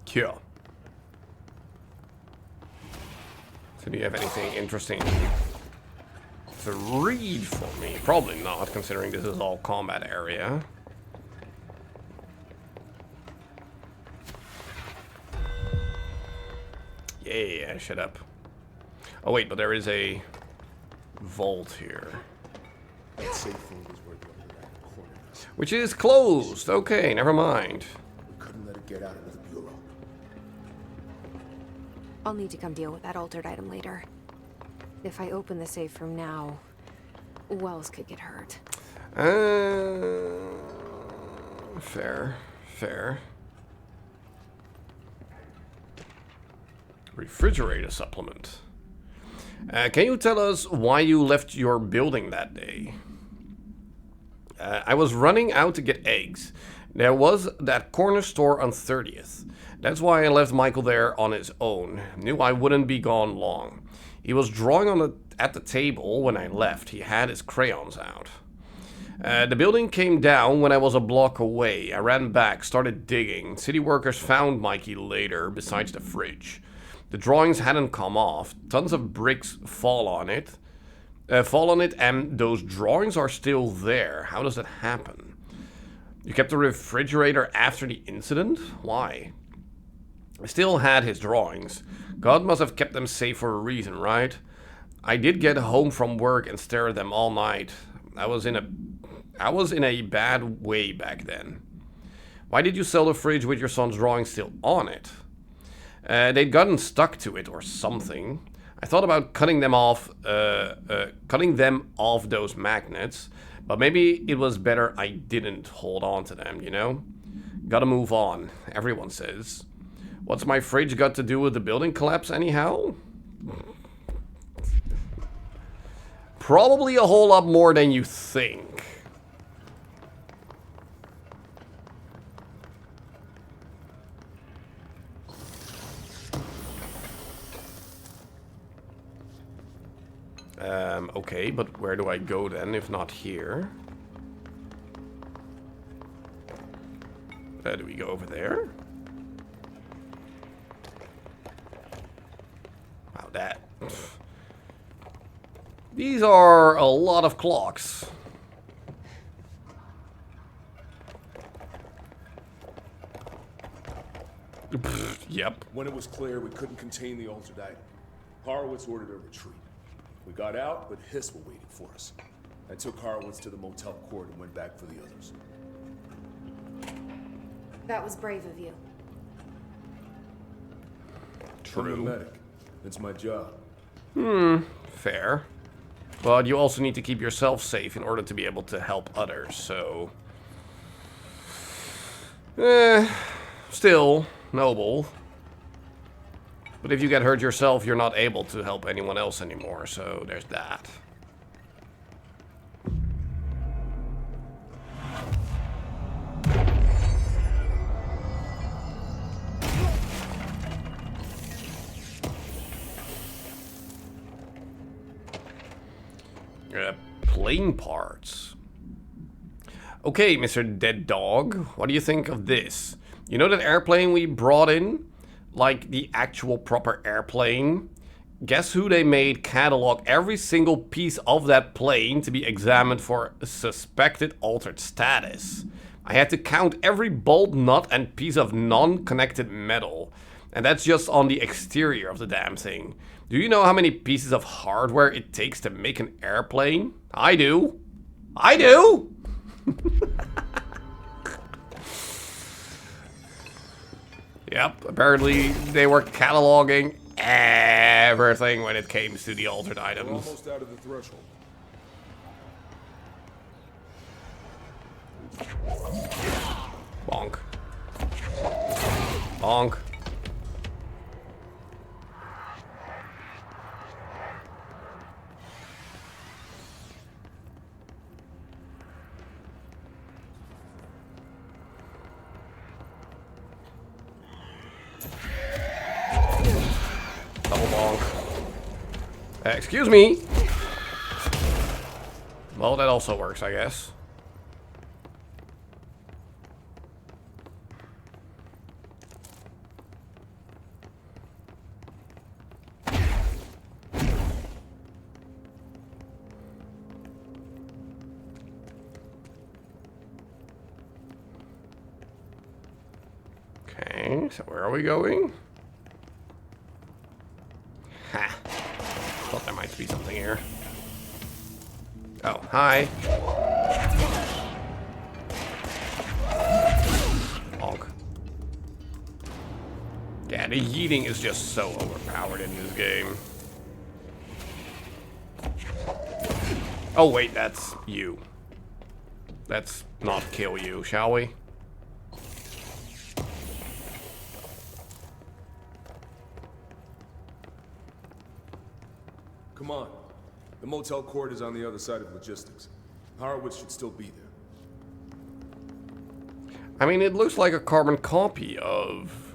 Cool. So do you have anything interesting to read for me? Probably not, considering this is all combat area. Yeah, shut up. Oh wait, but there is a vault here. Which is closed. Okay, never mind. We couldn't let it get out into the Bureau. I'll need to come deal with that altered item later. If I open the safe room now, Wells could get hurt. Fair. Refrigerator supplement. Can you tell us why you left your building that day? I was running out to get eggs. There was that corner store on 30th. That's why I left Michael there on his own. Knew I wouldn't be gone long. He was drawing at the table when I left. He had his crayons out. The building came down when I was a block away. I ran back, started digging. City workers found Mikey later, besides the fridge. The drawings hadn't come off. Tons of bricks fall on it, and those drawings are still there. How does that happen? You kept the refrigerator after the incident? Why? I still had his drawings. God must have kept them safe for a reason, right? I did get home from work and stare at them all night. I was in a bad way back then. Why did you sell the fridge with your son's drawings still on it? They'd gotten stuck to it or something. I thought about cutting them off those magnets, but maybe it was better I didn't hold on to them, you know? Gotta move on, everyone says. What's my fridge got to do with the building collapse anyhow? Probably a whole lot more than you think. Okay, but where do I go then, if not here? Do we go over there? Wow, that... These are a lot of clocks. Yep. When it was clear we couldn't contain the altered item, Horowitz ordered a retreat. We got out, but Hiss were waiting for us. I took Horowitz to the motel court and went back for the others. That was brave of you. I'm a medic. It's my job. Fair. But you also need to keep yourself safe in order to be able to help others, so... still noble. But if you get hurt yourself, you're not able to help anyone else anymore, so there's that. Plane parts. Okay, Mr. Dead Dog, what do you think of this? You know that airplane we brought in? Like the actual proper airplane? Guess who they made catalog every single piece of that plane to be examined for suspected altered status. I had to count every bolt, nut, and piece of non-connected metal. And that's just on the exterior of the damn thing. Do you know how many pieces of hardware it takes to make an airplane? I do. I do! Yep, apparently they were cataloging everything when it came to the altered items. We're almost out of the threshold. Bonk. Bonk. Double bonk. Excuse me. Well, that also works, I guess. Okay, so where are we going? Ha! Thought there might be something here. Oh, hi. Bonk. Get the yeeting is just so overpowered in this game. Oh wait, that's you. Let's not kill you, shall we? Come on. The motel court is on the other side of logistics. Horowitz should still be there. I mean, it looks like a carbon copy of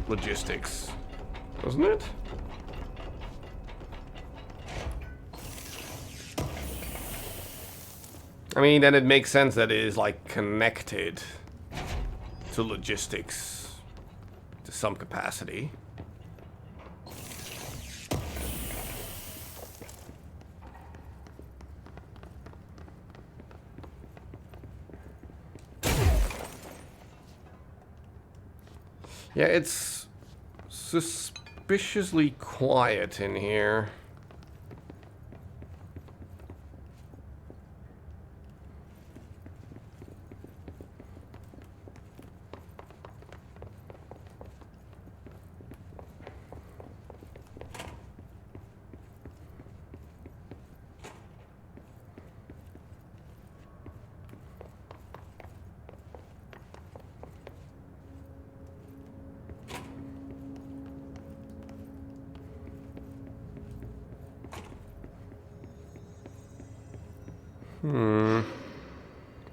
logistics, doesn't it? I mean, then it makes sense that it is like connected to logistics to some capacity. Yeah, it's suspiciously quiet in here.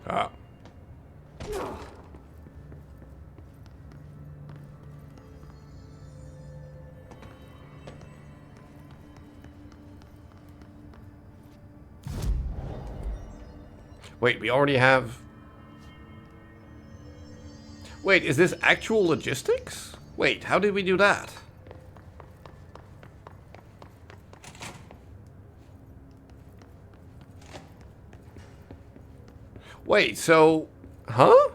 Ah. Wait, we already have... Wait, is this actual logistics? Wait, how did we do that? Wait, so... Huh?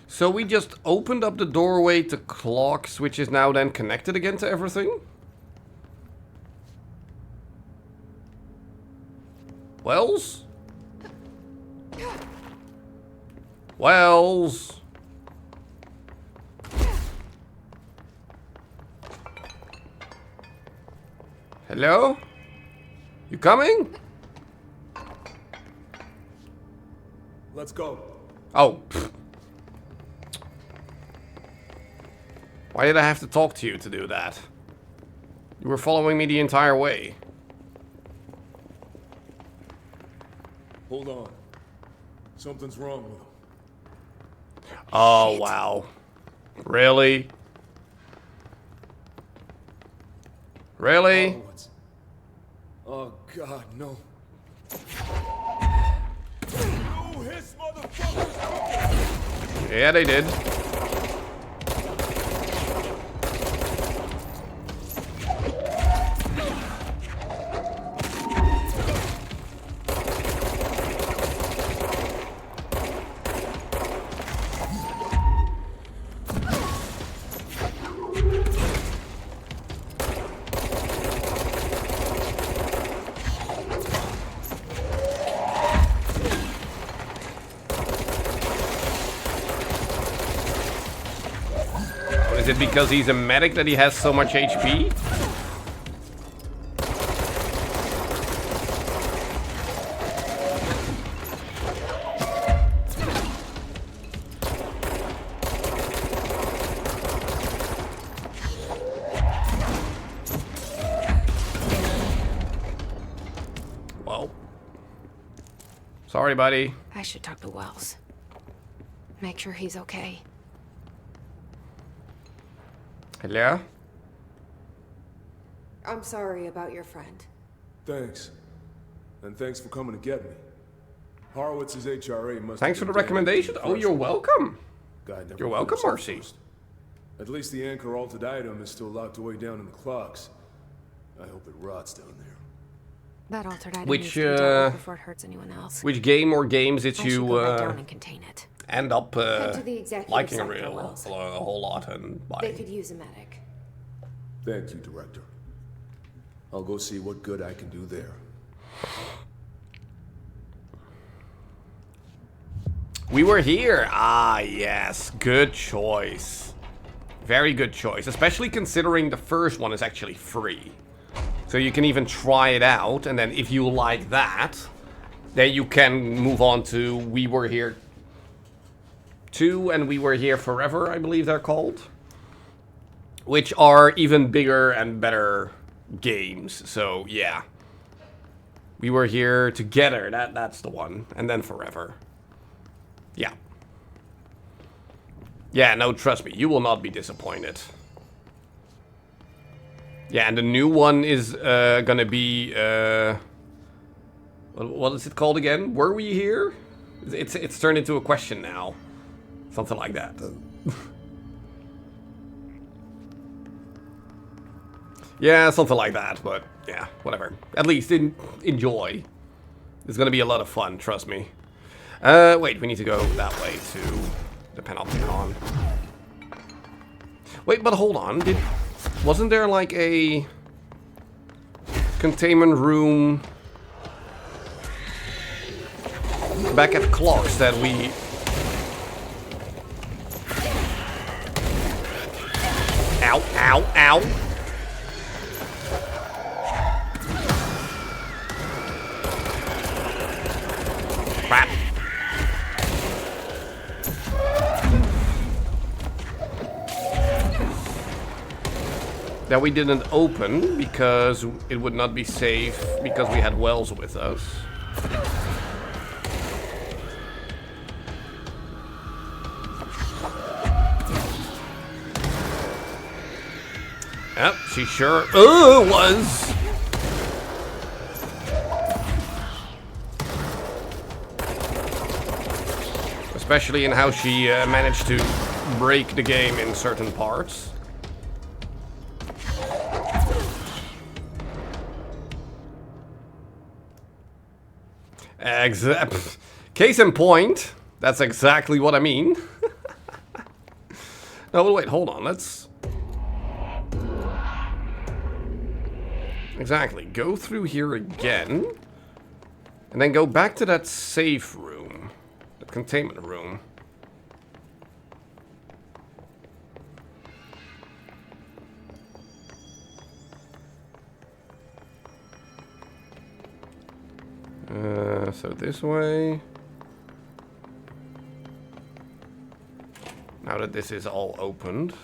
So we just opened up the doorway to clocks, which is now then connected again to everything? Wells? Wells? Hello? You coming? Let's go. Oh. Pfft. Why did I have to talk to you to do that? You were following me the entire way. Hold on. Something's wrong with him. Oh, wow. Really? Really? Horowitz. Oh, God, no. No, his motherfuckers! Yeah, they did. Is it because he's a medic that he has so much HP? Well. Sorry, buddy. I should talk to Wells. Make sure he's okay. Hello? I'm sorry about your friend. Thanks. And thanks for coming to get me. Horowitz's HRA must... Thanks for the recommendation. Oh, you're welcome. You're welcome, Marcy. At least the anchor altered item is still locked away down in the clocks. I hope it rots down there. That altered item Which, needs to be dealt with before it hurts anyone else. Which game or games did you go back down and contain it. end up Head to the executive liking a sector, Wells. whole lot and They buying? could use a medic. Thank you, Director. I'll go see what good I can do there. We were here. Ah, yes. Good choice. Very good choice. Especially considering the first one is actually free. So you can even try it out. And then if you like that, then you can move on to We Were Here 2 and We Were Here Forever, I believe they're called. Which are even bigger and better games. So, yeah. We Were Here Together. That's the one. And then Forever. Yeah. Yeah, no, trust me. You will not be disappointed. Yeah, and the new one is gonna be... what is it called again? Were we here? It's turned into a question now. Something like that. Yeah, something like that, but yeah, whatever. At least enjoy. It's gonna be a lot of fun, trust me. Wait, we need to go that way to the Panopticon. Wait, but hold on. Wasn't there like a containment room back at Clocks that we... Ow, ow, ow. Crap. That we didn't open because it would not be safe because we had Wells with us. Yep, she sure was. Especially in how she managed to break the game in certain parts. Case in point, that's exactly what I mean. No, but wait, hold on, let's... Exactly, go through here again. And then go back to that safe room. The containment room. So this way. Now that this is all opened.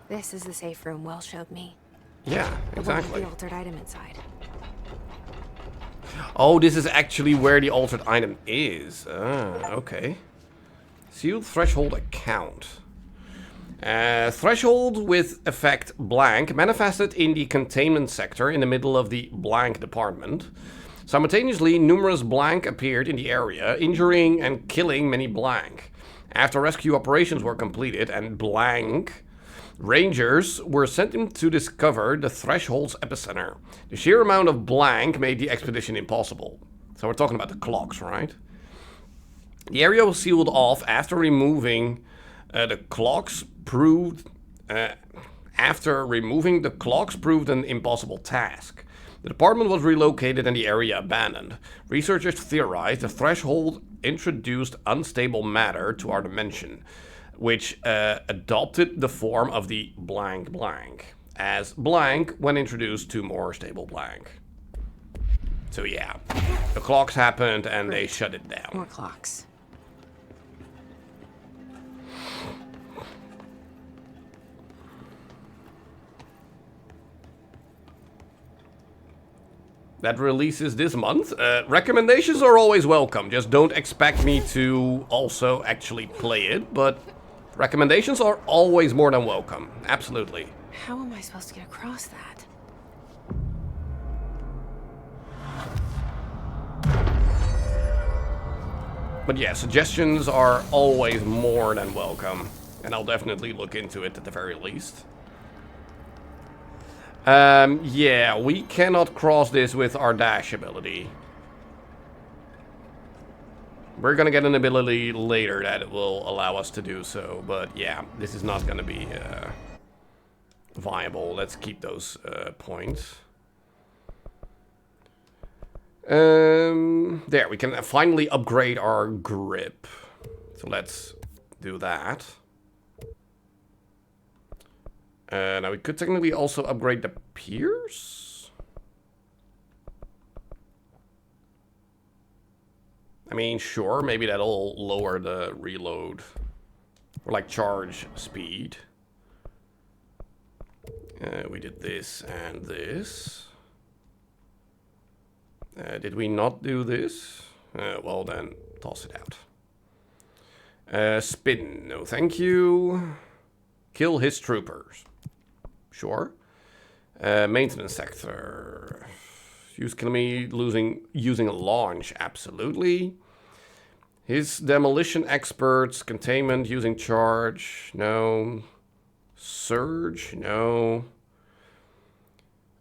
This is the safe room Will showed me. Yeah, The one exactly. with the altered item inside. Oh, this is actually where the altered item is. Ah, okay. Sealed threshold account. Threshold with effect blank manifested in the containment sector in the middle of the blank department. Simultaneously, numerous blank appeared in the area, injuring and killing many blank. After rescue operations were completed and blank Rangers were sent in to discover the threshold's epicenter. The sheer amount of blank made the expedition impossible. So we're talking about the clocks, right? The area was sealed off after removing the clocks proved... after removing the clocks proved an impossible task. The department was relocated and the area abandoned. Researchers theorized the threshold introduced unstable matter to our dimension, which adopted the form of the blank blank, as blank when introduced to more stable blank. So yeah, the clocks happened and they shut it down. More clocks. That releases this month. Recommendations are always welcome. Just don't expect me to also actually play it, but recommendations are always more than welcome. Absolutely. How am I supposed to get across that? But yeah, suggestions are always more than welcome. And I'll definitely look into it at the very least. Yeah, we cannot cross this with our dash ability. We're gonna get an ability later that will allow us to do so, but yeah, this is not gonna be viable. Let's keep those points. There, we can finally upgrade our grip. So let's do that. Now we could technically also upgrade the pierce. I mean, sure, maybe that'll lower the reload or like charge speed. We did this and this. Did we not do this? Well then, toss it out. Spin, no thank you. Kill his troopers. Sure. Maintenance sector. Use enemy using a launch, absolutely. His demolition experts, containment using charge, no. Surge, no.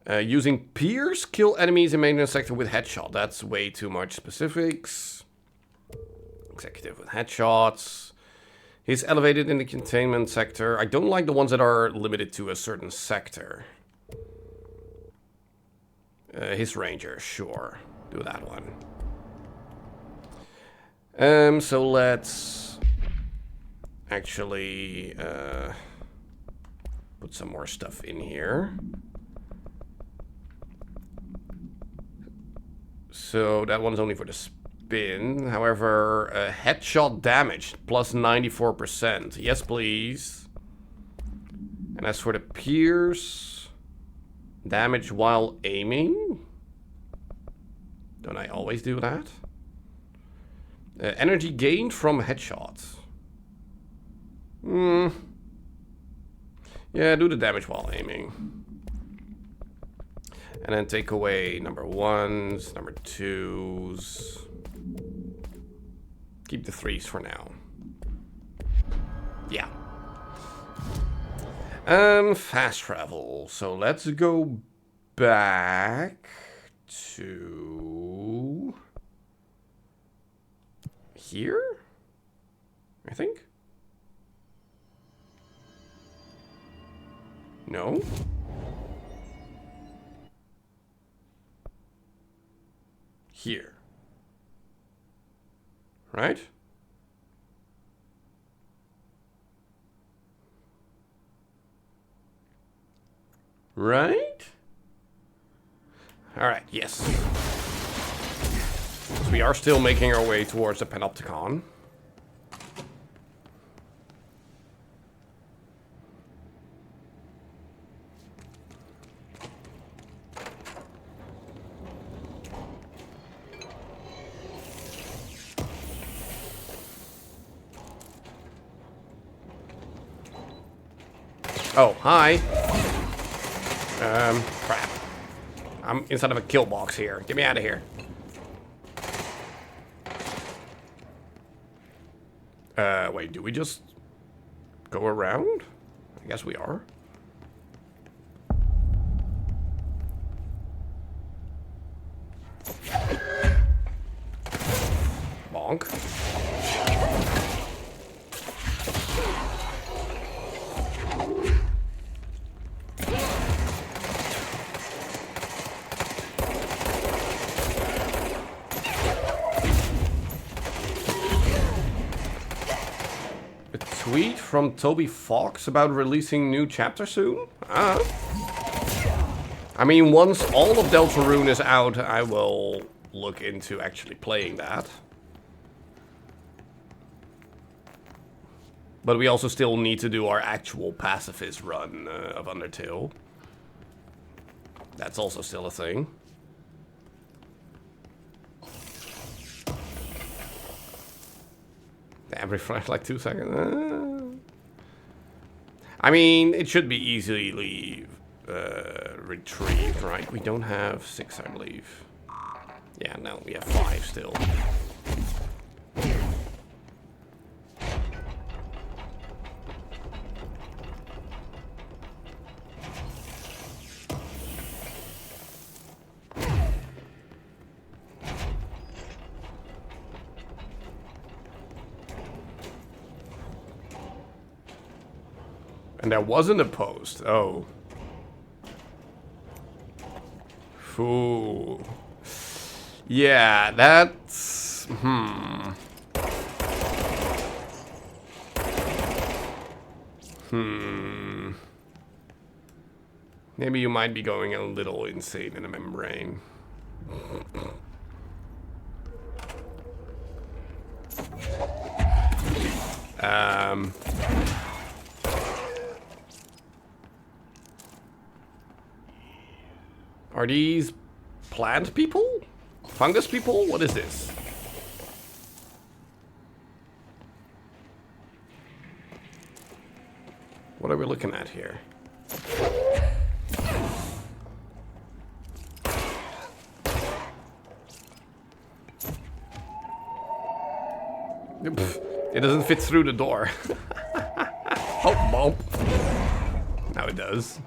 Using pierce, kill enemies in maintenance sector with headshot. That's way too much specifics. Executive with headshots. He's elevated in the containment sector. I don't like the ones that are limited to a certain sector. His ranger, sure. Do that one. So let's actually put some more stuff in here. So that one's only for the spin. However, headshot damage plus 94%. Yes, please. And as for the pierce, damage while aiming. Don't I always do that? Energy gained from headshots. Yeah, do the damage while aiming. And then take away number 1s, number 2s. Keep the 3s for now. Yeah. Fast travel. So let's go back to here, I think. No. Here. Right? Right? Alright, yes. So we are still making our way towards the Panopticon. Oh, hi. Crap. I'm inside of a kill box here. Get me out of here. Wait, do we just go around? I guess we are. Bonk. Tweet from Toby Fox about releasing new chapter soon? I mean, once all of Deltarune is out, I will look into actually playing that. But we also still need to do our actual pacifist run of Undertale. That's also still a thing. Damn, refresh like 2 seconds. I mean, it should be easily retrieved, right? We don't have 6, I believe. Yeah, no, we have 5 still. And there wasn't a post. Oh. Ooh. Yeah, that's... Maybe you might be going a little insane in a membrane. Are these plant people? Fungus people? What is this? What are we looking at here? It doesn't fit through the door. Oh, bump. Now it does.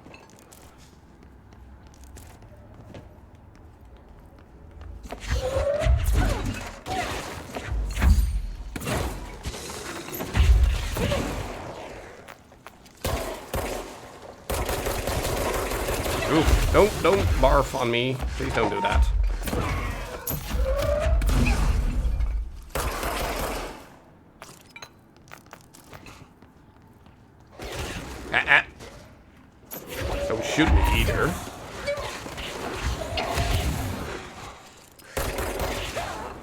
Ooh, don't barf on me. Please don't do that. Don't shoot me either.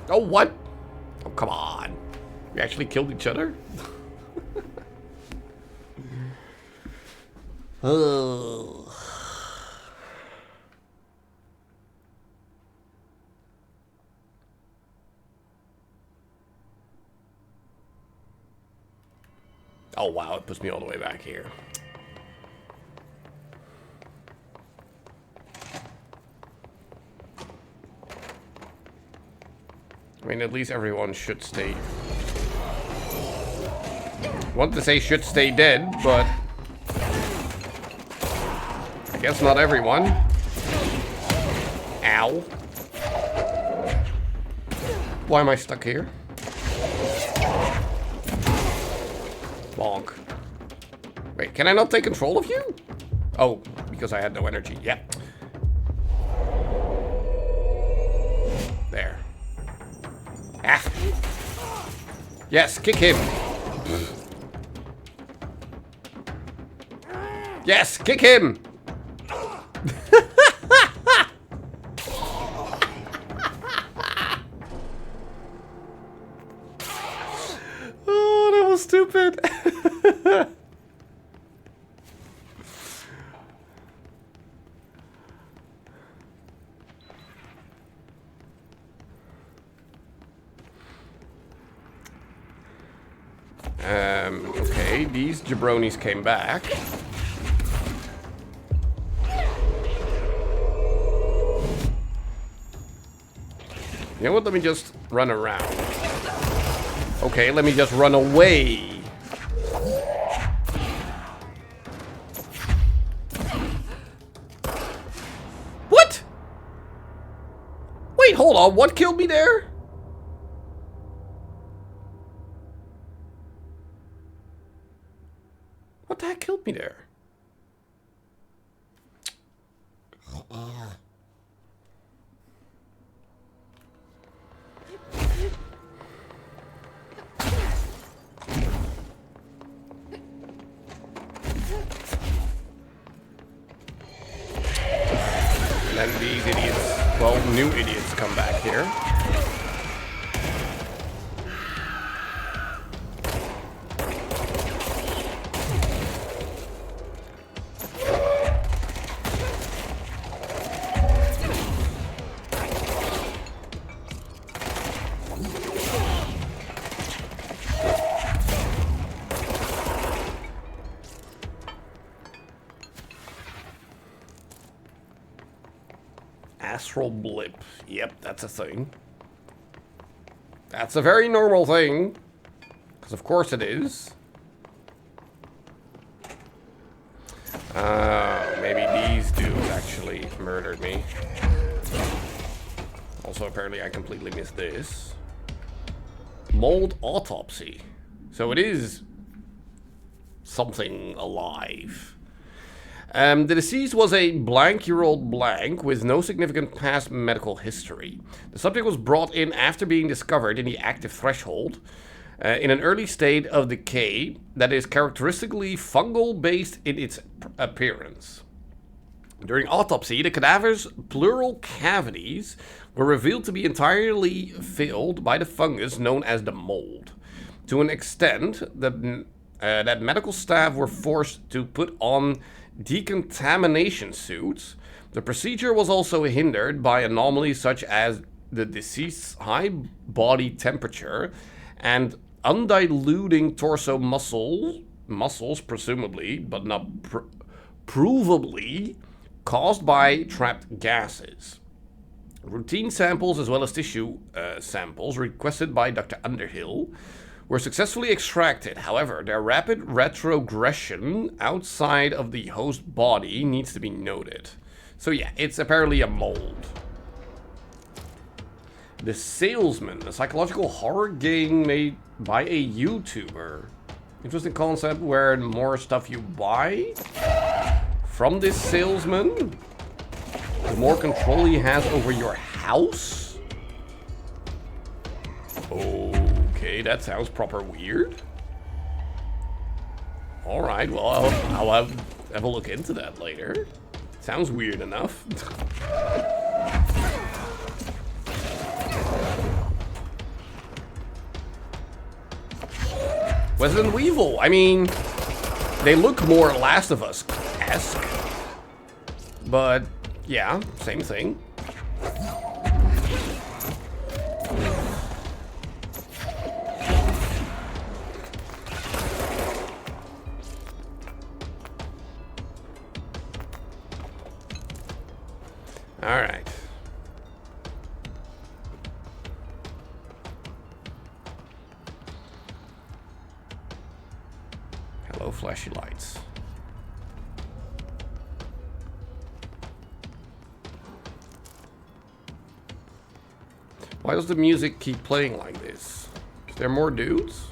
Oh, what? Oh, come on. We actually killed each other? Oh. Oh, wow, it puts me all the way back here. I mean, at least everyone should stay... I want to say should stay dead, but... I guess not everyone. Ow. Why am I stuck here? Bonk. Wait, can I not take control of you? Oh, because I had no energy. Yeah. There. Ah. Yes, kick him. Yes, kick him. Oh, that was stupid. Okay, these jabronis came back. You know what? Let me just run around. Okay, let me just run away. What? Wait, hold on. What killed me there? What the heck killed me there? And then these idiots, well, new idiots come back here. Astral blip. Yep, that's a thing. That's a very normal thing. Because of course it is. Maybe these dudes actually murdered me. Also, apparently I completely missed this. Mold autopsy. So it is something alive. The deceased was a blank-year-old blank with no significant past medical history. The subject was brought in after being discovered in the active threshold in an early state of decay that is characteristically fungal-based in its appearance. During autopsy, the cadaver's pleural cavities were revealed to be entirely filled by the fungus known as the mold. To an extent that medical staff were forced to put on decontamination suits, the procedure was also hindered by anomalies such as the deceased's high body temperature and undiluting torso muscles presumably, but not provably, caused by trapped gases. Routine samples as well as tissue samples requested by Dr. Underhill were successfully extracted. However, their rapid retrogression outside of the host body needs to be noted. So yeah, it's apparently a mold. The Salesman, a psychological horror game made by a YouTuber. Interesting concept where the more stuff you buy from this salesman, the more control he has over your house? Okay, that sounds proper weird. Alright, well, I'll have a look into that later. Sounds weird enough. Resident Evil, I mean, they look more Last of Us-esque. But, yeah, same thing. Alright. Hello, flashy lights. Why does the music keep playing like this? Is there more dudes?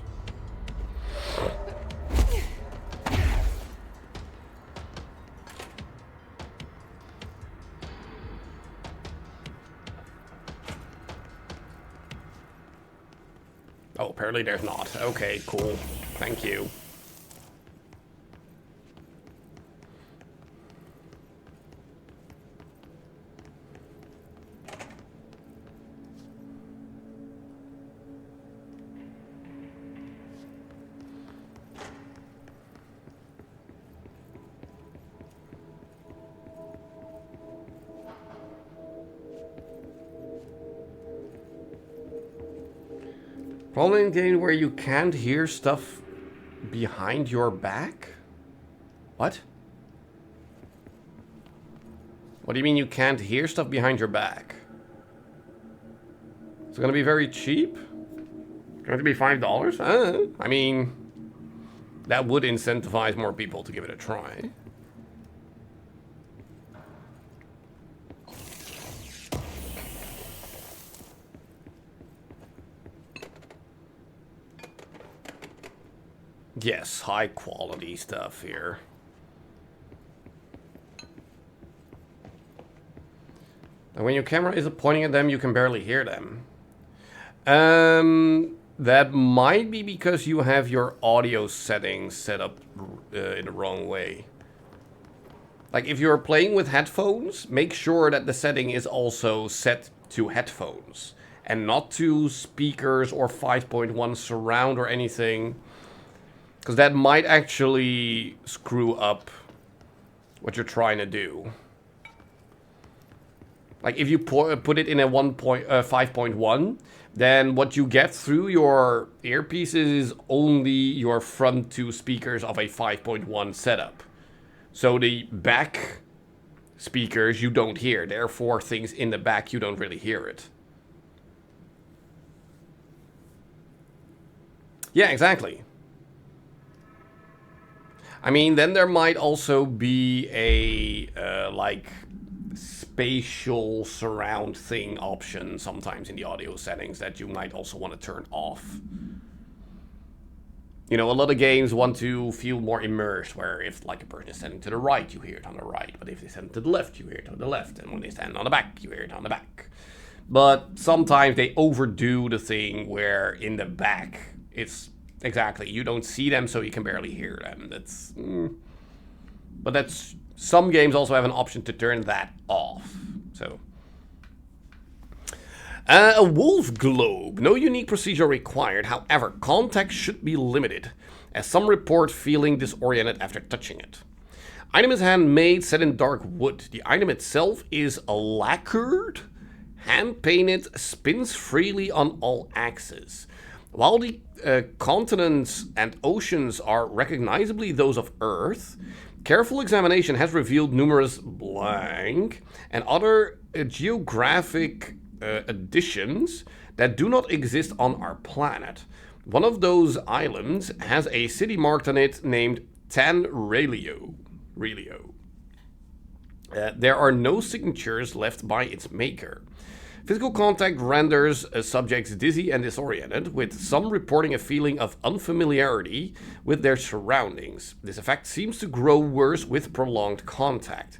Oh, apparently there's not. Okay, cool. Thank you. Problem game where you can't hear stuff behind your back? What? What do you mean you can't hear stuff behind your back? It's gonna be very cheap? Going to be $5? I mean, that would incentivize more people to give it a try. Yes, high quality stuff here. And when your camera isn't pointing at them, you can barely hear them. That might be because you have your audio settings set up in the wrong way. Like if you're playing with headphones, make sure that the setting is also set to headphones and not to speakers or 5.1 surround or anything. Because that might actually screw up what you're trying to do. Like if you put it in a 5.1, then what you get through your earpieces is only your front two speakers of a 5.1 setup. So the back speakers you don't hear. Therefore, things in the back you don't really hear it. Yeah, exactly. I mean, then there might also be a, like, spatial surround thing option sometimes in the audio settings that you might also want to turn off. You know, a lot of games want to feel more immersed, where if like a person is standing to the right, you hear it on the right, but if they stand to the left, you hear it on the left, and when they stand on the back, you hear it on the back. But sometimes they overdo the thing where in the back, it's exactly, you don't see them, so you can barely hear them. But that's, some games also have an option to turn that off, so. A wolf globe. No unique procedure required. However, contact should be limited, as some report feeling disoriented after touching it. Item is handmade, set in dark wood. The item itself is lacquered, hand-painted, spins freely on all axes. While the continents and oceans are recognizably those of Earth, careful examination has revealed numerous blank and other geographic additions that do not exist on our planet. One of those islands has a city marked on it named Tanrelio. There are no signatures left by its maker. Physical contact renders subjects dizzy and disoriented, with some reporting a feeling of unfamiliarity with their surroundings. This effect seems to grow worse with prolonged contact,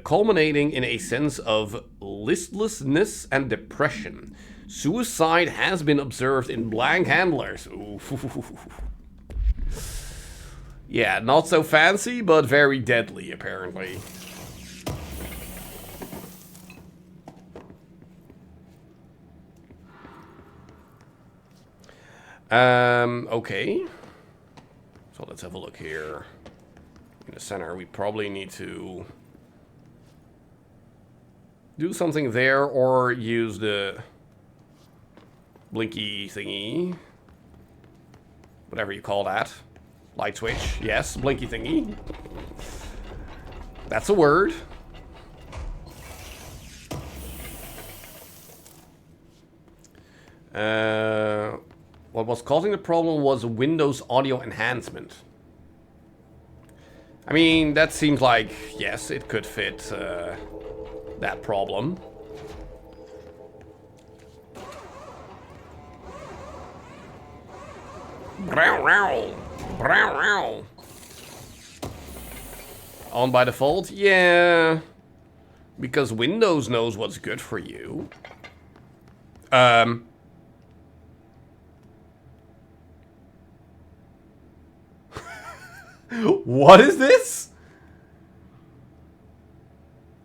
culminating in a sense of listlessness and depression. Suicide has been observed in blank handlers. Ooh. Yeah, not so fancy, but very deadly, apparently. Okay. So let's have a look here. In the center, we probably need to do something there or use the blinky thingy. Whatever you call that. Light switch. Yes, blinky thingy. That's a word. What was causing the problem was Windows audio enhancement. I mean, that seems like, yes, it could fit that problem. On by default? Yeah. Because Windows knows what's good for you. What is this?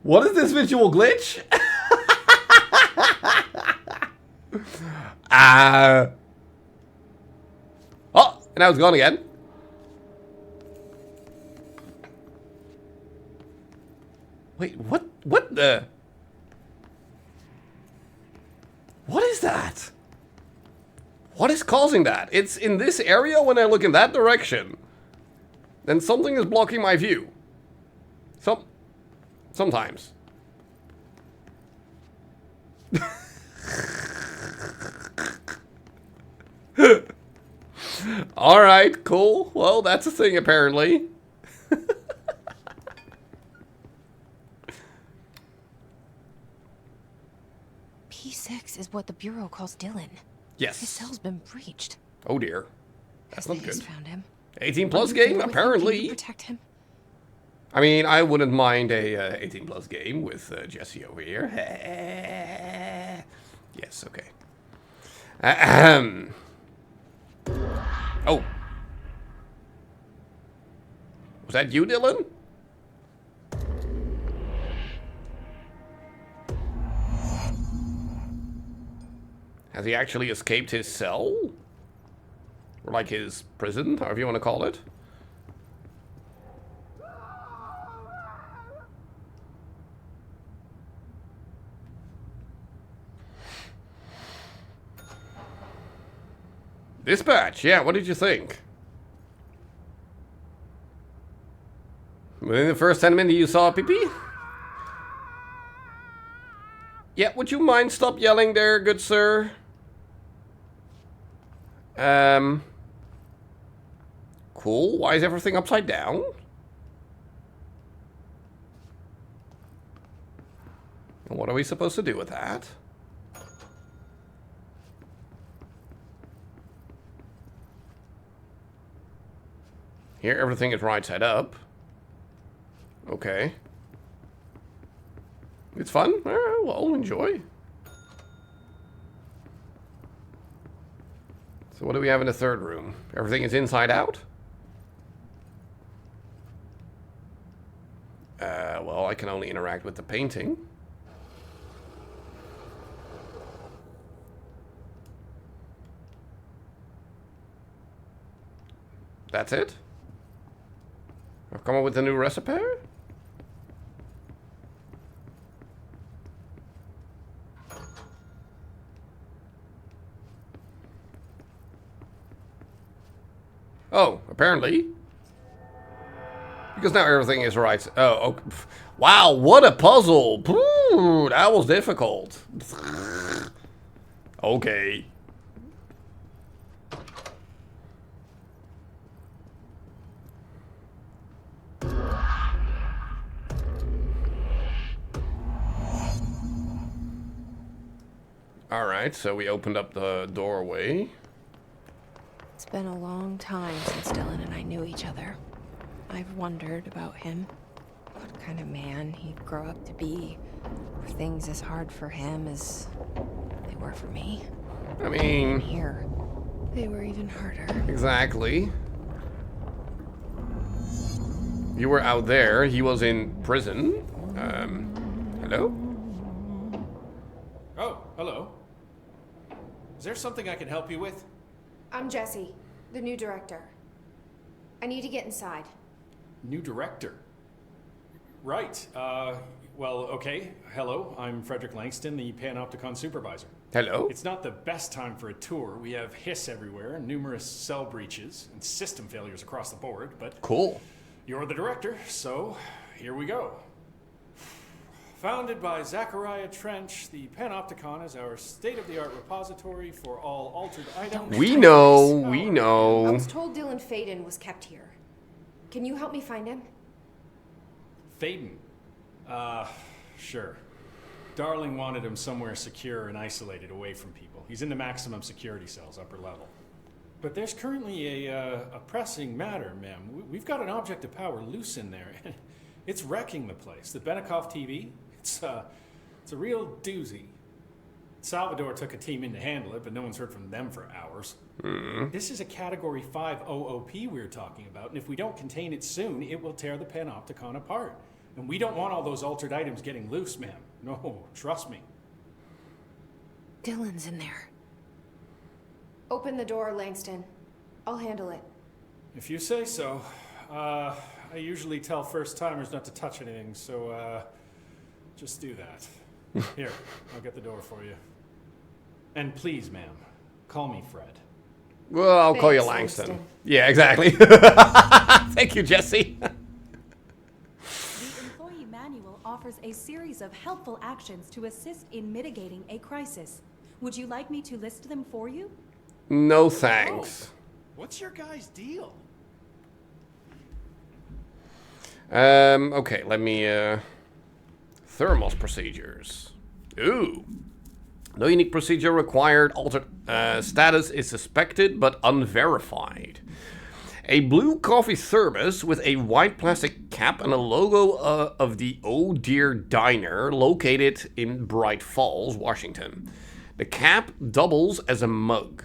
What is this visual glitch? Oh, and now it's gone again. Wait, what? What the? What is that? What is causing that? It's in this area when I look in that direction. Then something is blocking my view. Sometimes. Alright, cool. Well, that's a thing apparently. P6 is what the Bureau calls Dylan. Yes. His cell's been breached. Oh dear. That's not good. Found him. 18 plus game, apparently. Protect him. I mean, I wouldn't mind a 18 plus game with Jesse over here. Yes, okay. Oh. Was that you, Dylan? Has he actually escaped his cell? Or like his prison, however you want to call it. Dispatch, yeah, what did you think? Within the first 10 minutes you saw a pee-pee? Yeah, would you mind stop yelling there, good sir? Cool. Why is everything upside down? And what are we supposed to do with that? Here, everything is right side up. Okay. It's fun. Well, enjoy. So what do we have in the third room? Everything is inside out? Well, I can only interact with the painting. That's it? I've come up with a new recipe? Oh, apparently. Because now everything is right. Oh, okay. Wow, what a puzzle. Ooh, that was difficult. Okay. Alright, so we opened up the doorway. It's been a long time since Dylan and I knew each other. I've wondered about him. What kind of man he'd grow up to be. Were things as hard for him as they were for me? I mean... Here, they were even harder. Exactly. You were out there. He was in prison. Hello? Oh, hello. Is there something I can help you with? I'm Jessie, the new director. I need to get inside. New director? Right. Well, okay. Hello, I'm Frederick Langston, the Panopticon supervisor. Hello. It's not the best time for a tour. We have hiss everywhere, numerous cell breaches, and system failures across the board, but... Cool. You're the director, so here we go. Founded by Zachariah Trench, the Panopticon is our state-of-the-art repository for all altered items. We know. I was told Dylan Faden was kept here. Can you help me find him? Faden? Sure. Darling wanted him somewhere secure and isolated away from people. He's in the maximum security cells, upper level. But there's currently a pressing matter, ma'am. We've got an object of power loose in there. It's wrecking the place. The Benikoff TV, it's a real doozy. Salvador took a team in to handle it, but no one's heard from them for hours. This is a Category 5 OOP we're talking about, and if we don't contain it soon, it will tear the Panopticon apart. And we don't want all those altered items getting loose, ma'am. No, trust me. Dylan's in there. Open the door, Langston. I'll handle it. If you say so. I usually tell first-timers not to touch anything, so, just do that. Here, I'll get the door for you. And please, ma'am, call me Fred. Well, I'll call you Thanks, Langston. Langston. Yeah, exactly. Thank you, Jesse. The employee manual offers a series of helpful actions to assist in mitigating a crisis. Would you like me to list them for you? No thanks. What's your guys' deal? Okay, let me, thermos procedures. Ooh. No unique procedure required. Altered status is suspected but unverified. A blue coffee thermos with a white plastic cap and a logo of the Oh Dear Diner located in Bright Falls, Washington. The cap doubles as a mug.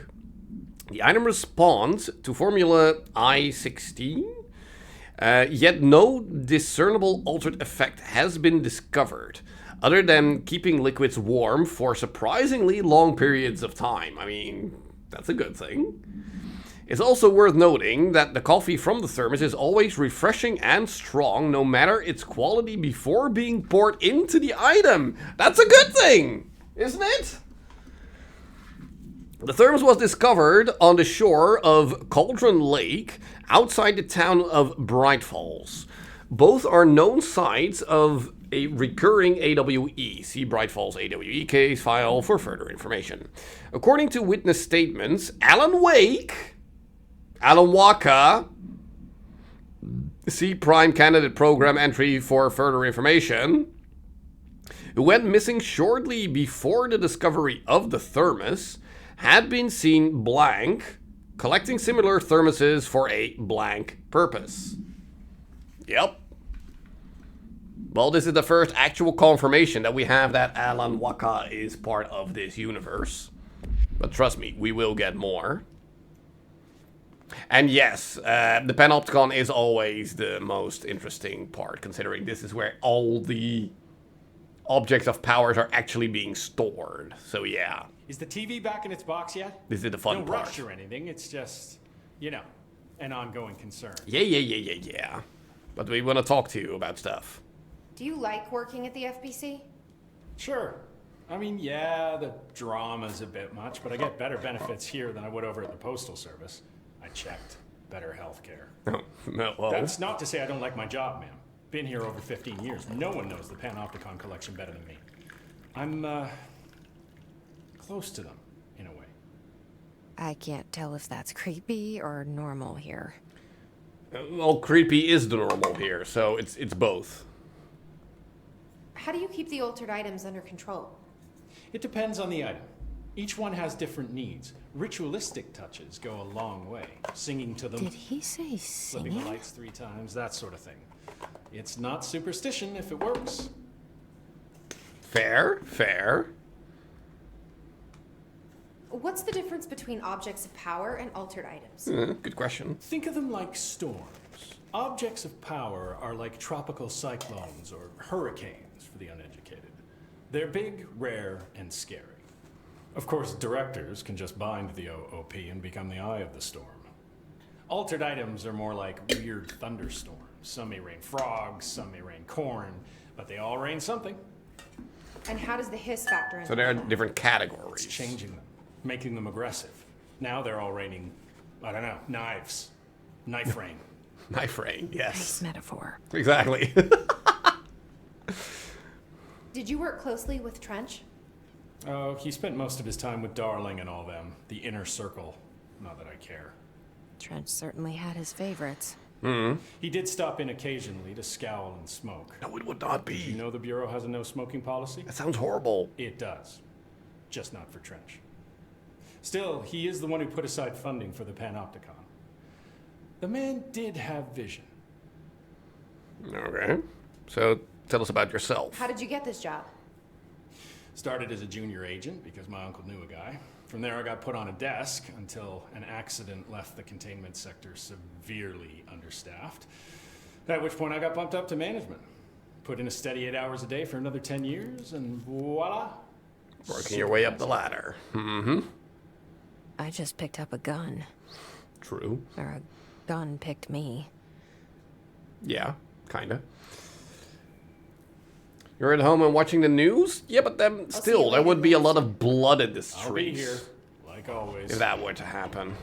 The item responds to Formula I-16, yet no discernible altered effect has been discovered, other than keeping liquids warm for surprisingly long periods of time. I mean, that's a good thing. It's also worth noting that the coffee from the thermos is always refreshing and strong, no matter its quality, before being poured into the item. That's a good thing, isn't it? The thermos was discovered on the shore of Cauldron Lake, outside the town of Bright Falls. Both are known sites of a recurring AWE. See Bright Falls AWE case file for further information. According to witness statements, Alan Waka, see Prime Candidate Program entry for further information, who went missing shortly before the discovery of the thermos, had been seen blank Collecting similar thermoses for a blank purpose. Yep. Well, this is the first actual confirmation that we have that Alan Waka is part of this universe. But trust me, we will get more. And yes, the Panopticon is always the most interesting part, considering this is where all the objects of powers are actually being stored. So yeah. Is the TV back in its box yet? This is the fun part. No part. rush or anything, it's just, you know, an ongoing concern. Yeah. But we want to talk to you about stuff. Do you like working at the FBC? Sure. I mean, yeah, the drama's a bit much, but I get better benefits here than I would over at the Postal Service. I checked. Better healthcare. Well, that's not to say I don't like my job, ma'am. Been here over 15 years. No one knows the Panopticon collection better than me. I'm, close to them, in a way. I can't tell if that's creepy or normal here. Well, creepy is the normal here, so it's both. How do you keep the altered items under control? It depends on the item. Each one has different needs. Ritualistic touches go a long way. Singing to them. Did he say singing? Flipping the lights 3 times, that sort of thing. It's not superstition if it works. Fair. What's the difference between objects of power and altered items? Good question. Think of them like storms. Objects of power are like tropical cyclones or hurricanes for the uneducated. They're big, rare, and scary. Of course, directors can just bind the OOP and become the eye of the storm. Altered items are more like weird thunderstorms. Some may rain frogs, some may rain corn, but they all rain something. And how does the hiss factor in? So there are different categories. It's changing them, making them aggressive. Now they're all raining, I don't know, knives. Knife rain. Knife rain, yes. Nice metaphor. Exactly. Did you work closely with Trench? Oh, he spent most of his time with Darling and all them. The inner circle. Not that I care. Trench certainly had his favorites. He did stop in occasionally to scowl and smoke. No, it would not be. Did you know the Bureau has a no-smoking policy? That sounds horrible. It does. Just not for Trench. Still, he is the one who put aside funding for the Panopticon. The man did have vision. Okay. So tell us about yourself. How did you get this job? Started as a junior agent because my uncle knew a guy. From there I got put on a desk until an accident left the containment sector severely understaffed. At which point I got bumped up to management. Put in a steady 8 hours a day for another 10 years and voila. Working your way up the ladder. I just picked up a gun. True. Or a gun picked me. Yeah, kinda. You're at home and watching the news? Yeah, but then still, there would be a lot of blood in the streets. I'll be here, like always. If that were to happen.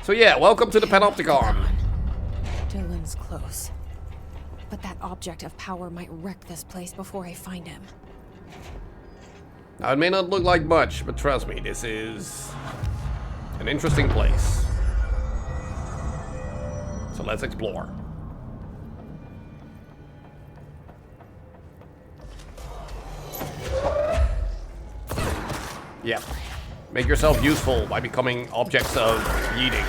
So yeah, welcome to the Panopticon. Dylan's close. But that object of power might wreck this place before I find him. Now, it may not look like much, but trust me, this is an interesting place. So let's explore. Yeah. Make yourself useful by becoming objects of yeeting.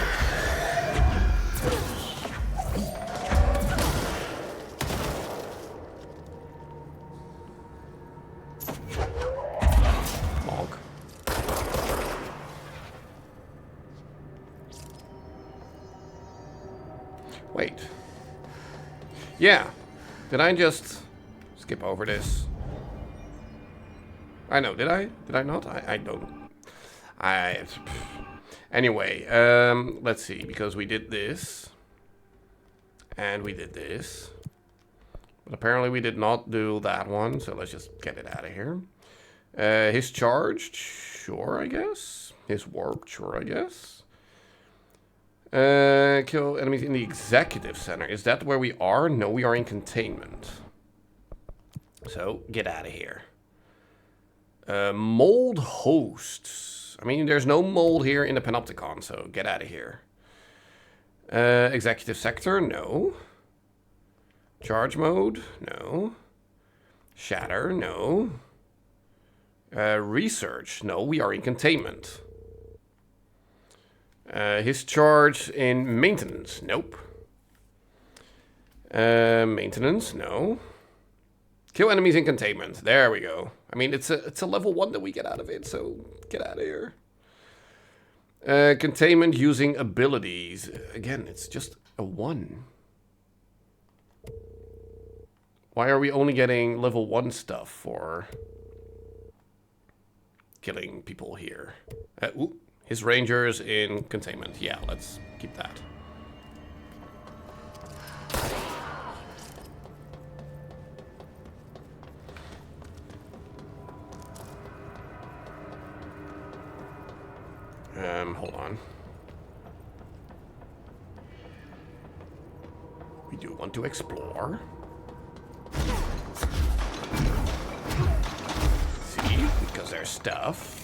Bonk. Wait. Yeah. Did I just skip over this? I know, did I? Did I not? I don't. Anyway, let's see, because we did this. And we did this. But apparently we did not do that one, so let's just get it out of here. His charged, sure, I guess. His warped, sure, I guess. Kill enemies in the executive center. Is that where we are? No, we are in containment. So, get out of here. Mold hosts. I mean, there's no mold here in the Panopticon, so get out of here. Executive sector, no. Charge mode, no. Shatter, no. Research, no, we are in containment. His charge in maintenance. Nope. Maintenance. No. Kill enemies in containment. There we go. I mean, it's a level 1 that we get out of it, so get out of here. Containment using abilities. Again, it's just a 1. Why are we only getting level 1 stuff for killing people here? Ooh, his rangers in containment. Yeah, let's keep that. Hold on. We do want to explore. See, because there's stuff.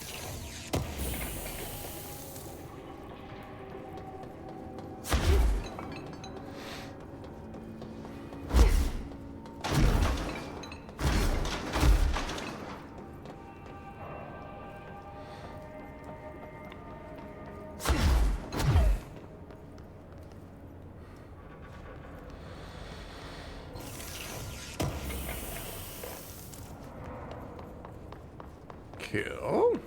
Cool.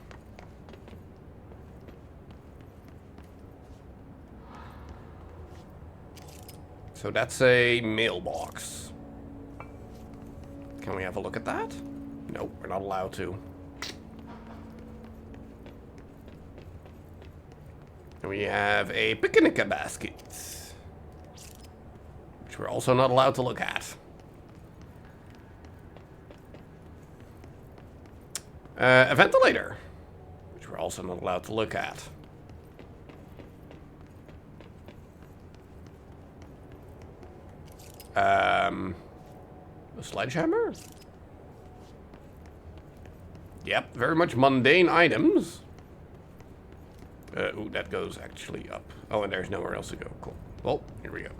So that's a mailbox. Can we have a look at that? Nope, we're not allowed to. And we have a picnic basket, which we're also not allowed to look at. A ventilator, which we're also not allowed to look at. A sledgehammer? Yep, very much mundane items. Ooh, that goes actually up. Oh, and there's nowhere else to go. Cool. Well, here we go.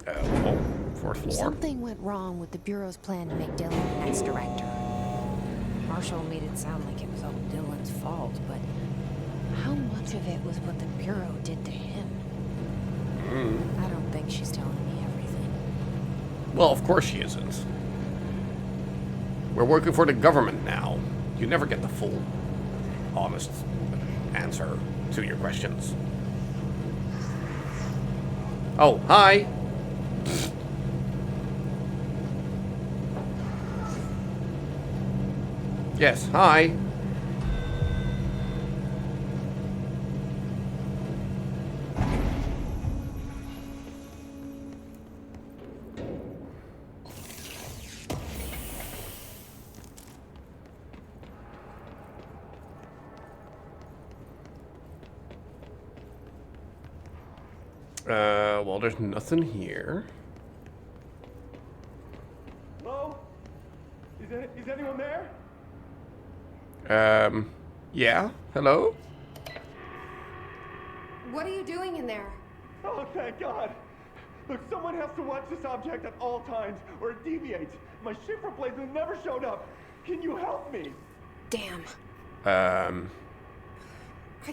Oh, 4th floor. Something went wrong with the Bureau's plan to make Dylan the next director. Marshall made it sound like it was all Dylan's fault, but how much of it was what the Bureau did to him? I don't think she's telling me everything. Well, of course she isn't. We're working for the government now. You never get the full, honest answer to your questions. Oh, hi! Yes, hi. Well, there's nothing here. Hello? Is anyone there? Yeah? Hello? What are you doing in there? Oh, thank God. Look, someone has to watch this object at all times, or it deviates. My ship replacement never showed up. Can you help me? Damn. I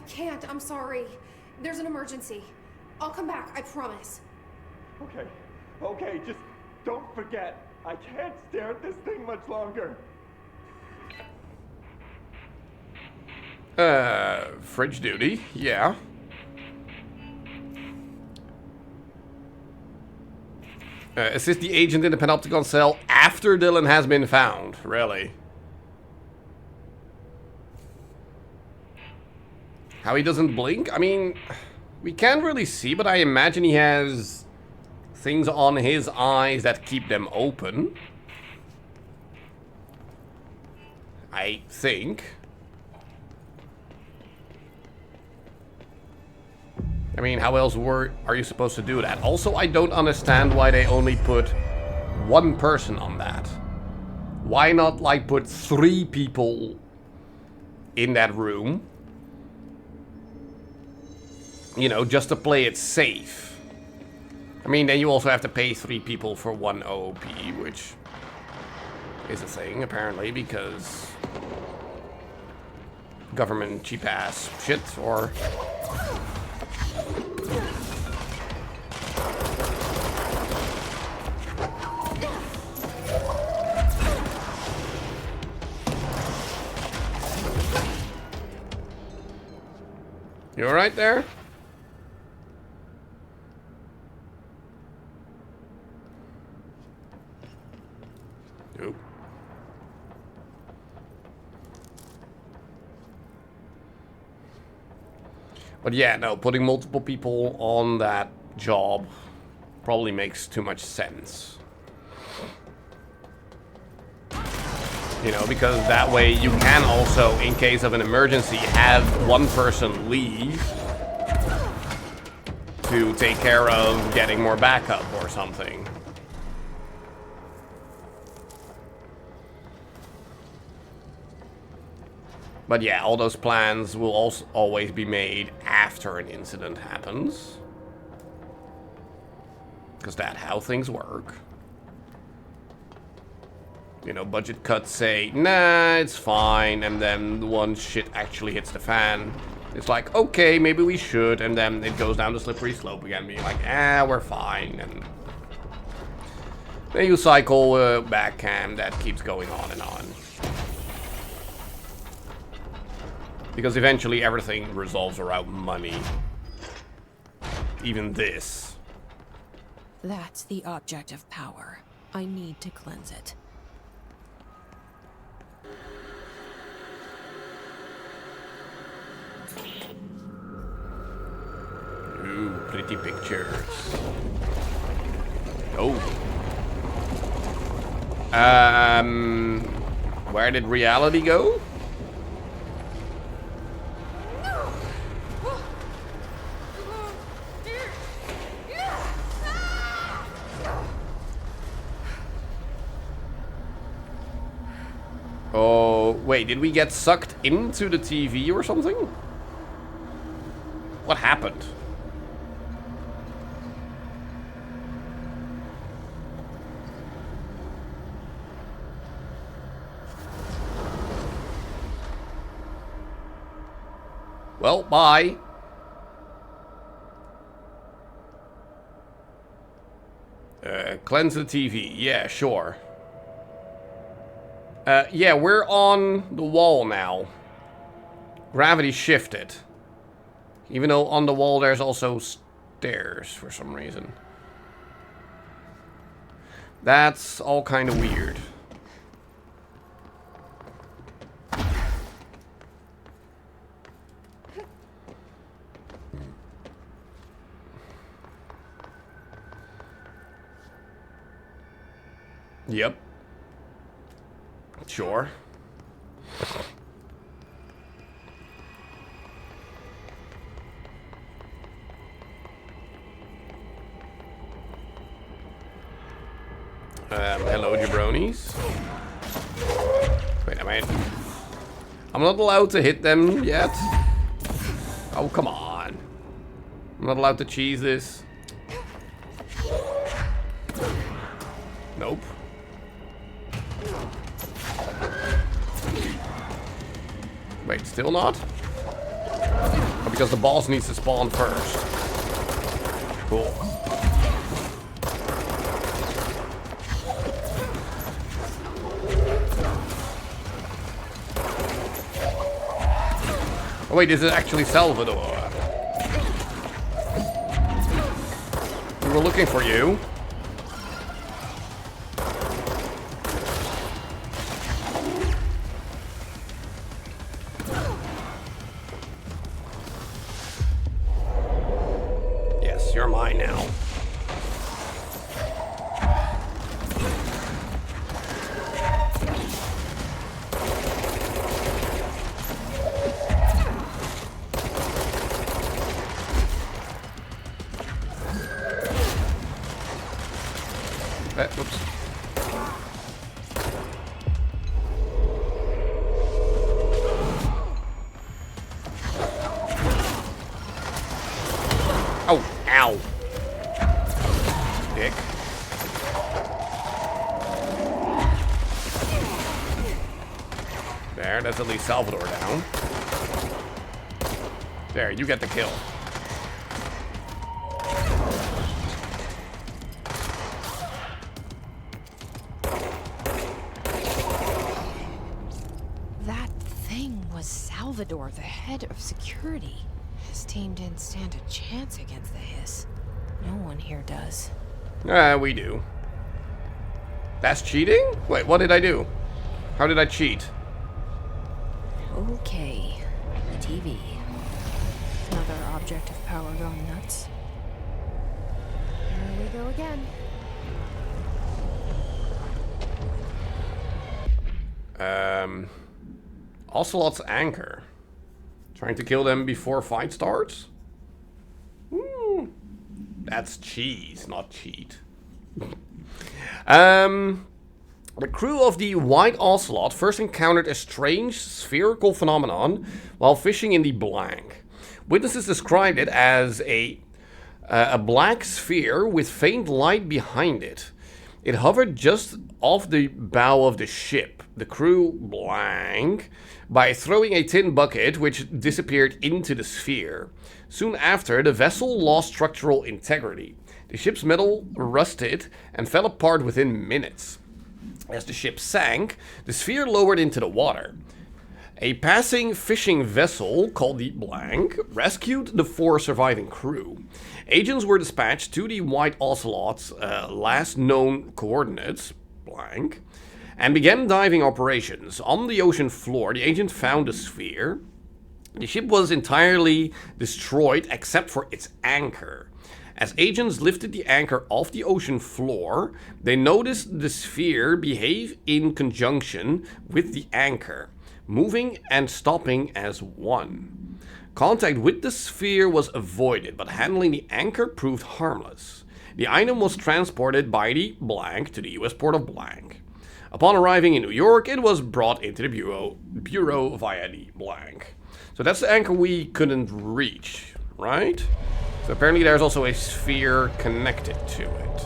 can't. I'm sorry. There's an emergency. I'll come back. I promise. Okay, just don't forget. I can't stare at this thing much longer. Fridge duty, yeah. Assist the agent in the Panopticon cell after Dylan has been found. Really? How he doesn't blink? I mean, we can't really see, but I imagine he has things on his eyes that keep them open. I think. I mean, how else are you supposed to do that? Also, I don't understand why they only put one person on that. Why not, like, put 3 people in that room? You know, just to play it safe. I mean, then you also have to pay 3 people for 1 OP, which is a thing, apparently, because government cheap ass shit, or... You alright there? Nope. But yeah, no, putting multiple people on that job probably makes too much sense. You know, because that way you can also, in case of an emergency, have one person leave to take care of getting more backup or something. But yeah, all those plans will also always be made after an incident happens. Because that's how things work. You know, budget cuts say, nah, it's fine, and then once shit actually hits the fan, it's like, okay, maybe we should, and then it goes down the slippery slope again, being like, we're fine, and then you cycle back, and that keeps going on and on. Because eventually everything resolves around money. Even this. That's the object of power. I need to cleanse it. Ooh, pretty pictures. Oh. Where did reality go? Oh, wait, did we get sucked into the TV or something? What happened? Well, bye. Cleanse the TV. Yeah, sure. Yeah, we're on the wall now. Gravity shifted. Even though on the wall there's also stairs for some reason. That's all kind of weird. Yep. Sure. Hello, jabronis. Wait a minute. I'm not allowed to hit them yet. Oh, come on. I'm not allowed to cheese this. Nope. Wait, still not? Oh, because the boss needs to spawn first. Cool. Oh wait, this is actually Salvador. We were looking for you. Yes, you're mine now. Oops. Oh, ow. Dick. There, that's at least Salvador down. There, you get the kill. That thing was Salvador, the head of security. His team didn't stand a chance against the Hiss. No one here does. We do. That's cheating? Wait, what did I do? How did I cheat? Okay, the TV. Another object of power going nuts. Here we go again. Ocelot's anchor. Trying to kill them before fight starts? That's cheese, not cheat. The crew of the White Ocelot first encountered a strange spherical phenomenon while fishing in the blank. Witnesses described it as a black sphere with faint light behind it. It hovered just off the bow of the ship. The crew blank by throwing a tin bucket which disappeared into the sphere. Soon after, the vessel lost structural integrity. The ship's metal rusted and fell apart within minutes. As the ship sank, the sphere lowered into the water. A passing fishing vessel called the Blank rescued the 4 surviving crew. Agents were dispatched to the White Ocelot's last known coordinates, Blank, and began diving operations. On the ocean floor, the agent found the sphere. The ship was entirely destroyed except for its anchor. As agents lifted the anchor off the ocean floor, they noticed the sphere behave in conjunction with the anchor, moving and stopping as one. Contact with the sphere was avoided, but handling the anchor proved harmless. The item was transported by the Blank to the US port of Blank. Upon arriving in New York, it was brought into the bureau via the Blank. So that's the anchor we couldn't reach, right? So apparently there's also a sphere connected to it.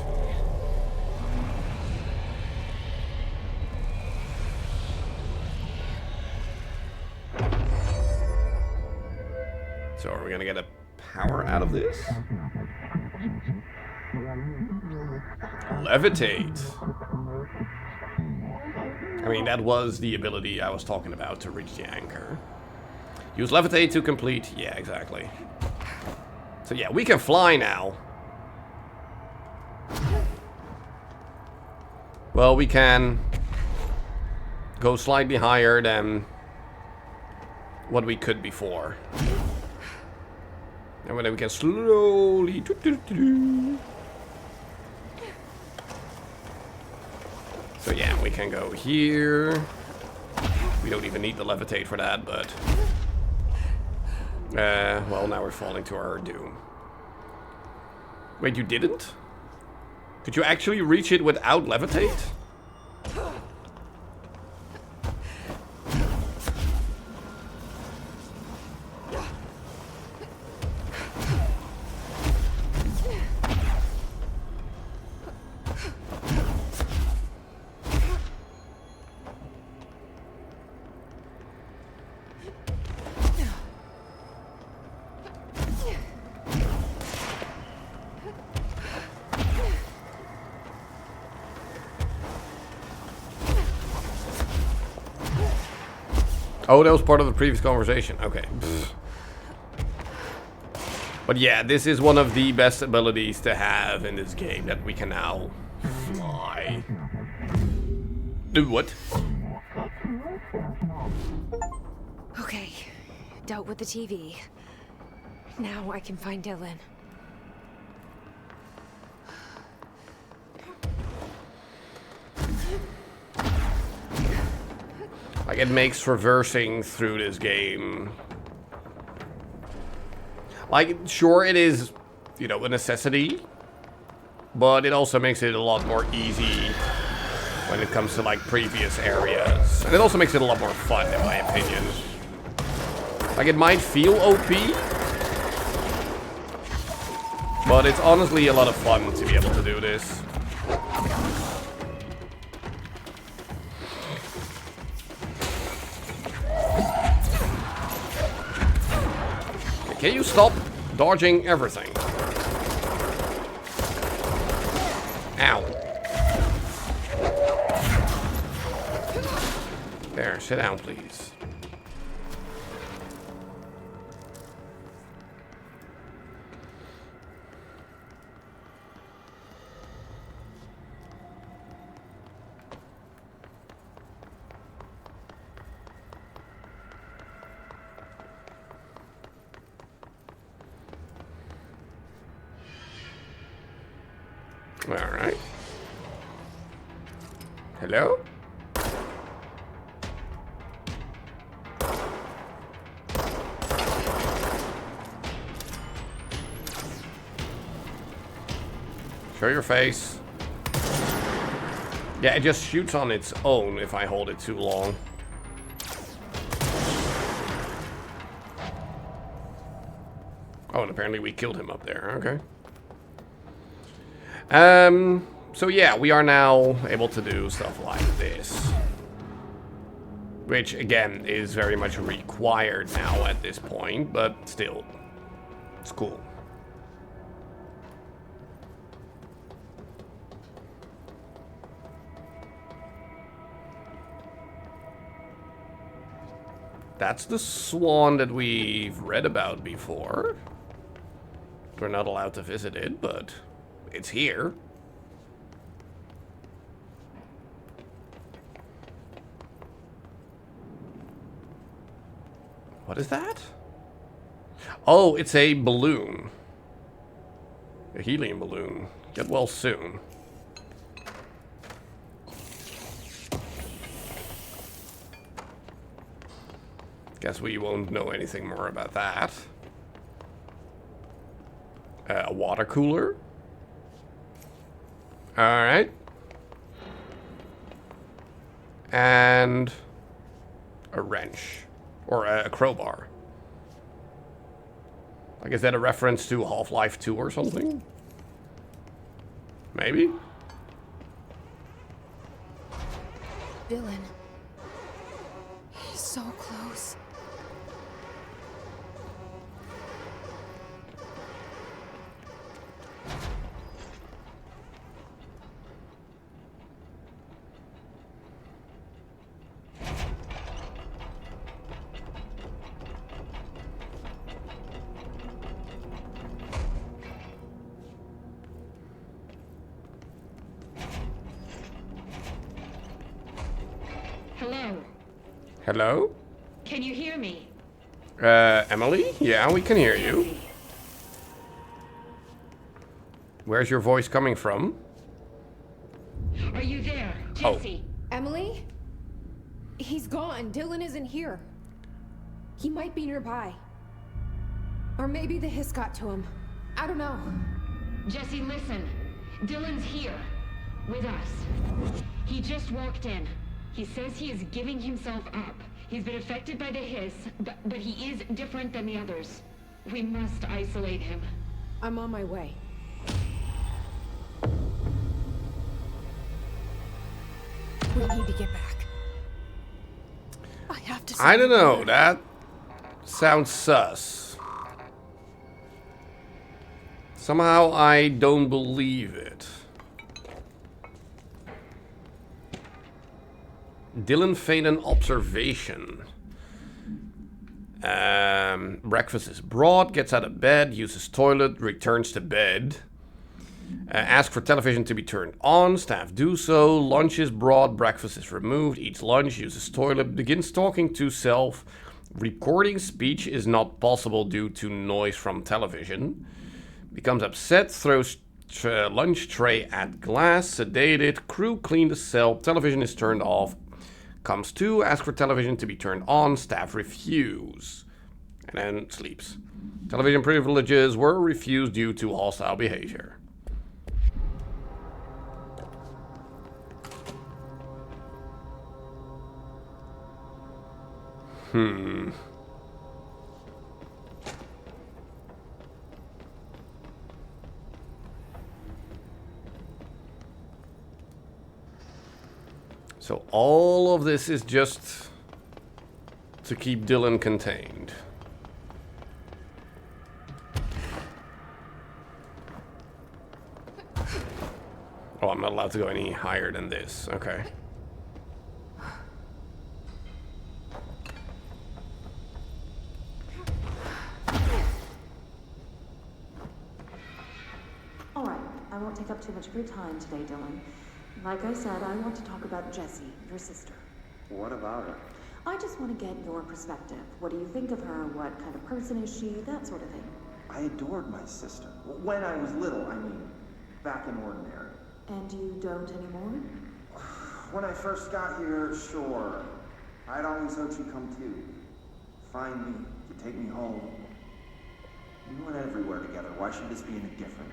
So are we gonna get a power out of this? Levitate. I mean, that was the ability I was talking about to reach the anchor. Use levitate to complete. Yeah, exactly. So yeah, we can fly now. Well, we can go slightly higher than what we could before. And then we can slowly... So yeah, we can go here. We don't even need the levitate for that, but... well, now we're falling to our doom. Wait, you didn't? Could you actually reach it without levitate? Oh, that was part of the previous conversation. Okay. But yeah, this is one of the best abilities to have in this game, that we can now fly. Do what? Okay, dealt with the TV. Now I can find Dylan. Like, it makes traversing through this game... Like, sure, it is, you know, a necessity. But it also makes it a lot more easy when it comes to, like, previous areas. And it also makes it a lot more fun, in my opinion. Like, it might feel OP. But it's honestly a lot of fun to be able to do this. Can you stop dodging everything? Ow. There, sit down, please. All right. Hello? Show your face. Yeah, it just shoots on its own if I hold it too long. Oh, and apparently we killed him up there. Okay. So yeah, we are now able to do stuff like this. Which, again, is very much required now at this point, but still, it's cool. That's the swan that we've read about before. We're not allowed to visit it, but it's here. What is that? Oh, it's a balloon. A helium balloon. Get well soon. Guess we won't know anything more about that. A water cooler. Alright. And a wrench. Or a crowbar. Like, is that a reference to Half-Life 2 or something? Maybe? Dylan. He's so close. Hello? Hello? Can you hear me? Emily? Yeah, we can hear you. Where's your voice coming from? Are you there, Jesse? Emily? He's gone. Dylan isn't here. He might be nearby. Or maybe the hiss got to him. I don't know. Jesse, listen. Dylan's here. With us. He just walked in. He says he is giving himself up. He's been affected by the hiss, but he is different than the others. We must isolate him. I'm on my way. We need to get back. I have to. I don't know. That sounds sus. Somehow I don't believe it. Dylan Faden observation. Breakfast is brought, gets out of bed, uses toilet, returns to bed. Ask for television to be turned on, staff do so. Lunch is brought, breakfast is removed, eats lunch, uses toilet, begins talking to self. Recording speech is not possible due to noise from television. Becomes upset, throws lunch tray at glass, sedated, crew clean the cell, television is turned off. Comes to, ask for television to be turned on, staff refuse. And then sleeps. Television privileges were refused due to hostile behavior. So all of this is just to keep Dylan contained. I'm not allowed to go any higher than this. Okay. All right, I won't take up too much of your time today, Dylan. Like I said, I want to talk about Jessie, your sister. What about her? I just want to get your perspective. What do you think of her? What kind of person is she? That sort of thing. I adored my sister. When I was little, I mean. Back in Ordinary. And you don't anymore? When I first got here, sure. I'd always hoped she'd come too. Find me, to take me home. We went everywhere together. Why should this be any different?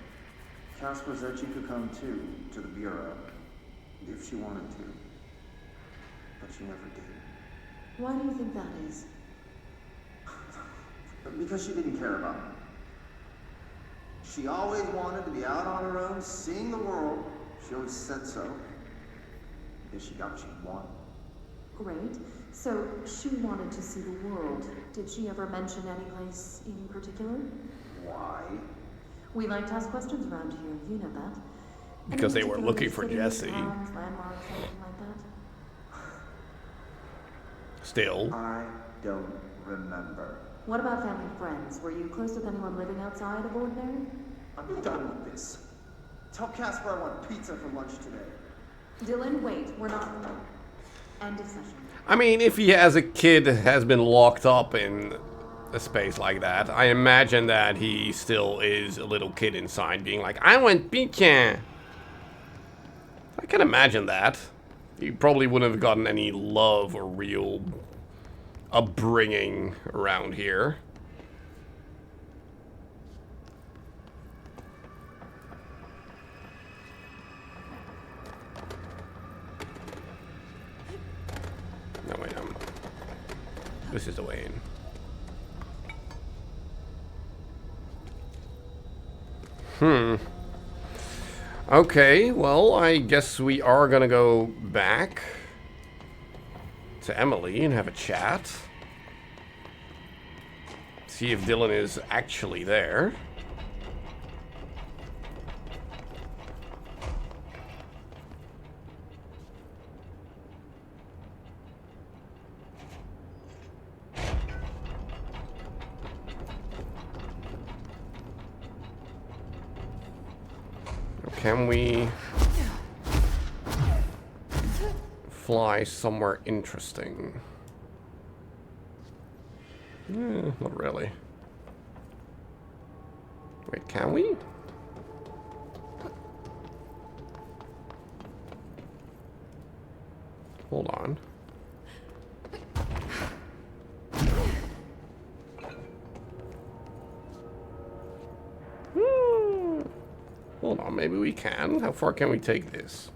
Casper said she could come too, to the Bureau. If she wanted to. But she never did. Why do you think that is? Because she didn't care about me. She always wanted to be out on her own, seeing the world. She always said so. Because she got what she wanted. Great. So, she wanted to see the world. Did she ever mention any place in particular? Why? We like to ask questions around here, you know that. Because they were looking for Jessie. Towns, landmarks, something like that? Still. I don't remember. What about family and friends? Were you close with anyone living outside of Ordinary? I'm done with this. Tell Casper I want pizza for lunch today. Dylan, wait. We're not... End of session. I mean, if he as a kid has been locked up in a space like that, I imagine that he still is a little kid inside being like, I want pizza. I can imagine that. He probably wouldn't have gotten any love or real upbringing around here. No, wait, this is the way in. Okay, well, I guess we are gonna go back to Emily and have a chat. See if Dylan is actually there. Can we fly somewhere interesting? Not really. Wait, can we? Hold on. Hold on, maybe we can. How far can we take this?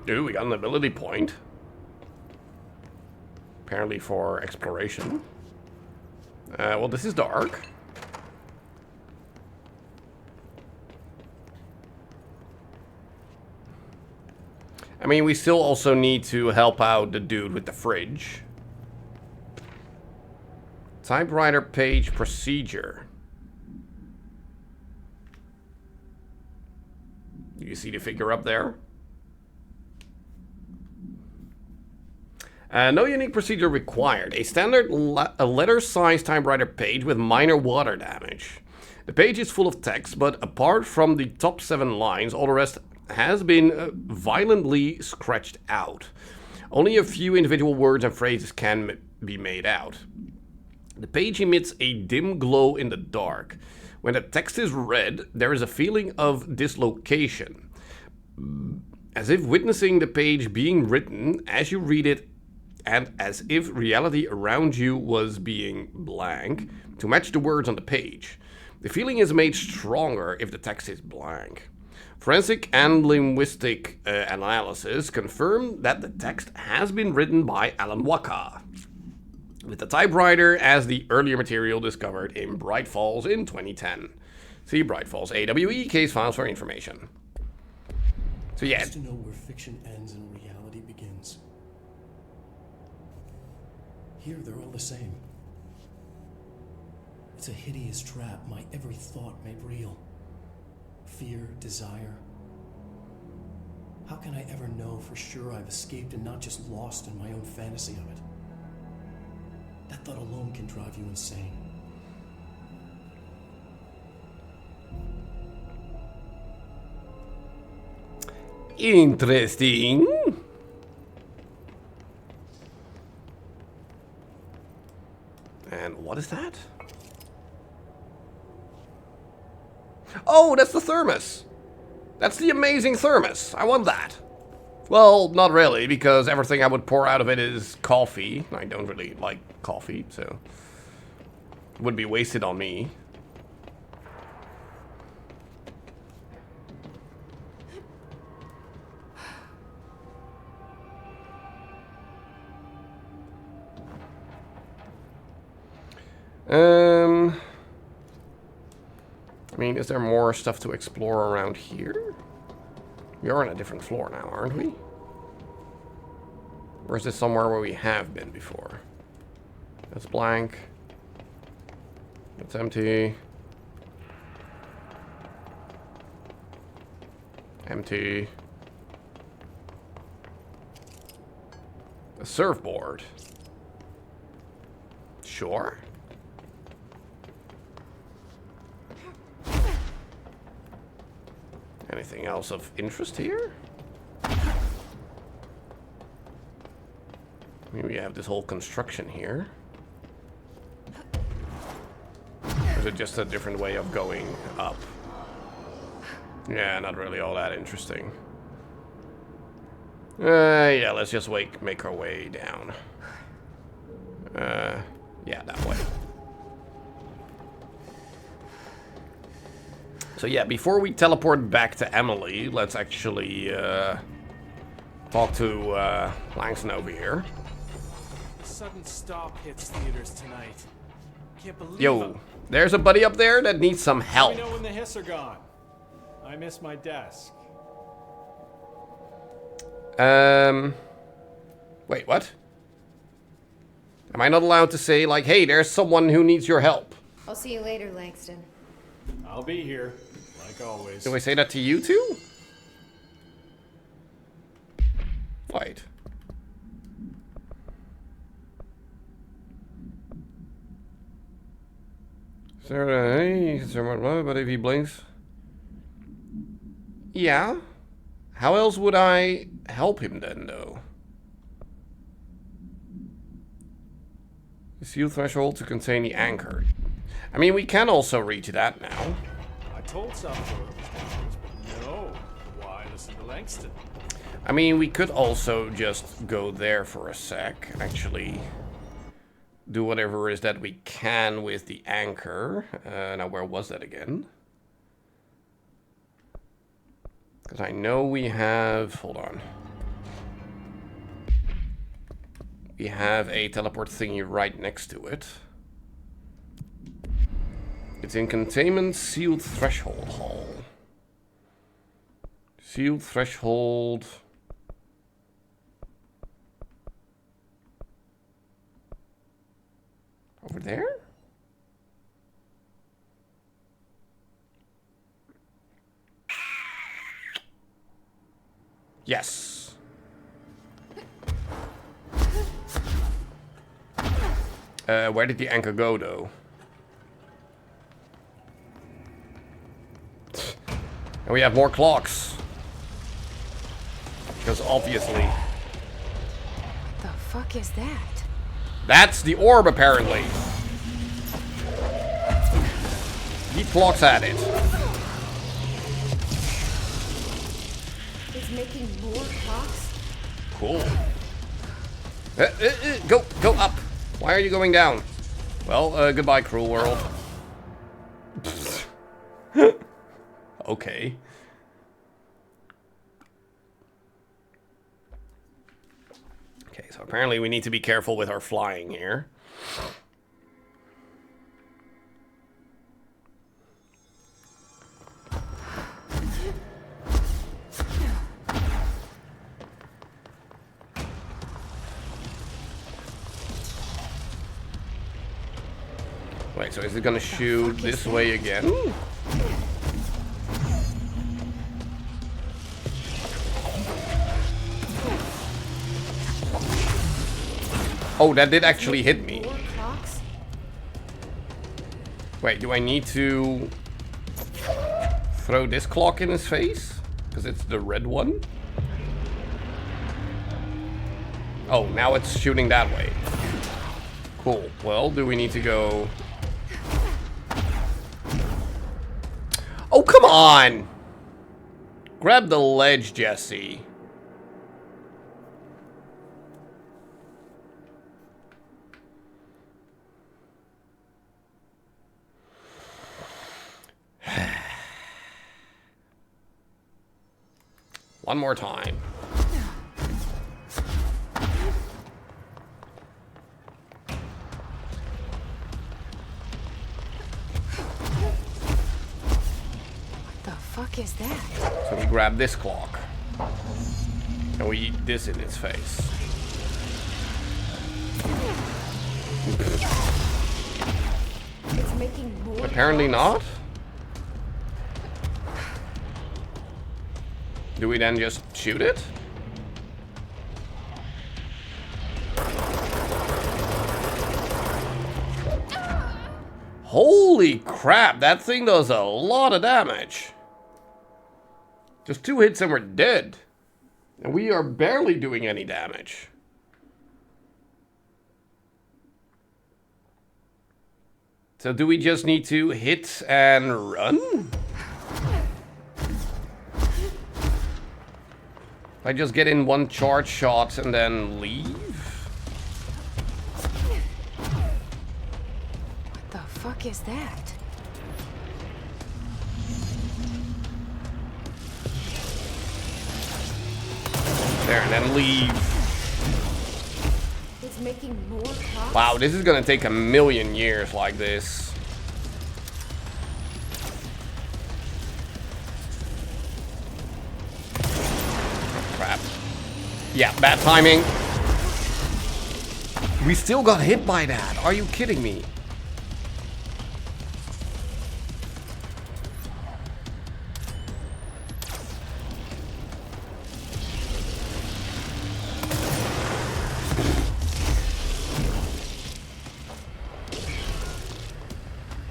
Dude, we got an ability point. Apparently for exploration. Well, this is dark. I mean, we still also need to help out the dude with the fridge. Typewriter page procedure. You see the figure up there? No unique procedure required. A standard letter-sized typewriter page with minor water damage. The page is full of text, but apart from the top 7 lines, all the rest has been violently scratched out. Only a few individual words and phrases can be made out. The page emits a dim glow in the dark. When the text is read, there is a feeling of dislocation. As if witnessing the page being written as you read it, and as if reality around you was being blank to match the words on the page. The feeling is made stronger if the text is blank. Forensic and linguistic analysis confirm that the text has been written by Alan Waka, with the typewriter as the earlier material discovered in Bright Falls in 2010. See Bright Falls AWE case files for information. So yeah. Just to know where fiction ends and reality begins. Here, they're all the same. It's a hideous trap my every thought made real. Fear, desire. How can I ever know for sure I've escaped and not just lost in my own fantasy of it? That thought alone can drive you insane. Interesting. And what is that? Oh, that's the thermos. That's the amazing thermos. I want that. Well, not really, because everything I would pour out of it is coffee. I don't really like coffee, so it would be wasted on me. I mean, is there more stuff to explore around here? We are on a different floor now, aren't we? Or is this somewhere where we have been before? That's blank. It's empty. Empty. A surfboard. Sure. Anything else of interest here? I mean, we have this whole construction here. Or is it just a different way of going up? Yeah, not really all that interesting. Yeah, let's just make our way down. Yeah, that way. So yeah, before we teleport back to Emily, let's actually talk to Langston over here. Sudden stop hits theaters tonight. Can't believe Yo, there's a buddy up there that needs some help. Let me know when the hiss are gone. I miss my desk. Wait, what? Am I not allowed to say, like, hey, there's someone who needs your help? I'll see you later, Langston. I'll be here, like always. Do I say that to you too? Wait. But if he blinks... Yeah? How else would I help him then, though? The seal threshold to contain the anchor. I mean, we can also reach that now. I told Salvador it was dangerous, but no. Why listen to Langston? I mean, we could also just go there for a sec. Actually, do whatever it is that we can with the anchor. Now, where was that again? Because I know we have... Hold on. We have a teleport thingy right next to it. It's in Containment Sealed Threshold Hall. Sealed Threshold... Over there? Yes. Where did the anchor go, though? And we have more clocks. Because obviously... The fuck is that? That's the orb, apparently. He clocks at it. It's making more clocks? Cool. Go up. Why are you going down? Well, goodbye, cruel world. Okay. Okay, so apparently we need to be careful with our flying here. Wait, Alright, so is it gonna shoot this way again? Oh, that did actually hit me. Wait, do I need to throw this clock in his face? Because it's the red one? Oh, now it's shooting that way. Cool. Well, do we need to go... Oh, come on! Grab the ledge, Jesse. One more time. What the fuck is that? So we grab this clock. And we eat this in its face. It's making more Apparently not. Do we then just shoot it? Holy crap, that thing does a lot of damage. Just 2 hits and we're dead. And we are barely doing any damage. So do we just need to hit and run? I just get in 1 charge shot and then leave? What the fuck is that? There, and then leave. It's making more clocks. Wow, this is gonna take a million years like this. Crap. Yeah, bad timing. We still got hit by that. Are you kidding me?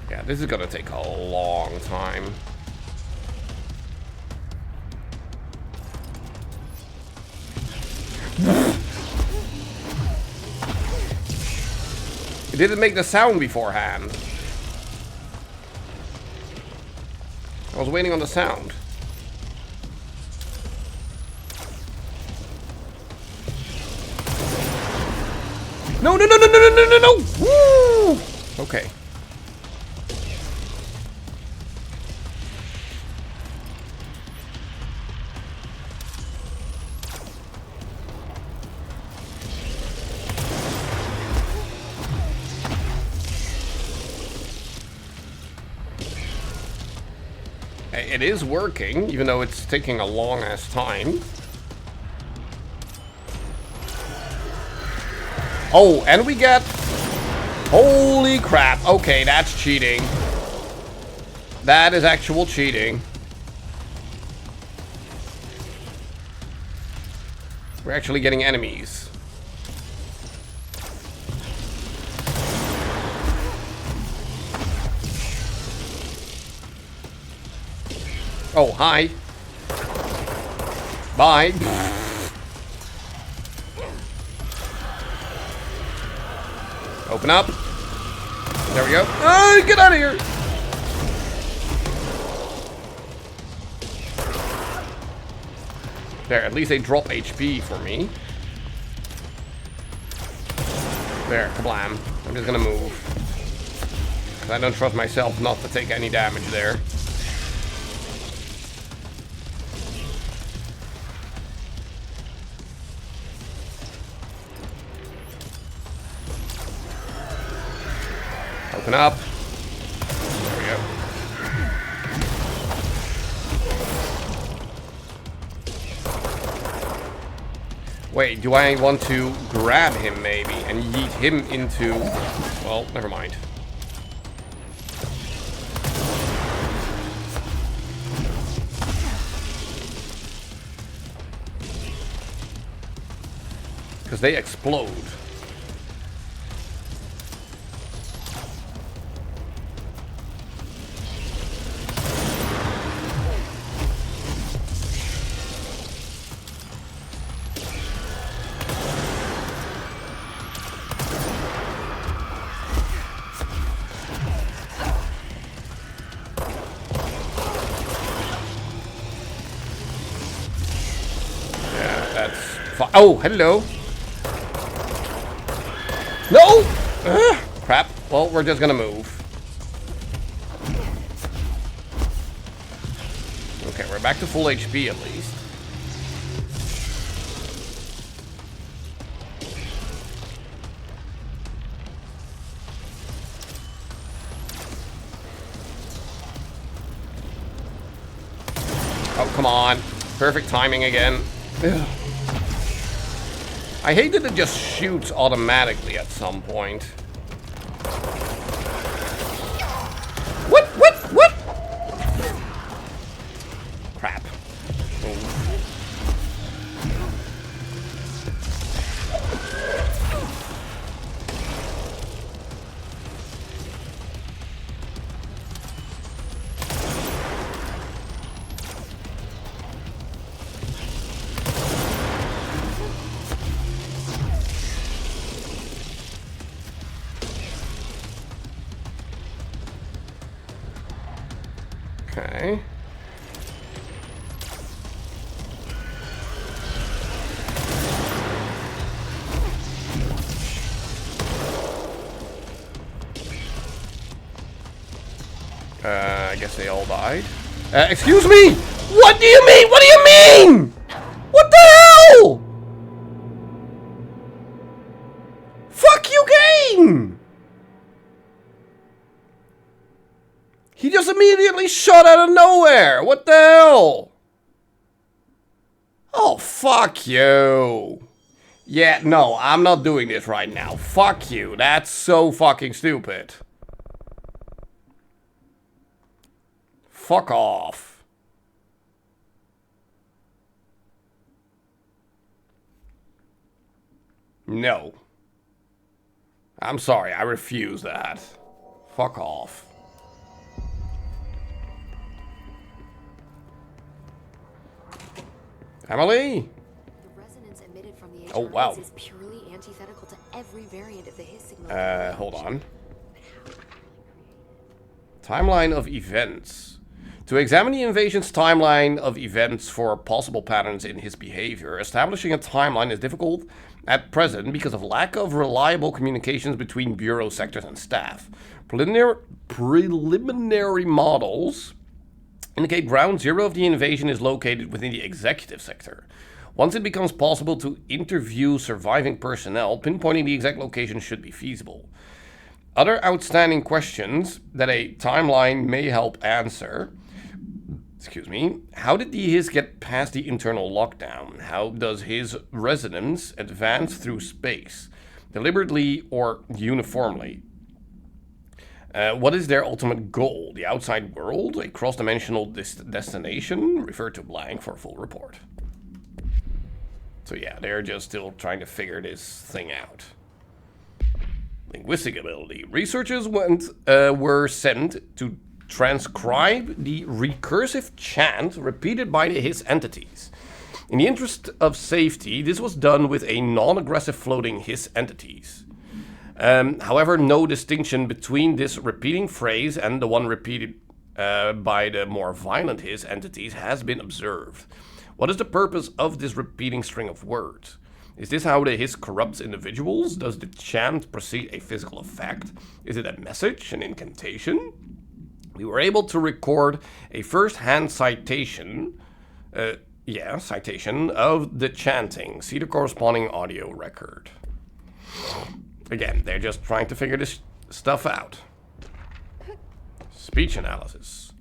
Yeah, this is gonna take a long time. It didn't make the sound beforehand. I was waiting on the sound. No, no, no, no, no, no, no, no, no! Woo! Okay. It is working, even though it's taking a long ass time. Oh, and we get... Holy crap. Okay, that's cheating. That is actual cheating. We're actually getting enemies. Oh, hi. Bye. Open up. There we go. Oh, get out of here. There, at least they drop HP for me. There, kablam. I'm just gonna move. 'Cause I don't trust myself not to take any damage there. Open up. There we go. Wait, do I want to grab him maybe and yeet him into... Well, never mind. Because they explode. Oh, hello. No! Crap. Well, we're just gonna move. Okay, we're back to full HP at least. Oh, come on. Perfect timing again. Ugh. I hate that it just shoots automatically at some point. What? Crap. Okay. I guess they all died. Excuse me! What do you mean? What do you mean? What the hell? Fuck you, game! He just immediately shot out of nowhere. What the hell? Oh, fuck you. Yeah, no, I'm not doing this right now. Fuck you. That's so fucking stupid. Fuck off. No. I'm sorry, I refuse that. Fuck off. Emily? The resonance emitted from the HRA Oh, wow. is purely antithetical to every variant of the Hiss signal. Hold on. Timeline of events. To examine the invasion's timeline of events for possible patterns in his behavior, establishing a timeline is difficult at present because of lack of reliable communications between bureau sectors and staff. Preliminary models indicate ground zero of the invasion is located within the executive sector. Once it becomes possible to interview surviving personnel, pinpointing the exact location should be feasible. Other outstanding questions that a timeline may help answer. Excuse me. How did the Hiss get past the internal lockdown? How does his resonance advance through space? Deliberately or uniformly? What is their ultimate goal? The outside world? A cross-dimensional destination? Refer to blank for a full report. So yeah, they're just still trying to figure this thing out. Linguistic ability. Researchers were sent to transcribe the recursive chant repeated by the Hiss entities. In the interest of safety, this was done with a non-aggressive floating Hiss entities. However, no distinction between this repeating phrase and the one repeated by the more violent Hiss entities has been observed. What is the purpose of this repeating string of words? Is this how the Hiss corrupts individuals? Does the chant precede a physical effect? Is it a message, an incantation? We were able to record a first-hand citation of the chanting. See the corresponding audio record. Again, they're just trying to figure this stuff out. Speech analysis.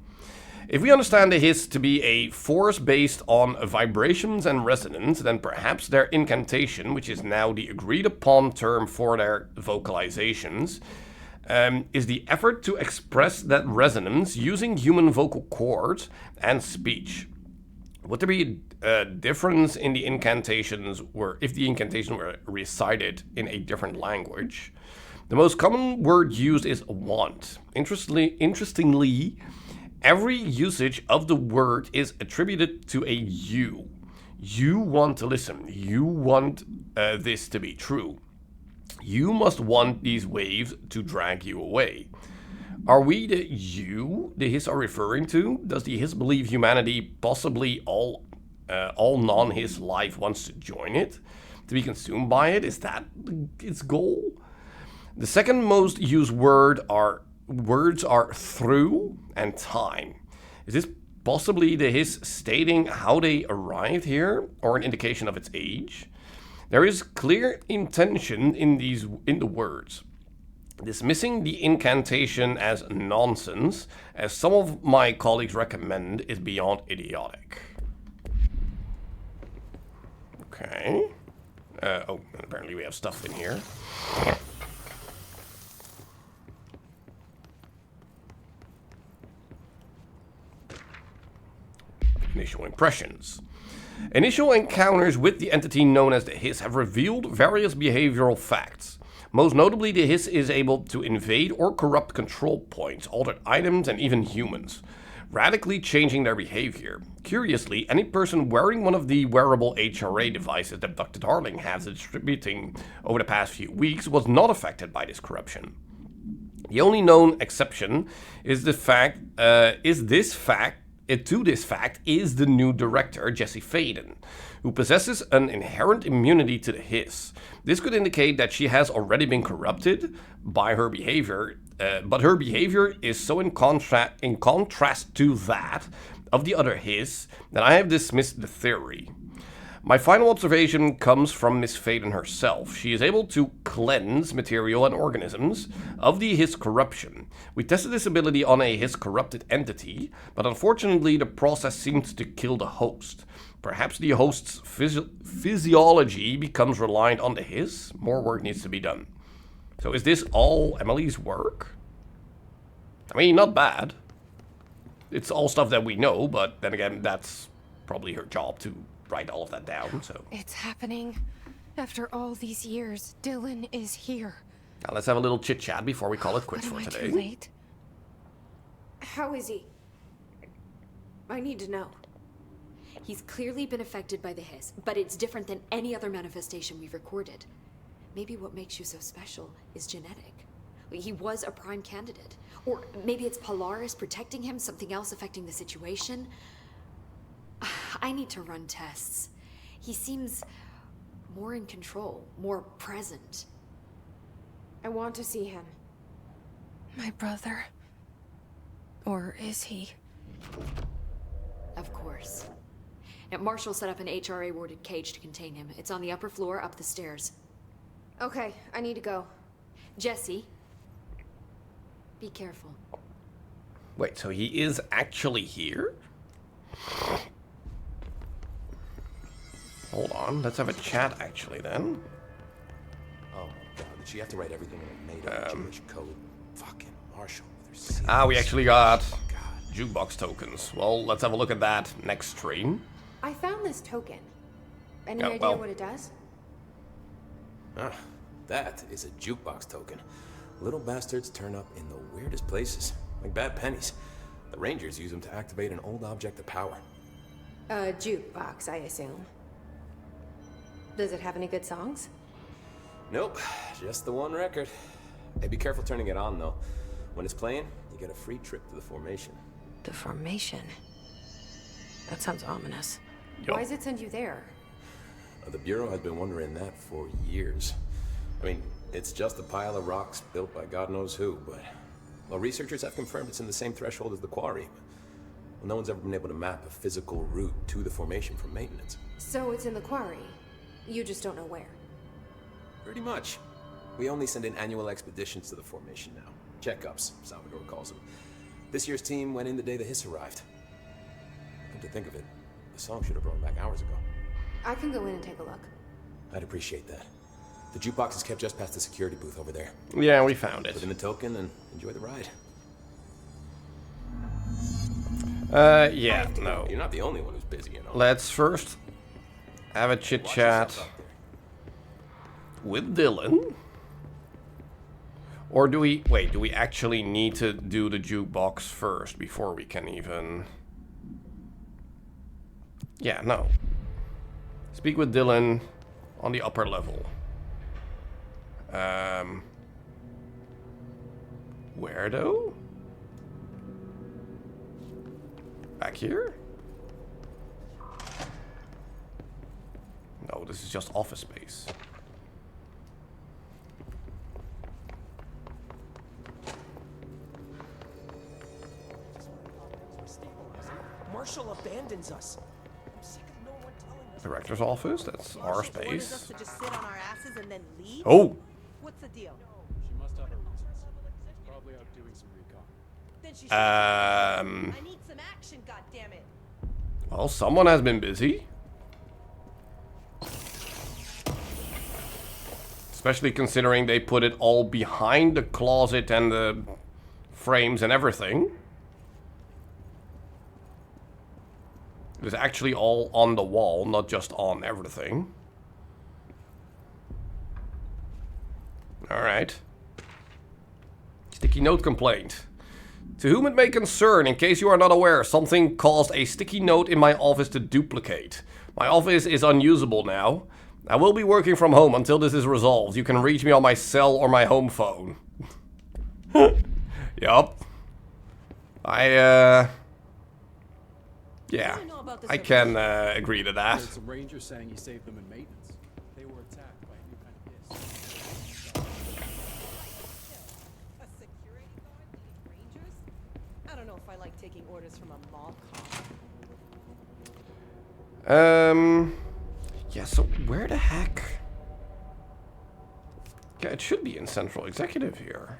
If we understand the Hiss to be a force based on vibrations and resonance, then perhaps their incantation, which is now the agreed upon term for their vocalizations, is the effort to express that resonance using human vocal cords and speech. Would there be a difference in the incantations if the incantation were recited in a different language? The most common word used is want. Interestingly, every usage of the word is attributed to a you. You want to listen. You want this to be true. You must want these waves to drag you away. Are we the you the Hiss are referring to? Does the Hiss believe humanity, possibly all non-Hiss life, wants to join it? To be consumed by it? Is that its goal? The second most used words are through and time. Is this possibly the Hiss stating how they arrived here, or an indication of its age? There is clear intention in the words. Dismissing the incantation as nonsense, as some of my colleagues recommend, is beyond idiotic. Okay. Oh, apparently we have stuff in here. Initial impressions. Initial encounters with the entity known as the Hiss have revealed various behavioral facts. Most notably, the Hiss is able to invade or corrupt control points, altered items, and even humans, radically changing their behavior. Curiously, any person wearing one of the wearable HRA devices that Dr. Darling has distributing over the past few weeks was not affected by this corruption. The only known exception is this fact is the new director, Jessie Faden, who possesses an inherent immunity to the Hiss. This could indicate that she has already been corrupted by her behavior, but her behavior is so in contrast to that of the other Hiss that I have dismissed the theory. My final observation comes from Miss Faden herself. She is able to cleanse material and organisms of the Hiss corruption. We tested this ability on a Hiss corrupted entity, but unfortunately the process seems to kill the host. Perhaps the host's physiology becomes reliant on the Hiss. More work needs to be done. So is this all Emily's work? I mean, not bad. It's all stuff that we know, but then again, that's probably her job to write all of that down, so. It's happening. After all these years, Dylan is here. Now let's have a little chit-chat before we call it quits for Am I today. too late? How is he? I need to know. He's clearly been affected by the Hiss, but it's different than any other manifestation we've recorded. Maybe what makes you so special is genetic. He was a prime candidate. Or maybe it's Polaris protecting him, something else affecting the situation. I need to run tests. He seems more in control, more present. I want to see him. My brother? Or is he? Of course. Now, Marshall set up an HRA-warded cage to contain him. It's on the upper floor, up the stairs. Okay, I need to go. Jesse, be careful. Wait, so he is actually here? Hold on, let's have a chat actually then. Oh my god, did she have to write everything in a made-up Jewish code? Fucking Marshall with her Ah, we actually got jukebox tokens. Well, let's have a look at that next stream. I found this token. Any Yeah, idea well. what it does? Ah, that is a jukebox token. Little bastards turn up in the weirdest places, like bad pennies. The Rangers use them to activate an old object of power. A jukebox, I assume. Does it have any good songs? Nope, just the one record. Hey, be careful turning it on, though. When it's playing, you get a free trip to the formation. The formation? That sounds ominous. Why does it send you there? The Bureau has been wondering that for years. I mean, it's just a pile of rocks built by God knows who, but... Well, researchers have confirmed it's in the same threshold as the quarry. Well, no one's ever been able to map a physical route to the formation for maintenance. So it's in the quarry. You just don't know where. Pretty much. We only send in annual expeditions to the formation now. Checkups, Salvador calls them. This year's team went in the day the Hiss arrived. Come to think of it, the song should have brought back hours ago. I can go in and take a look. I'd appreciate that. The jukebox is kept just past the security booth over there. Yeah, we found it. Put in the token and enjoy the ride. Yeah, no. You're not the only one who's busy and all. Let's first have a chit chat with Dylan. Or do we... Wait, do we actually need to do the jukebox first before we can even... Yeah, no. Speak with Dylan on the upper level. Where though? Back here? No, this is just office space. Marshall abandons us. I'm sick of no one telling us. Director's office, that's our Orders us space. to just sit on our asses and then leave? Oh! What's the deal? She must have her reasons. Probably out doing some recon. Then she should I need some action, goddammit. Well, someone has been busy. Especially considering they put it all behind the closet and the frames and everything. It was actually all on the wall, not just on everything. Alright. Sticky note complaint. To whom it may concern, in case you are not aware, something caused a sticky note in my office to duplicate. My office is unusable now. I will be working from home until this is resolved. You can reach me on my cell or my home phone. Yup. Yeah, I can agree to that. There's a ranger saying he saved them in maintenance. They were attacked by a new kind of hiss. A security guard leading rangers? I don't know if I like taking orders from a mall cop. Yeah, so where the heck? Yeah, it should be in Central Executive here.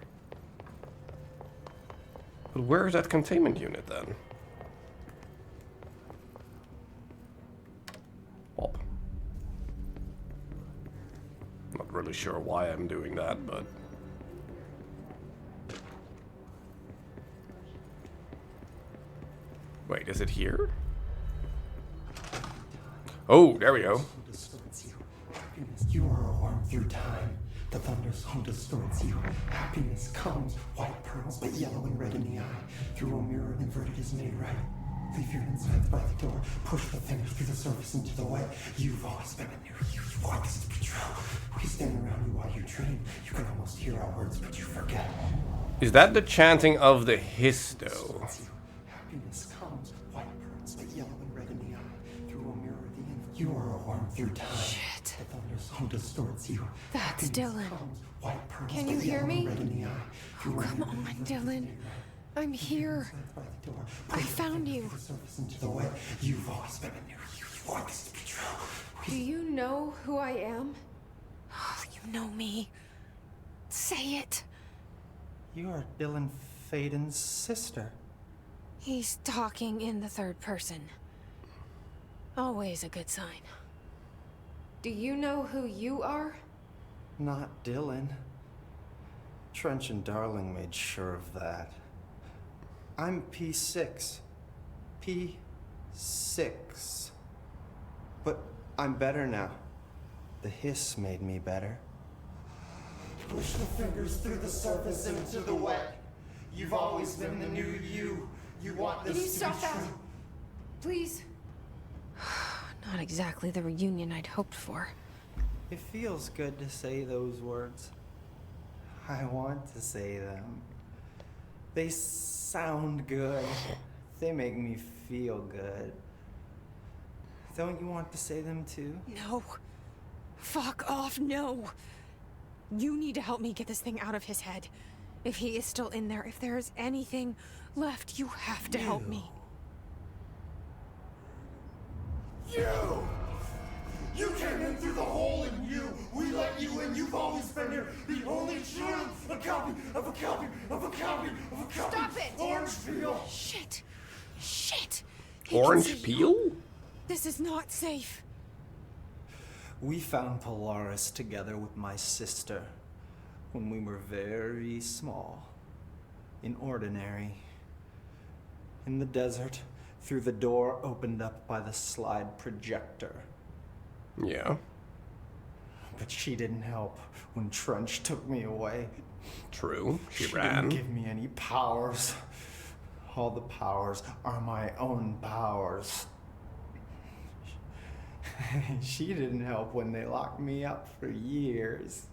But where is that containment unit then? Well, not really sure why I'm doing that, but... Wait, is it here? Oh, there we go. You are a worm through time. The thunderstorm distorts you. Happiness comes, white pearls, but yellow and red in the eye. Through a mirror, inverted is made right. Leave your insides by the door. Push the fingers through the surface into the white. You've always been a new you. You want this to be true. We stand around you while you dream. You can almost hear our words, but you forget. Is that the chanting of the hiss, though? Happiness comes, white pearls, but yellow and red in the eye. Through a mirror, you are a worm through time. Shit. The thunderstorm distorts you. That's Dylan. White pearls, Can you but hear yellow me? and red in the eye. Oh, Through a come mirror, on, Dylan. I'm here. I found you. into the way. You've always been a new you. You want this to be true. Do you know who I am? Oh, you know me. Say it. You are Dylan Faden's sister. He's talking in the third person. Always a good sign. Do you know who you are? Not Dylan. Trench and Darling made sure of that. I'm P6. P6. But I'm better now. The hiss made me better. Push the fingers through the surface into the wet. You've always been the new you. You want this Can you to stop be that? true. Please? Not exactly the reunion I'd hoped for. It feels good to say those words. I want to say them. They sound good. They make me feel good. Don't you want to say them too? No. Fuck off, no. You need to help me get this thing out of his head. If he is still in there, if there is anything left, you have to help me. You! You came in through the hole in you! We let you in, you've always been here! The only truth! A copy of a copy of a copy of a copy! Stop it! Orange peel! Shit! Shit! Orange peel? This is not safe. We found Polaris together with my sister when we were very small, in Ordinary, in the desert, through the door opened up by the slide projector. Yeah. But she didn't help when Trench took me away. True, she She ran. didn't give me any powers. All the powers are my own powers. She didn't help when they locked me up for years.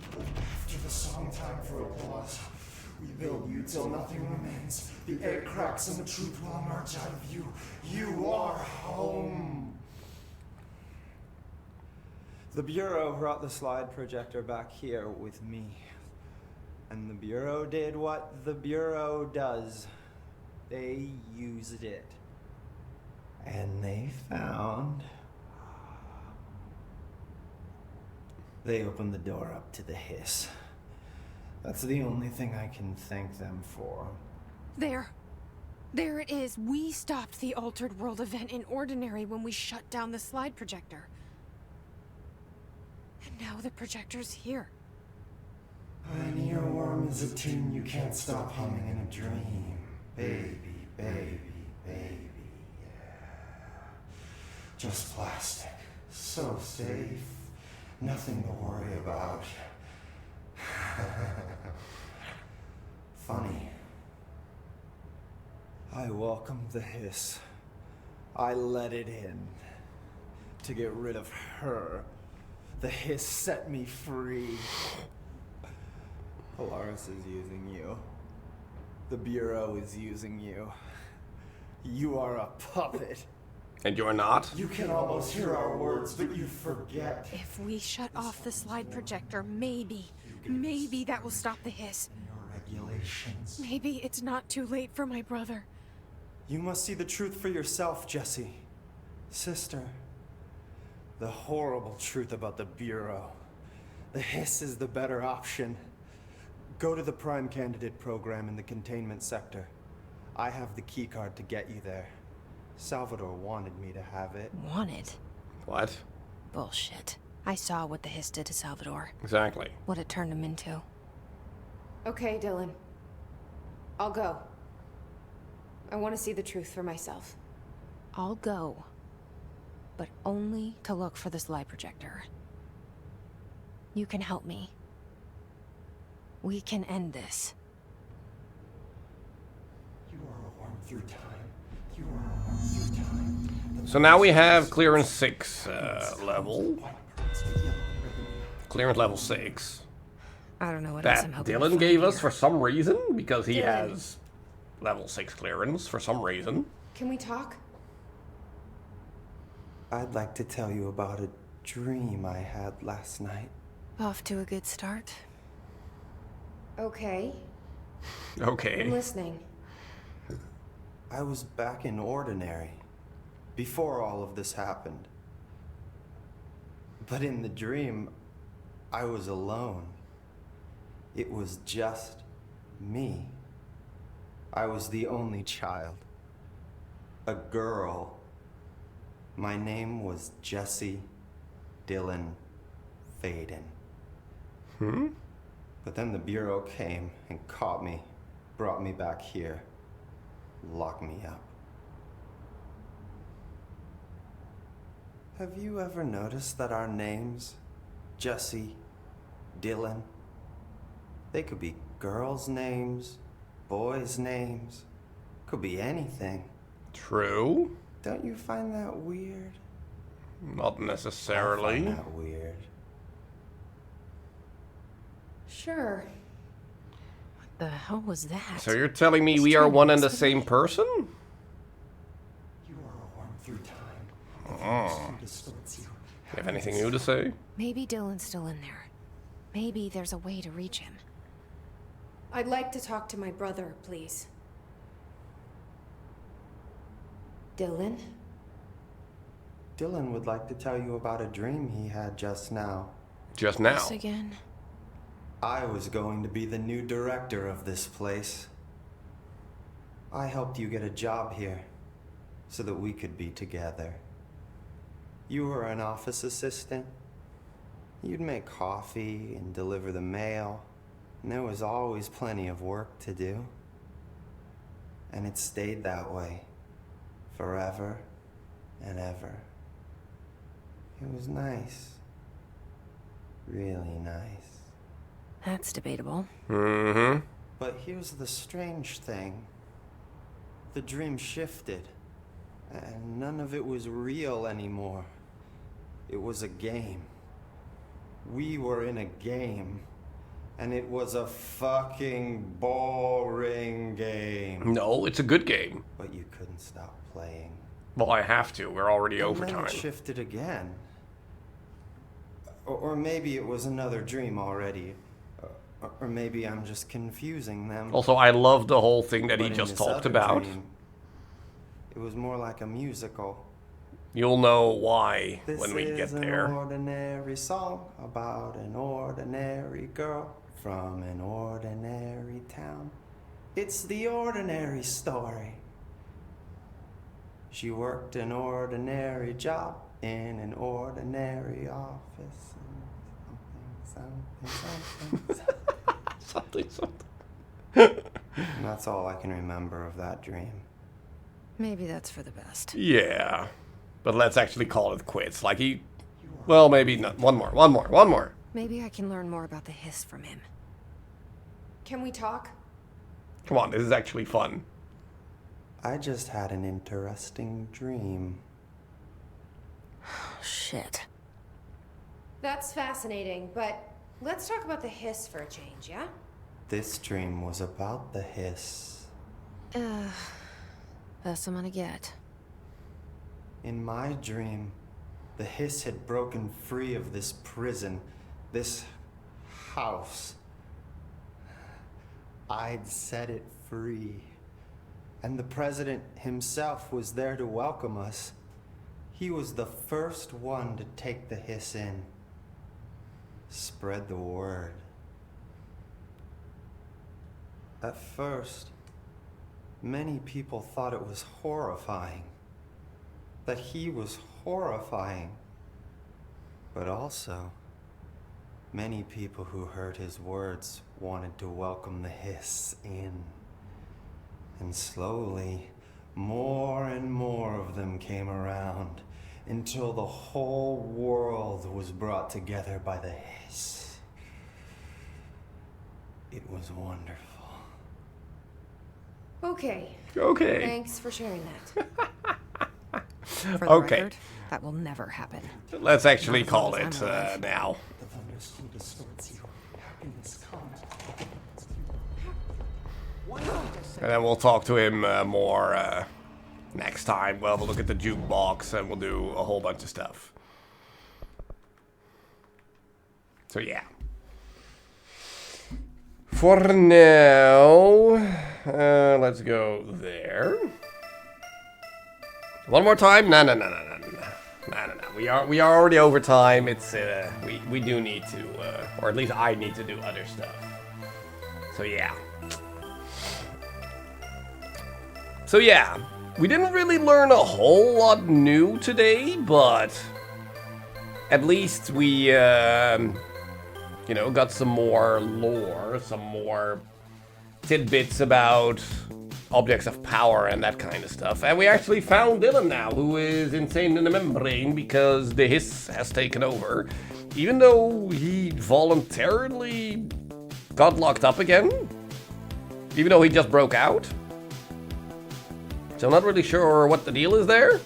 After the song time for applause, we build you till nothing remains. The air cracks and the truth will emerge out of you. You are home. The Bureau brought the slide projector back here with me. And the Bureau did what the Bureau does. They used it. And they found... They opened the door up to the hiss. That's the only thing I can thank them for. There. There it is. We stopped the Altered World event in Ordinary when we shut down the slide projector. And now the projector's here. An earworm is a tune you can't stop humming in a dream. Baby, baby, baby, yeah. Just plastic. So safe. Nothing to worry about. Funny. I welcomed the hiss. I let it in. To get rid of her. The hiss set me free. Polaris is using you. The Bureau is using you. You are a puppet. And you're not? You can almost hear our words, but you forget. If we shut off the slide projector, maybe that will stop the hiss. Your regulations. Maybe it's not too late for my brother. You must see the truth for yourself, Jessie. Sister. The horrible truth about the Bureau. The hiss is the better option. Go to the Prime Candidate program in the containment sector. I have the keycard to get you there. Salvador wanted me to have it. Wanted? What? Bullshit. I saw what the hiss did to Salvador. Exactly. What it turned him into. Okay, Dylan. I'll go. I want to see the truth for myself. I'll go. But only to look for the slide projector. You can help me. We can end this. You are a worm through time. You are a worm through time. So now we have clearance 6 level. Clearance level 6. I don't know what else I'm That hoping to Dylan find gave us here. for some reason, because he Dylan. has level 6 clearance for some reason. Can we talk? I'd like to tell you about a dream I had last night. Off to a good start. Okay. Okay. I'm listening. I was back in Ordinary, before all of this happened. But in the dream, I was alone. It was just me. I was the only child. A girl. My name was Jesse Dylan Faden. But then the Bureau came and caught me, brought me back here, locked me up. Have you ever noticed that our names, Jesse, Dylan, they could be girls' names, boys' names, could be anything. True. Don't you find that weird? Not necessarily. I find that weird. Sure. What the hell was that? So you're telling me we are one and the same person? You are a worm through time. Oh. You have anything new to say? Maybe Dylan's still in there. Maybe there's a way to reach him. I'd like to talk to my brother, please. Dylan? Dylan would like to tell you about a dream he had just now. Just now? This again? I was going to be the new director of this place. I helped you get a job here, so that we could be together. You were an office assistant. You'd make coffee and deliver the mail. And there was always plenty of work to do. And it stayed that way. Forever and ever. It was nice. Really nice. That's debatable. Mm-hmm. But here's the strange thing. The dream shifted. And none of it was real anymore. It was a game. We were in a game. And it was a fucking boring game. No, it's a good game. But you couldn't stop playing. Well, I have to. We're already And overtime. then it shifted again. Or maybe it was another dream already. Or maybe I'm just confusing them. Also, I love the whole thing that But he in just this talked other about. dream, it was more like a musical. You'll know why This when we get is there. an ordinary song about an ordinary girl from an ordinary town. It's the ordinary story. She worked an ordinary job in an ordinary office. Something. And that's all I can remember of that dream. Maybe that's for the best. Yeah. But let's actually call it quits. Like he... Well, maybe not. One more. Maybe I can learn more about the hiss from him. Can we talk? Come on, this is actually fun. I just had an interesting dream. Shit. That's fascinating, but let's talk about the hiss for a change, yeah? This dream was about the hiss. Best I'm gonna get. In my dream, the hiss had broken free of this prison, this house. I'd set it free. And the president himself was there to welcome us. He was the first one to take the hiss in. Spread the word. At first, many people thought it was horrifying. That he was horrifying. But also, many people who heard his words wanted to welcome the hiss in. And slowly, more and more of them came around until the whole world was brought together by the hiss. It was wonderful. Okay. Okay. Thanks for sharing that. For the Okay. record, that will never happen. Let's actually Not as call long it as I'm alive. now. The thunderstorm distorts you. Happiness comes. And then we'll talk to him more next time. Well, we'll look at the jukebox and we'll do a whole bunch of stuff. So yeah. For now, let's go there. One more time? No. We are already over time. It's we do need to, or at least I need to do other stuff. So yeah. So yeah, we didn't really learn a whole lot new today, but at least we, you know, got some more lore, some more tidbits about objects of power and that kind of stuff. And we actually found Dylan now, who is insane in the membrane because the hiss has taken over. Even though he voluntarily got locked up again. Even though he just broke out. So I'm not really sure what the deal is there.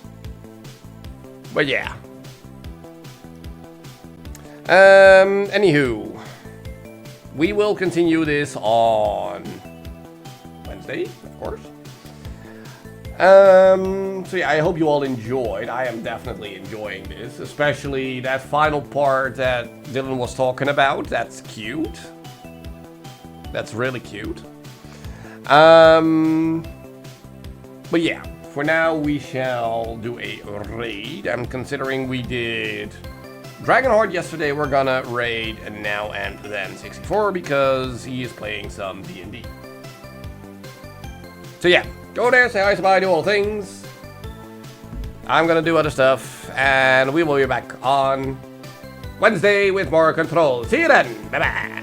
But yeah. Anywho. We will continue this on Wednesday, of course. So yeah, I hope you all enjoyed. I am definitely enjoying this, especially that final part that Dylan was talking about. That's cute. That's really cute. But yeah, for now we shall do a raid. I'm considering we did Dragonheart yesterday. We're gonna raid now and then 64 because he is playing some D&D. So yeah, go there, say hi, bye, do all the things. I'm gonna do other stuff, and we will be back on Wednesday with more Control. See you then. Bye bye.